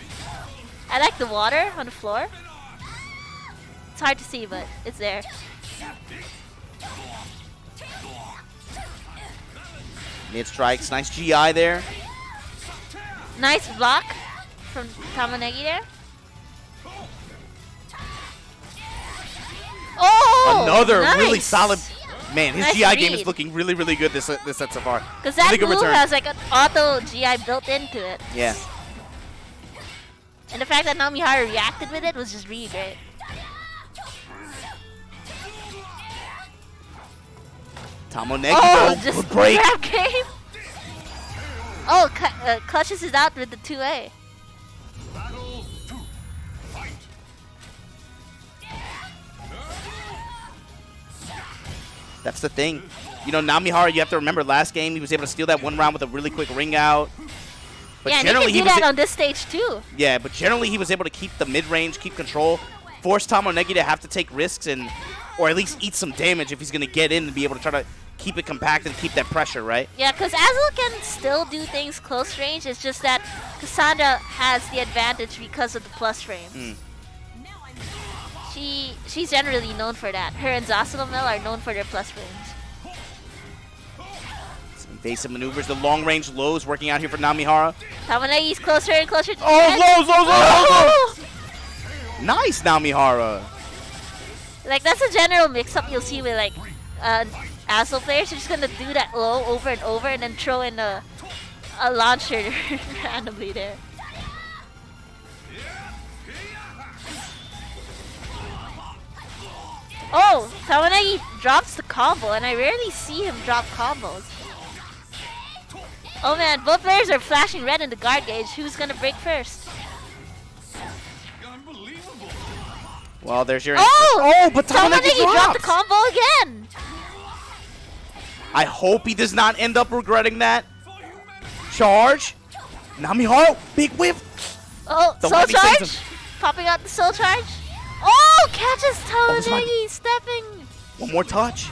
I like the water on the floor. It's hard to see, but it's there. Mid strikes, nice GI there. Nice block from Tamonegi there. Oh! Another nice. really solid. Man, his Nice GI game read. is looking really, really good this set so far. Because that Really good move return. has like an auto GI built into it. Yeah. And the fact that Namihara reacted with it was just really great. Tamonegi, Oh, though, just good break. grab game. Oh, clutches it out with the 2A. Battle 2. Fight. That's the thing. You know, Namihara, you have to remember last game he was able to steal that one round with a really quick ring out. But Yeah, and he generally can do was that on this stage too. Yeah, but generally he was able to keep the mid-range, keep control, force Tamonegi to have to take risks and or at least eat some damage if he's going to get in and be able to try to keep it compact and keep that pressure, right? Yeah, because Azul can still do things close range. It's just that Cassandra has the advantage because of the plus frames. She's generally known for that. Her and Zasanomel are known for their plus frames. Some evasive maneuvers, the long-range lows working out here for Namihara. Tamanegi's closer and closer to the Oh, end. lows! Nice, Namihara. Like, that's a general mix-up you'll see with, like, Azul players. You're just gonna do that low over and over and then throw in a launcher randomly there. Oh, Tamanegi drops the combo, and I rarely see him drop combos. Oh man, both players are flashing red in the guard gauge. Who's gonna break first? Unbelievable. Well, there's your... Oh! but Tamanegi dropped the drops. combo again! I hope he does not end up regretting that. Charge. Namihara, big whiff. Oh, The soul Nami saves charge? him. Popping out the soul charge? Oh! Catches this might Tamanegi stepping! One more touch.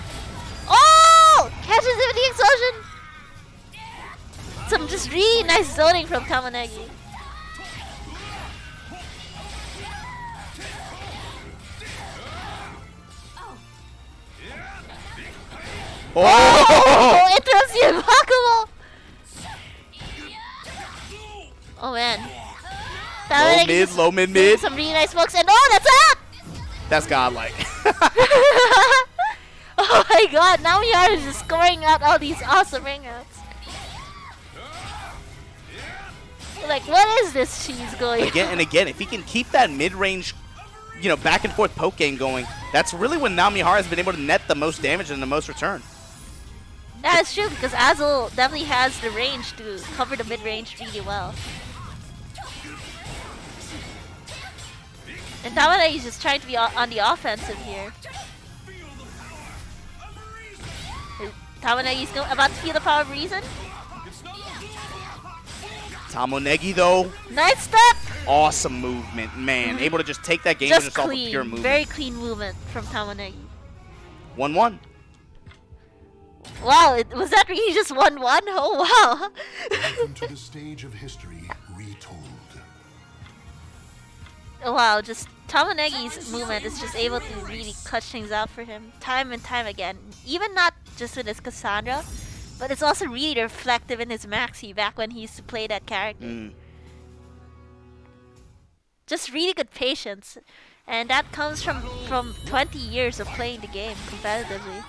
Oh! Catches him with the explosion! Some just really nice zoning from Tamanegi. Oh! Interrupts the impossible! Oh man. Low mid, low mid, mid. Some really nice smokes, and oh, that's up! That's godlike. Oh my god, now we are just scoring out all these awesome ring outs. Like, what is this cheese going Again and again, if he can keep that mid-range, you know, back and forth poke game going, that's really when Namihara has been able to net the most damage and the most return. That is true, because Azul definitely has the range to cover the mid-range really well. And Tamanegi is just trying to be on the offensive here. Tamanegi's about to feel the power of reason. Tamonegi, though, Nice step! awesome movement, man. Able to just take that game Just just off of clean, pure movement. very clean movement from Tamonegi. 1-1. Wow, was that really just 1-1? Oh wow! Welcome to the stage of history retold. Oh, wow, just Tamanegi's movement is just able to really clutch things out for him time and time again. Even not just with his Cassandra, but it's also really reflective in his Maxi back when he used to play that character. Just really good patience. And that comes from 20 years of playing the game competitively.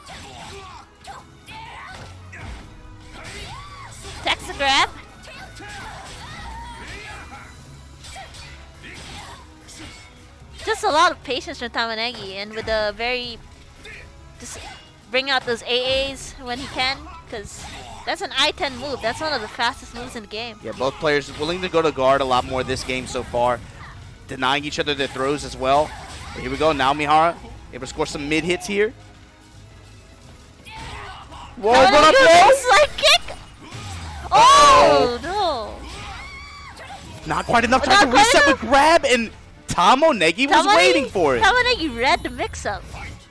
Text the grab. Just a lot of patience from Tamanegi, and with a very just bring out those AAs when he can, because that's an I-10 move. That's one of the fastest moves in the game. Yeah, both players willing to go to guard a lot more this game so far, denying each other their throws as well. But here we go, now Mihara able to score some mid hits here. Whoa, Tamanegi run up with low! a slide kick! Oh no! Not quite enough Not time to quite reset enough. with grab, and Tamonegi was waiting for it. Tamanegi read the mix-up.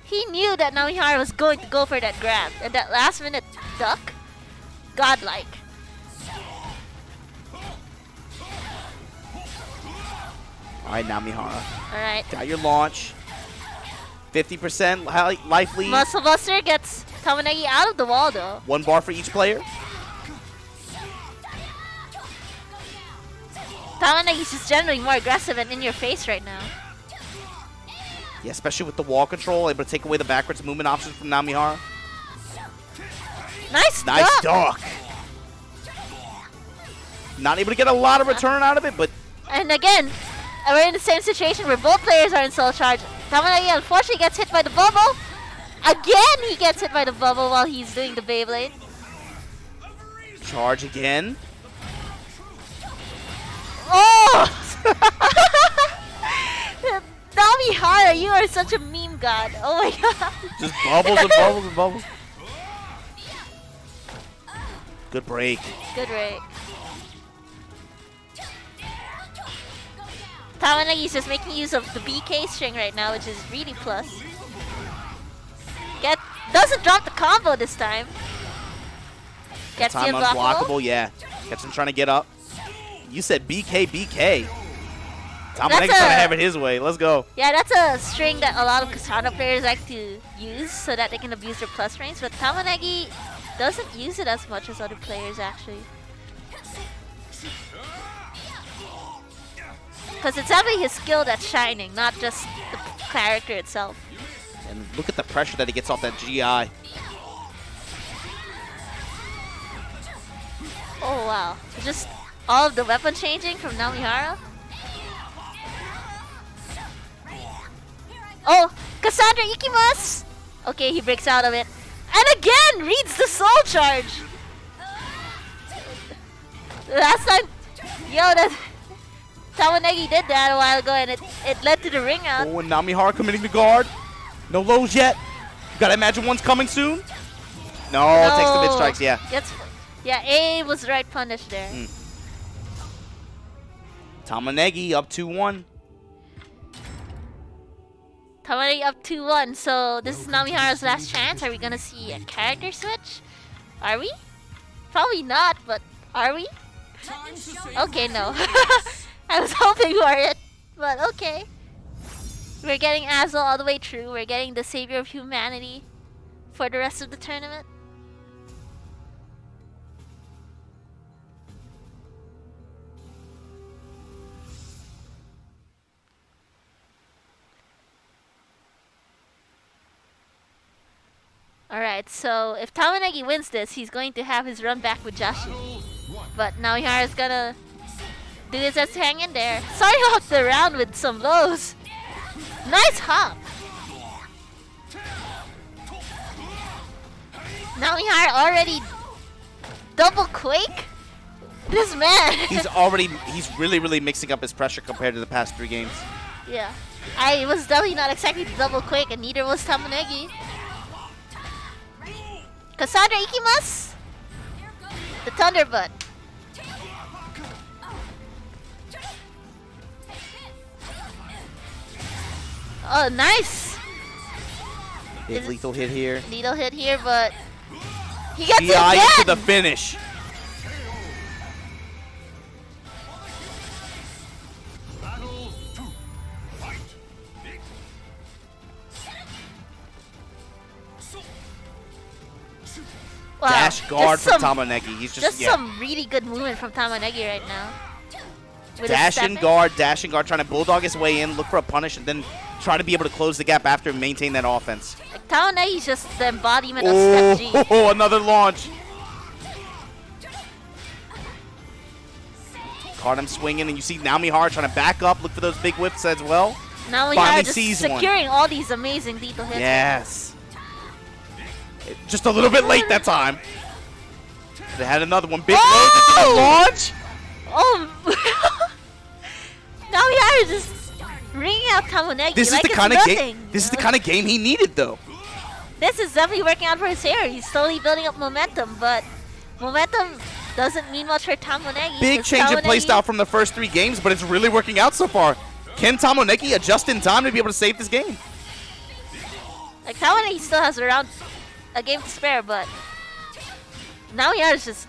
He knew that Namihara was going to go for that grab, and that last-minute duck, godlike. All right, Namihara. All right. Got your launch. 50% life lead. Muscle Buster gets Tamanegi out of the wall, though. 1 bar for each player. Tamanegi's just generally more aggressive and in your face right now. Yeah, especially with the wall control, able to take away the backwards movement options from Namihara. Nice Nice duck. duck. Not able to get a lot of return out of it, but And again, we're in the same situation where both players are in soul charge. Tamanegi unfortunately gets hit by the bubble. Again, he gets hit by the bubble while he's doing the Beyblade. charge again. Oh! Namihara, you are such a meme god. Oh my god. Just bubbles and bubbles and bubbles. Good break. Good break. Tamonegi's just making use of the BK string right now, which is really plus. Doesn't drop the combo this time. Gets the Time unblockable. unblockable, yeah. Gets him trying to get up. You said BK, BK. Tamonegi's trying to have it his way. Let's go. Yeah, that's a string that a lot of Katana players like to use so that they can abuse their plus range, but Tamonegi doesn't use it as much as other players actually. Because it's actually his skill that's shining, not just the character itself. And look at the pressure that he gets off that GI. Oh wow. Just all of the weapon changing from Namihara. Oh! Cassandra Ikimas! Okay, he breaks out of it. And again! Reads the soul charge! Last time... Yo, that... Tamonegi did that a while ago and it led to the ring out. Oh, and Namihara committing the guard. No lows yet. You gotta imagine one's coming soon. No, it takes the mid strikes, yeah. Yeah, A was the right punish there. Tamonegi up 2-1. Tamanegi up 2-1, so this is Namihara's last chance. Are we gonna see a character switch? Are we? Probably not, but are we? Okay, no. I was hoping for it, but okay. We're getting Azel all the way through. We're getting the savior of humanity for the rest of the tournament. Alright, so if Tamonegi wins this, he's going to have his run back with Jashin. But now Mihara's gonna do his best to hang in there. Sorry off the round with some lows. Nice hop! Now Mihara already double quake? This man! he's really mixing up his pressure compared to the past 3 games. Yeah. I was definitely not expecting to double quake and neither was Tamonegi. Cassandra Ikimas? The Thunderbutt. Oh, nice! Big lethal hit here. Needle hit here, but he gets it GI again! into the finish. Wow, Dash guard just from Tamonegi. He's just some really good movement from Tamonegi right now. With his dash stepping. and guard, trying to bulldog his way in, look for a punish, and then try to be able to close the gap after and maintain that offense. Like, Tamonegi's just the embodiment of Step G. Oh, another launch. Caught him swinging, and you see Namihara trying to back up, look for those big whips as well. Now Finally just sees one. securing all these amazing lethal hits. Yes. Just a little bit late that time. They had another one. Big loads into the launch. Oh! Namihara just ringing out Tamonegi This like is the it's kind of nothing, game. This is you the know? kind of game he needed, though. This is definitely working out for his hair. He's slowly building up momentum, but momentum doesn't mean much for Tamonegi. Big change in playstyle from the first 3 games, but it's really working out so far. Can Tamonegi adjust in time to be able to save this game? Like, Tamonegi still has around a game to spare, but Namihara's just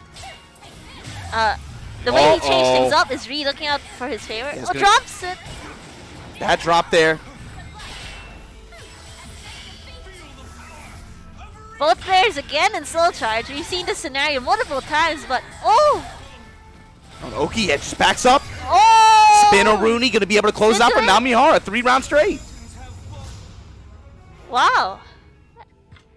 the way he changed things up is really looking out for his favor. Yeah, drops it. Bad drop there. Both players again in slow charge. We've seen this scenario multiple times, but Oki just backs up. oh! Spin-a-Rooney going to be able to close out for Namihara. 3 rounds straight. Wow.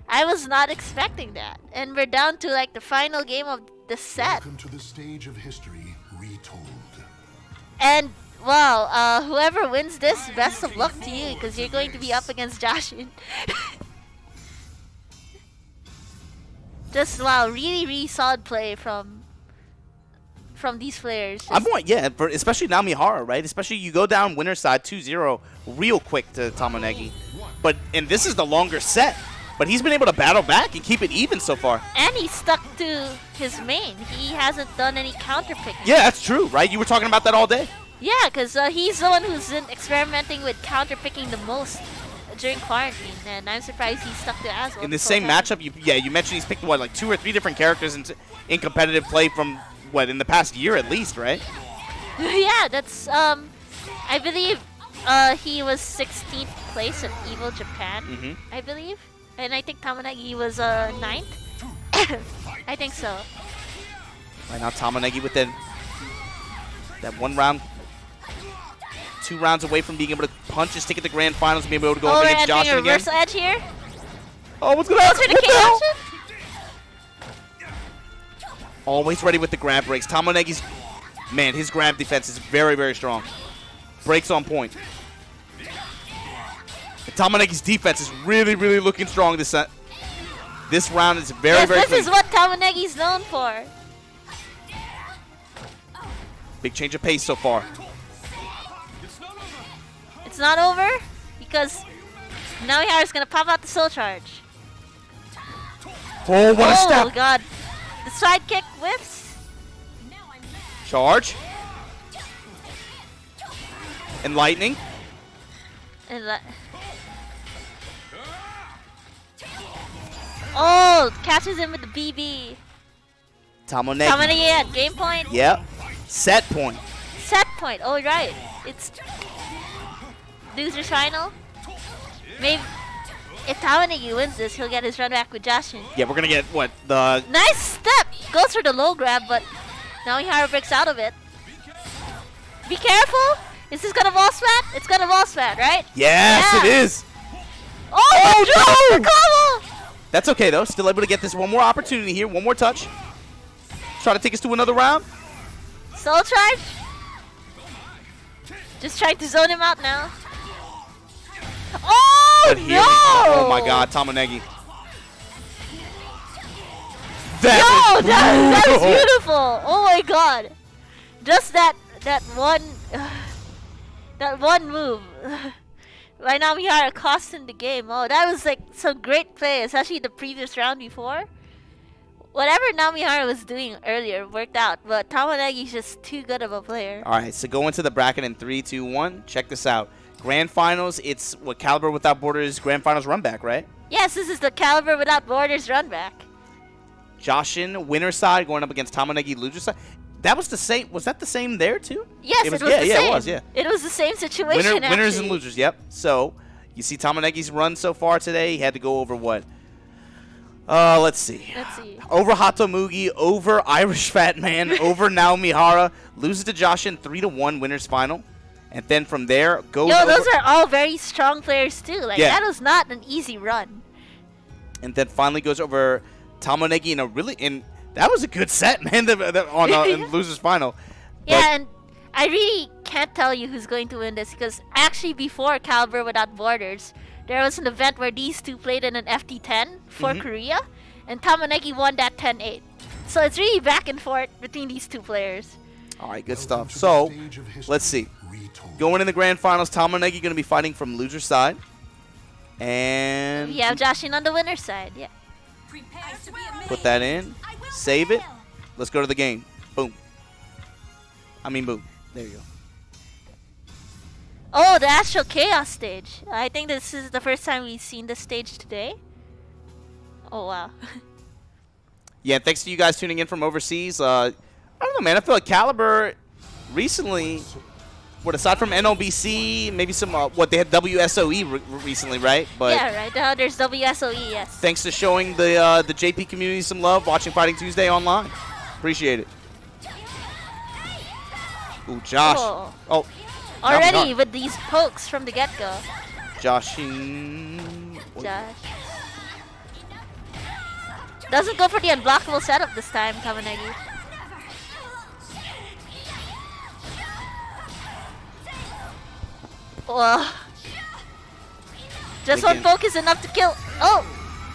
I was not expecting that. And we're down to like the final game of the set. Welcome to the stage of history retold. And wow, whoever wins this, best of luck to you because you're going to be up against Jashin. Just wow, really solid play from these players. Especially Namihara, right? Especially you go down winner side 2-0 real quick to Tamonegi. And this is the longer set. But he's been able to battle back and keep it even so far. And he's stuck to his main. He hasn't done any counter picking. Yeah, that's true, right? You were talking about that all day. Yeah, because he's the one who's been experimenting with counter picking the most during quarantine, and I'm surprised he's stuck to it as well. In the same matchup, you mentioned he's picked, like 2 or 3 different characters in competitive play from, in the past year at least, right? Yeah, that's, I believe he was 16th place at EVO Japan, I believe. And I think Tamonegi was 9th. I think so. Right now, Tamonegi with that 1 round, 2 rounds away from being able to punch his ticket to grand finals and being able to go up against Jashin again. Reversal edge here. Oh, what's going to happen? What the hell? Always ready with the grab breaks. Tamonegi's, his grab defense is very strong. Breaks on point. Tamonegi's defense is really looking strong this set. This round is very this clean. Is what Tamonegi's known for. Big change of pace so far. It's not over because Namihara's gonna pop out the soul charge. Oh, what a step! Oh god, the side kick whiffs. Charge. And lightning. And oh, catches him with the BB. Tamonegi at game point? Yep. Set point. Set point. Oh, right. It's loser's final. Maybe if Tamonegi wins this, he'll get his run back with Jashin. Yeah, we're gonna get the nice step. Goes for the low grab, but now Mihara breaks out of it. Be careful. Is this gonna ball spat? It's gonna ball spat, right? Yes, it is. Oh no! Combo! That's okay though. Still able to get this one more opportunity here. One more touch. Try to take us to another round. Soul charge. Just trying to zone him out now. Oh no! Oh my God, Tamonegi. That is beautiful. Oh my God! Just that one move. Right now, Mihara cost in the game. Oh, that was like some great play, especially the previous round before. Whatever Namihara was doing earlier worked out, but Tamonegi's just too good of a player. All right, so go into the bracket in 3, 2, 1. Check this out. Grand Finals, it's what Caliber Without Borders Grand Finals run back, right? Yes, this is the Caliber Without Borders run back. Jashin, winner side, going up against Tamonegi, loser side. That was the same. Was that the same there too? Yes, it was the same. Yeah, it was. Yeah, it was the same situation. Winners and losers. Yep. So you see Tamonegi's run so far today. He had to go over what? Let's see. Over Tamonegi, over Irish Fat Man, over Namihara. Loses to Jashin 3-1 winners final, and then from there goes. Yo, those are all very strong players too. Like that was not an easy run. And then finally goes over Tamonegi in that was a good set, man, in losers final. Yeah, and I really can't tell you who's going to win this because actually before Caliber Without Borders, there was an event where these two played in an FT10 for Korea, and Tamonegi won that 10-8. So it's really back and forth between these two players. All right, good stuff. So let's see. Going in the grand finals, Tamonegi going to be fighting from loser side. And we have Jashin on the winner's side, yeah. Put that in. Save it. Let's go to the game. Boom. I mean, boom. There you go. Oh, the Astral Chaos stage. I think this is the first time we've seen this stage today. Oh, wow. Yeah, thanks to you guys tuning in from overseas. I don't know, man. I feel like Caliber recently, aside from NOBC, maybe some, they had WSOE recently, right? But yeah, right. Now there's WSOE, yes. thanks to showing the JP community some love, watching Fighting Tuesday online. Appreciate it. Ooh, Josh. Oh. Already with these pokes from the get-go. Jashin. Josh. Doesn't go for the unblockable setup this time, Tamonegi. Whoa. Just one poke is enough to kill. Oh!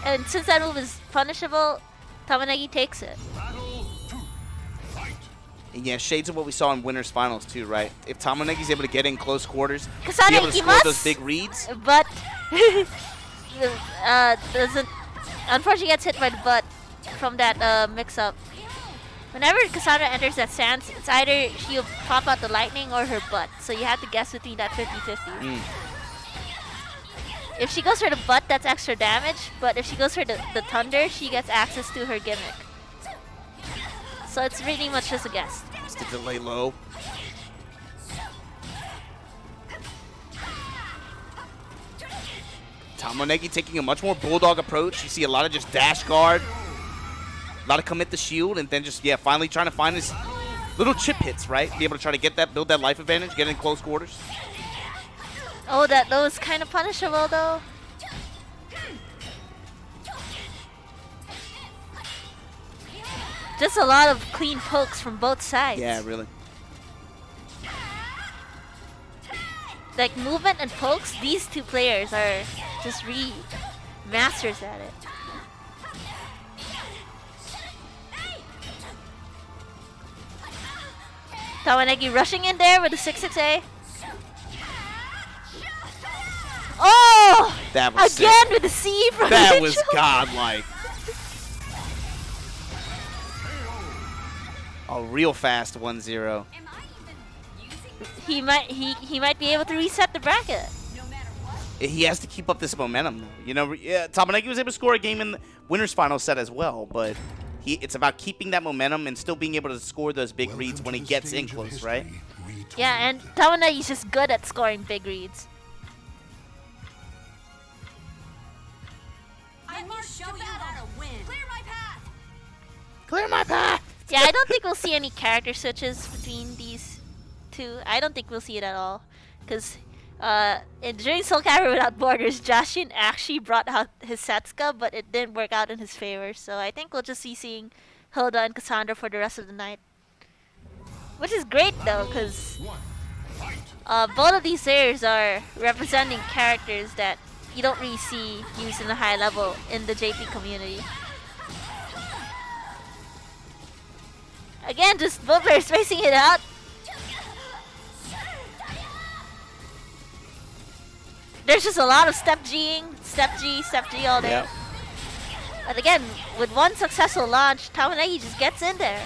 And since that move is punishable, Tamonegi takes it. And yeah, shades of what we saw in winners finals too, right? If Tamanegi's able to get in close quarters, be Kasane, able to score those big reads. But doesn't. Unfortunately, gets hit by the butt from that mix-up. Whenever Cassandra enters that stance, it's either she'll pop out the lightning or her butt. So you have to guess between that 50-50. If she goes for the butt, that's extra damage. But if she goes for the thunder, she gets access to her gimmick. So it's really much just a guess. Just to delay low. Tamonegi taking a much more bulldog approach. You see a lot of just dash guard, a lot of commit the shield, and then just, yeah, finally trying to find his little chip hits, right? Be able to try to get that, build that life advantage, get in close quarters. Oh, that was kind of punishable though. Just a lot of clean pokes from both sides. Yeah, really. Like movement and pokes, these two players are just masters at it. Tamanegi rushing in there with the 6-6A. Oh! That was again sick. with the C from That Mitchell. was godlike. A real fast 1-0. He might be able to reset the bracket. He has to keep up this momentum, though. You know, yeah, Tamonegi was able to score a game in the winners final set as well, but it's about keeping that momentum and still being able to score those big reads when he gets in close, right? Yeah, and Tamonegi's just good at scoring big reads. I must show you how to win. Clear my path. Clear my path! Yeah, I don't think we'll see any character switches between these two. I don't think we'll see it at all. Because during Soul Calibur Without Borders, Jashin actually brought out his Setsuka, but it didn't work out in his favor. So I think we'll just be seeing Hilda and Cassandra for the rest of the night. Which is great though, because both of these players are representing characters that you don't really see used in the high level in the JP community. Again, just both players spacing it out. There's just a lot of step G all day. Yep. But again, with one successful launch, Tamonegi just gets in there.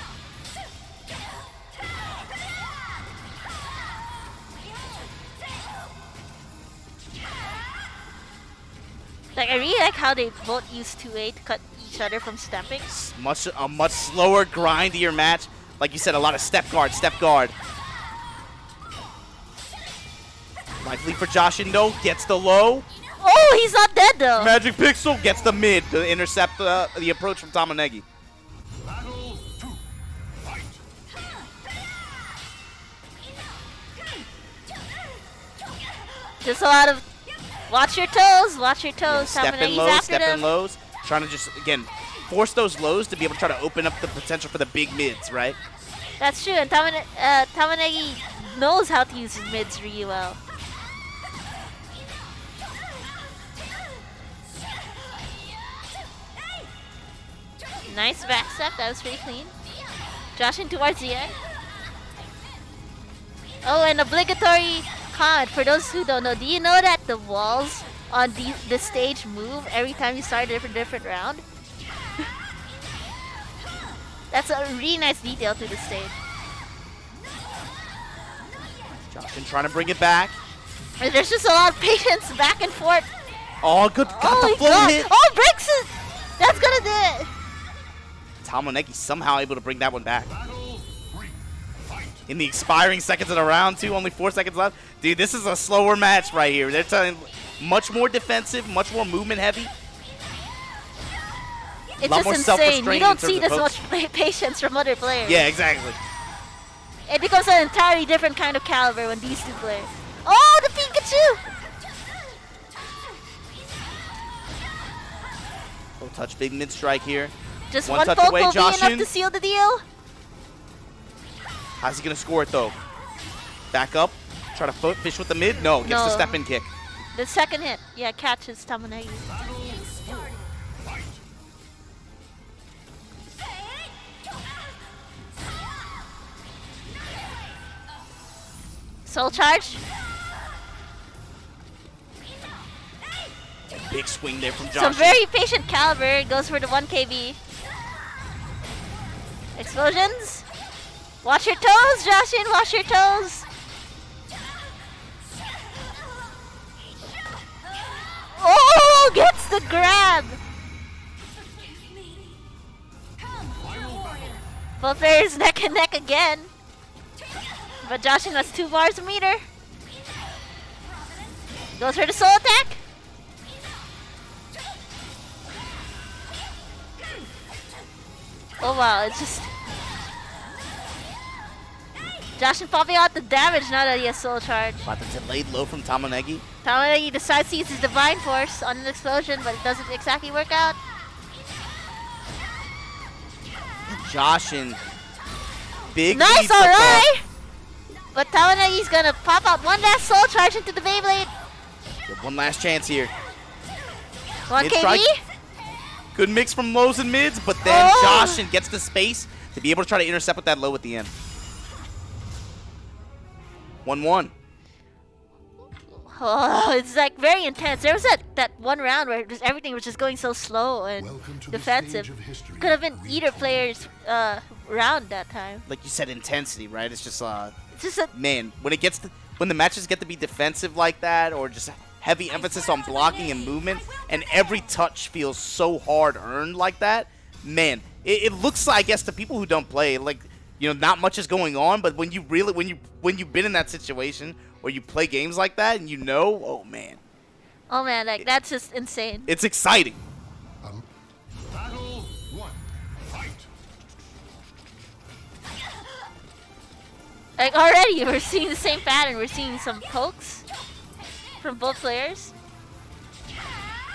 Like, I really like how they both use 2A to cut each other from stepping. A much slower, grindier match. Like you said, a lot of step guard, step guard. Likely for Jashin though, gets the low. Oh, he's not dead though. Magic Pixel gets the mid to intercept the approach from Tamonegi. Just a lot of watch your toes, yeah, Step in lows, step in lows. Trying to just, again, force those lows to be able to try to open up the potential for the big mids, right? That's true, and Tamonegi knows how to use his mids really well. Nice backstep, that was pretty clean. Jashin towards the end. Oh, and obligatory comment for those who don't know. Do you know that the walls on this stage move every time you start a different round? That's a really nice detail to the stage. Jashin trying to bring it back. There's just a lot of patience back and forth. Oh, good. Got Oh the my full god. hit. Oh, breaks it! That's gonna do it! Tamonegi somehow able to bring that one back. Battle 3. Fight. In the expiring seconds of the round, too. Only 4 seconds left. Dude, this is a slower match right here. They're telling much more defensive, much more movement heavy. It's lot just more insane. self-restraint You don't in terms see of this folks. much patience from other players. Yeah, exactly. It becomes an entirely different kind of caliber when these two play. Oh, the Pikachu! Low touch, big mid strike here. Just One one touch poke away, will be enough Jashin. to seal the deal. How's he gonna score it though? Back up, try to fish with the mid. No, gets the No. step in kick. The second hit, yeah, catches Tamonegi. Fight. Soul charge. Big swing there from Jashin. Some very patient caliber. Goes for the 1 KB. Explosions. Watch your toes, Jashin. Watch your toes. Oh, gets the grab. Both players neck and neck again. But Jashin has 2 bars a meter. Goes for the soul attack. Oh wow, it's just Jashin popping out the damage now that he has soul charge. About the delayed low from Tamonegi. Tamanengi decides to use his divine force on an explosion, but it doesn't exactly work out. Jashin. Big Nice, lead so alright! But Tamanegi's gonna pop out one last soul charge into the Beyblade. far. One last chance here. 1 Mid KB? strike. Good mix from lows and mids, but then Oh! Jashin gets the space to be able to try to intercept with that low at the end. 1-1. Oh, it's like very intense. There was that one round where just everything was just going so slow and Welcome to defensive. the stage of history. Could have been either player's round that time. Like you said, intensity, right? It's just It's just a man, when the matches get to be defensive like that, or just heavy emphasis on blocking and movement, and every touch feels so hard earned like that, man, it looks like, I guess, to people who don't play, like, you know, not much is going on. But when you've been in that situation or you play games like that, and you know, oh man, like that's just insane. it's exciting. Battle 1. Fight. Like already we're seeing the same pattern. We're seeing some pokes from both players.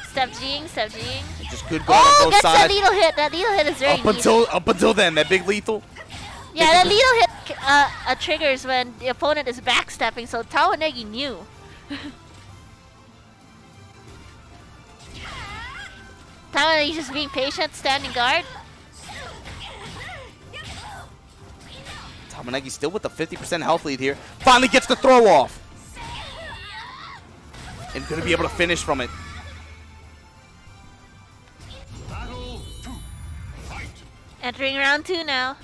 Step G'ing. It's just good going on Oh, both gets that sides. needle hit. That needle hit is very neat. Up until then, that big lethal. Yeah, that needle hit triggers when the opponent is backstepping, so Tamonegi knew. Tamonegi's just being patient, standing guard. Tamonegi still with the 50% health lead here. Finally gets the throw off. And gonna be able to finish from it. Battle 2. Fight. Entering round 2 now.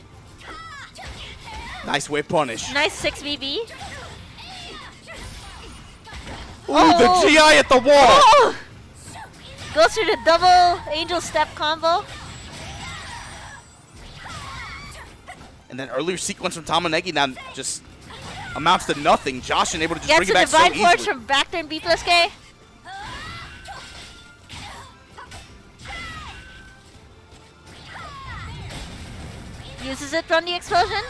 Nice whip punish. Nice 6 BB. Ooh, the GI at the wall. Oh! Goes through the double angel step combo. And then earlier sequence from Tamonegi now just amounts to nothing. Jashin able to just Gets bring the it back so divine force easily. from back turn B plus K. Uses it from the explosion.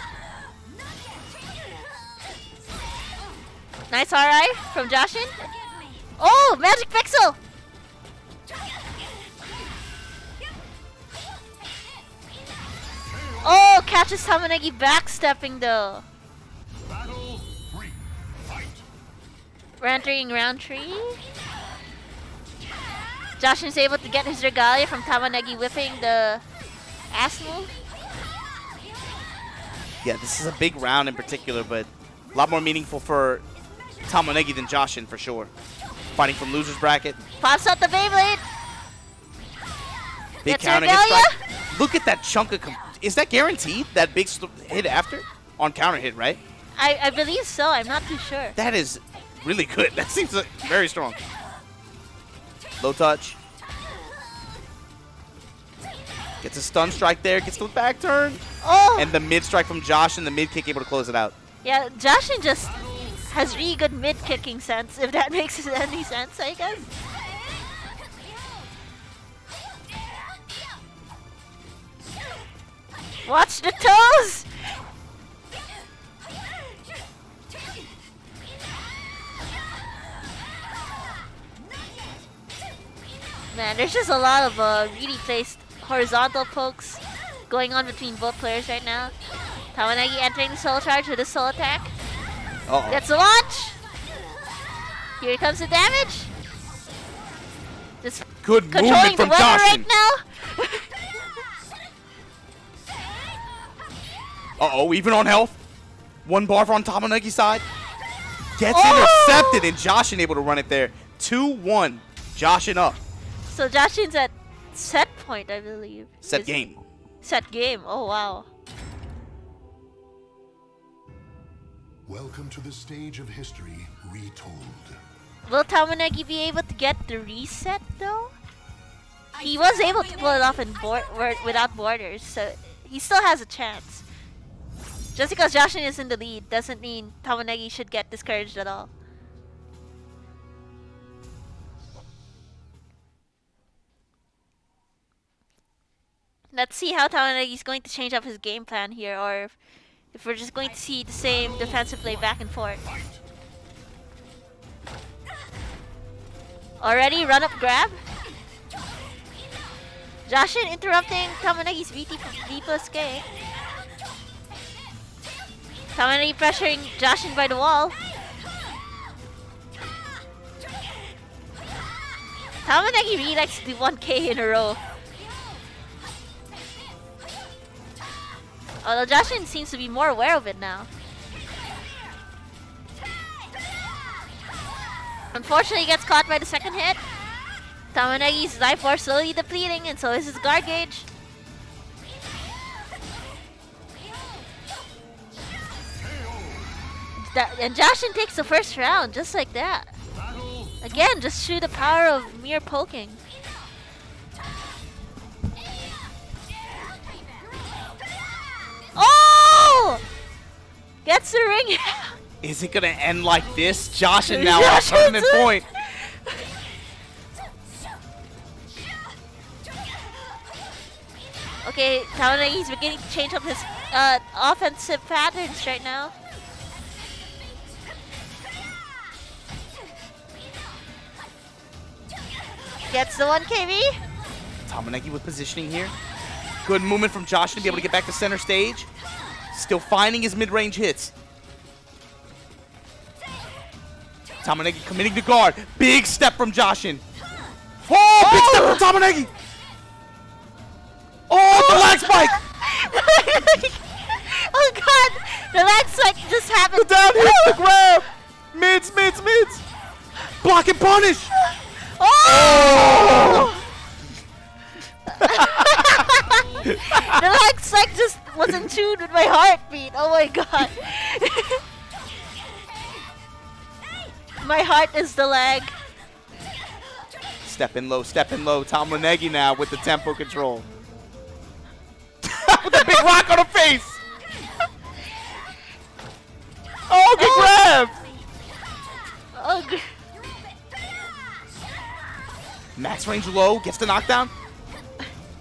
Nice RI from Jashin. Oh, magic pixel. Oh, catches Tamonegi backstepping though. Battle 3. Fight. We're entering round 3. Jashin is able to get his regalia from Tamonegi whipping the ass move. Yeah, this is a big round in particular, but a lot more meaningful for Tamonegi than Jashin for sure. Fighting from loser's bracket. Pops out the Beyblade. Big Gets counter regalia. hit. Look at that chunk of is that guaranteed? That big hit after? On counter hit, right? I believe so. I'm not too sure. That is really good. That seems very strong. Low touch. Gets a stun strike there. Gets the back turn. Oh! And the mid strike from Josh and the mid kick able to close it out. Yeah, Jashin just has really good mid kicking sense, if that makes any sense, I guess. Watch the toes! Man, there's just a lot of really placed horizontal pokes going on between both players right now. Tamanegi entering the soul charge with a soul attack. Uh-oh. Gets the launch! Here comes the damage! Just good controlling movement the from weather Jashin. right now! Uh-oh, even on health. One bar on Tamanegi's side. Gets Oh! intercepted, and Jashin able to run it there. 2-1. Jashin up. So Jashin's at set point, I believe. Set game. Set game, oh wow. Welcome to the stage of history retold. Will Tamonegi be able to get the reset though? He was able to pull it off in without borders, so he still has a chance. Just because Jashin is in the lead doesn't mean Tamonegi should get discouraged at all. Let's see how Tamanengi is going to change up his game plan here, or if we're just going to see the same defensive play back and forth. Already run up grab. Jashin interrupting Tamanegi's V plus K. Tamanegi pressuring Jashin by the wall. Tamanegi really likes to do 1K in a row. Although Jashin seems to be more aware of it now. Unfortunately, he gets caught by the second hit. Tamanegi's life force slowly depleting, and so is his guard gauge. And Jashin takes the first round, just like that. Again, just through the power of mere poking. Oh! Gets the ring. Is it gonna end like this? Jashin now on a tournament point. Okay, Tamonegi's beginning to change up his offensive patterns right now. Gets the 1KB. Tamonegi with positioning here. Good movement from Jashin to be able to get back to center stage. Still finding his mid-range hits. Tamonegi committing to guard. Big step from Jashin. Oh, big step from Tamonegi. Oh, the lag spike. Oh god, the lag spike just happened. The down hit, the grab. Mids. Block and punish. Oh! The lag spike just was in tune with my heartbeat. Oh my god. My heart is the lag. Step in low. Tamonegi now with the tempo control. With a big rock on her face. Oh, good grab. Oh, good. Max range low, gets the knockdown.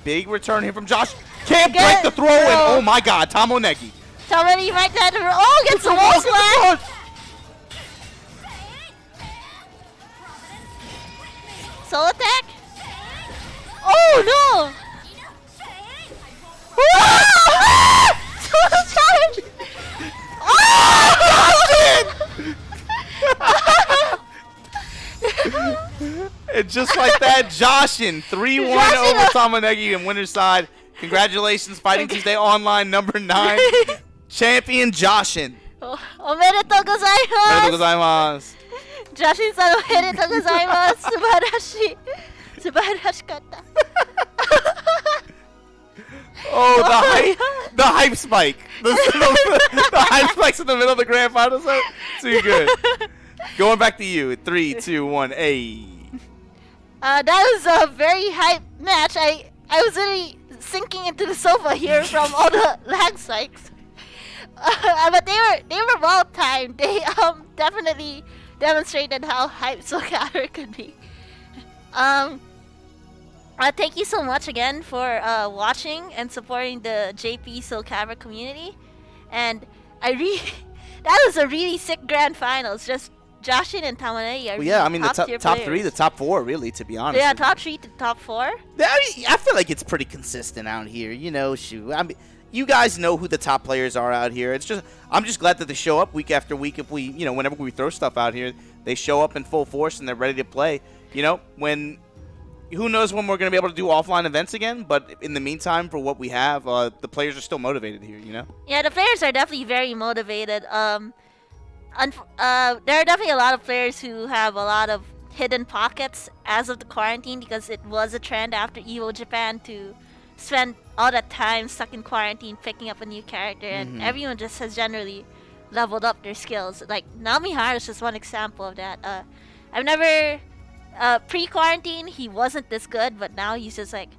Big return here from Josh. Can't break the throw in. Oh my god, Tamonegi. Tamonegi right there. Oh, gets the wall slash. Soul attack. Oh no. Soul charge. And just like that, Jashin 3-1 over Tamonegi in winner's side. Congratulations, Fighting Tuesday Online number 9. Champion Jashin. Omedetou gozaimasu. Omedetou gozaimasu. Jashin-san, omedetou gozaimasu. Subarashi. Subarashikatta. Oh, my the hype spike. The hype spike's in the middle of the grand final. So too good. Going back to you. 3, 2, 1. Hey. That was a very hype match. I was really sinking into the sofa here from all the lag spikes. But they were well timed. They definitely demonstrated how hype Soul Calibur could be. Thank you so much again for watching and supporting the JP Soul Calibur community. And that was a really sick grand finals. Just Jashin and Tamonegi are Well, I mean, the top 3, the players. top 4, really, to be honest. Yeah, top 3 to top 4. I feel like it's pretty consistent out here. You know, shoot. I mean, you guys know who the top players are out here. I'm just glad that they show up week after week. If we, whenever we throw stuff out here, they show up in full force and they're ready to play. Who knows when we're going to be able to do offline events again, but in the meantime, for what we have, the players are still motivated here, Yeah, the players are definitely very motivated. There are definitely a lot of players who have a lot of hidden pockets as of the quarantine, because it was a trend after EVO Japan to spend all that time stuck in quarantine picking up a new character, and everyone just has generally leveled up their skills. Like, Namihara is just one example of that. I've never... pre-quarantine, he wasn't this good, but now he's just like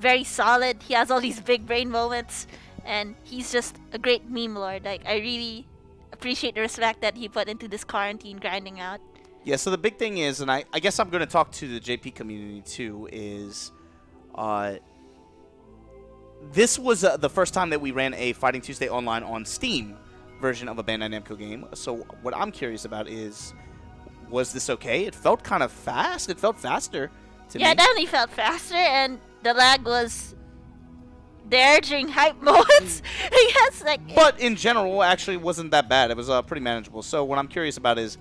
very solid. He has all these big brain moments, and he's just a great meme lord. Like, I really appreciate the respect that he put into this quarantine grinding out. Yeah, so the big thing is, and I guess I'm going to talk to the JP community too, is this was the first time that we ran a Fighting Tuesday online on Steam version of a Bandai Namco game. So what I'm curious about is, was this okay? It felt kind of fast. It felt faster to me. Yeah, it definitely felt faster, and the lag was there during hype moments. I guess, But in general, actually, it wasn't that bad. It was pretty manageable. So what I'm curious about is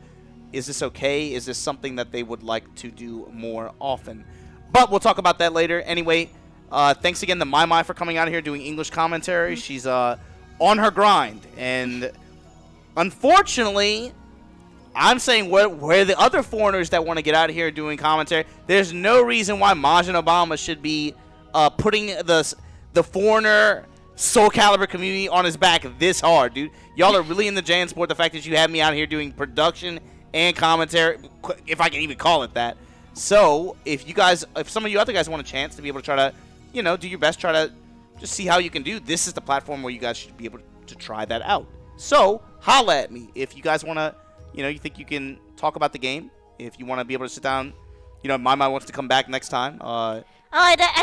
this okay? Is this something that they would like to do more often? But we'll talk about that later. Anyway, thanks again to Mai for coming out here doing English commentary. She's on her grind, and unfortunately, I'm saying where the other foreigners that want to get out of here doing commentary, there's no reason why Majin Obama should be putting the foreigner Soul Calibur community on his back this hard, dude. Y'all are really in the Jan sport. The fact that you have me out here doing production and commentary, if I can even call it that. So if some of you other guys want a chance to be able to try to, do your best, try to just see how you can do, this is the platform where you guys should be able to try that out. So holla at me if you guys want to. You think you can talk about the game. If you want to be able to sit down, Mai wants to come back next time. I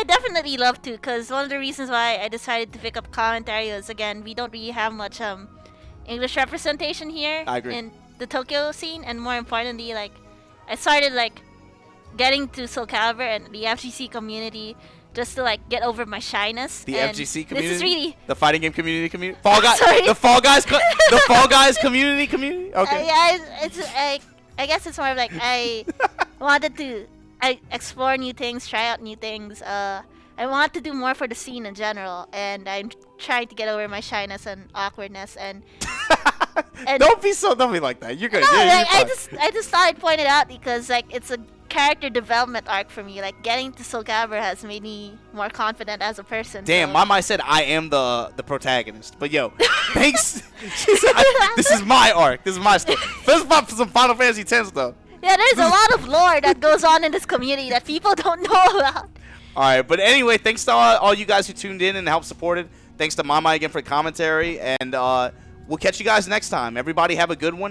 definitely love to, because one of the reasons why I decided to pick up commentary is, again, we don't really have much English representation here in the Tokyo scene, and more importantly, I started getting to Soul Calibur and the FGC community just to get over my shyness. The FGC community. This is really the fighting game community. Fall Guys. The Fall Guys. The Fall Guys community. Okay. Yeah, I guess it's more of I wanted to explore new things, try out new things. I want to do more for the scene in general, and I'm trying to get over my shyness and awkwardness. And don't be like that. You're good. No, yeah, I just thought I'd point it out because it's a character development arc for me. Getting to Soul Calibur has made me more confident as a person. Damn, so. Mai said I am the protagonist. But yo, thanks. This is my arc. This is my story. This is some Final Fantasy X stuff. Yeah, there's a lot of lore that goes on in this community that people don't know about. All right, but anyway, thanks to all you guys who tuned in and helped support it. Thanks to Mai again for the commentary, and we'll catch you guys next time. Everybody have a good one.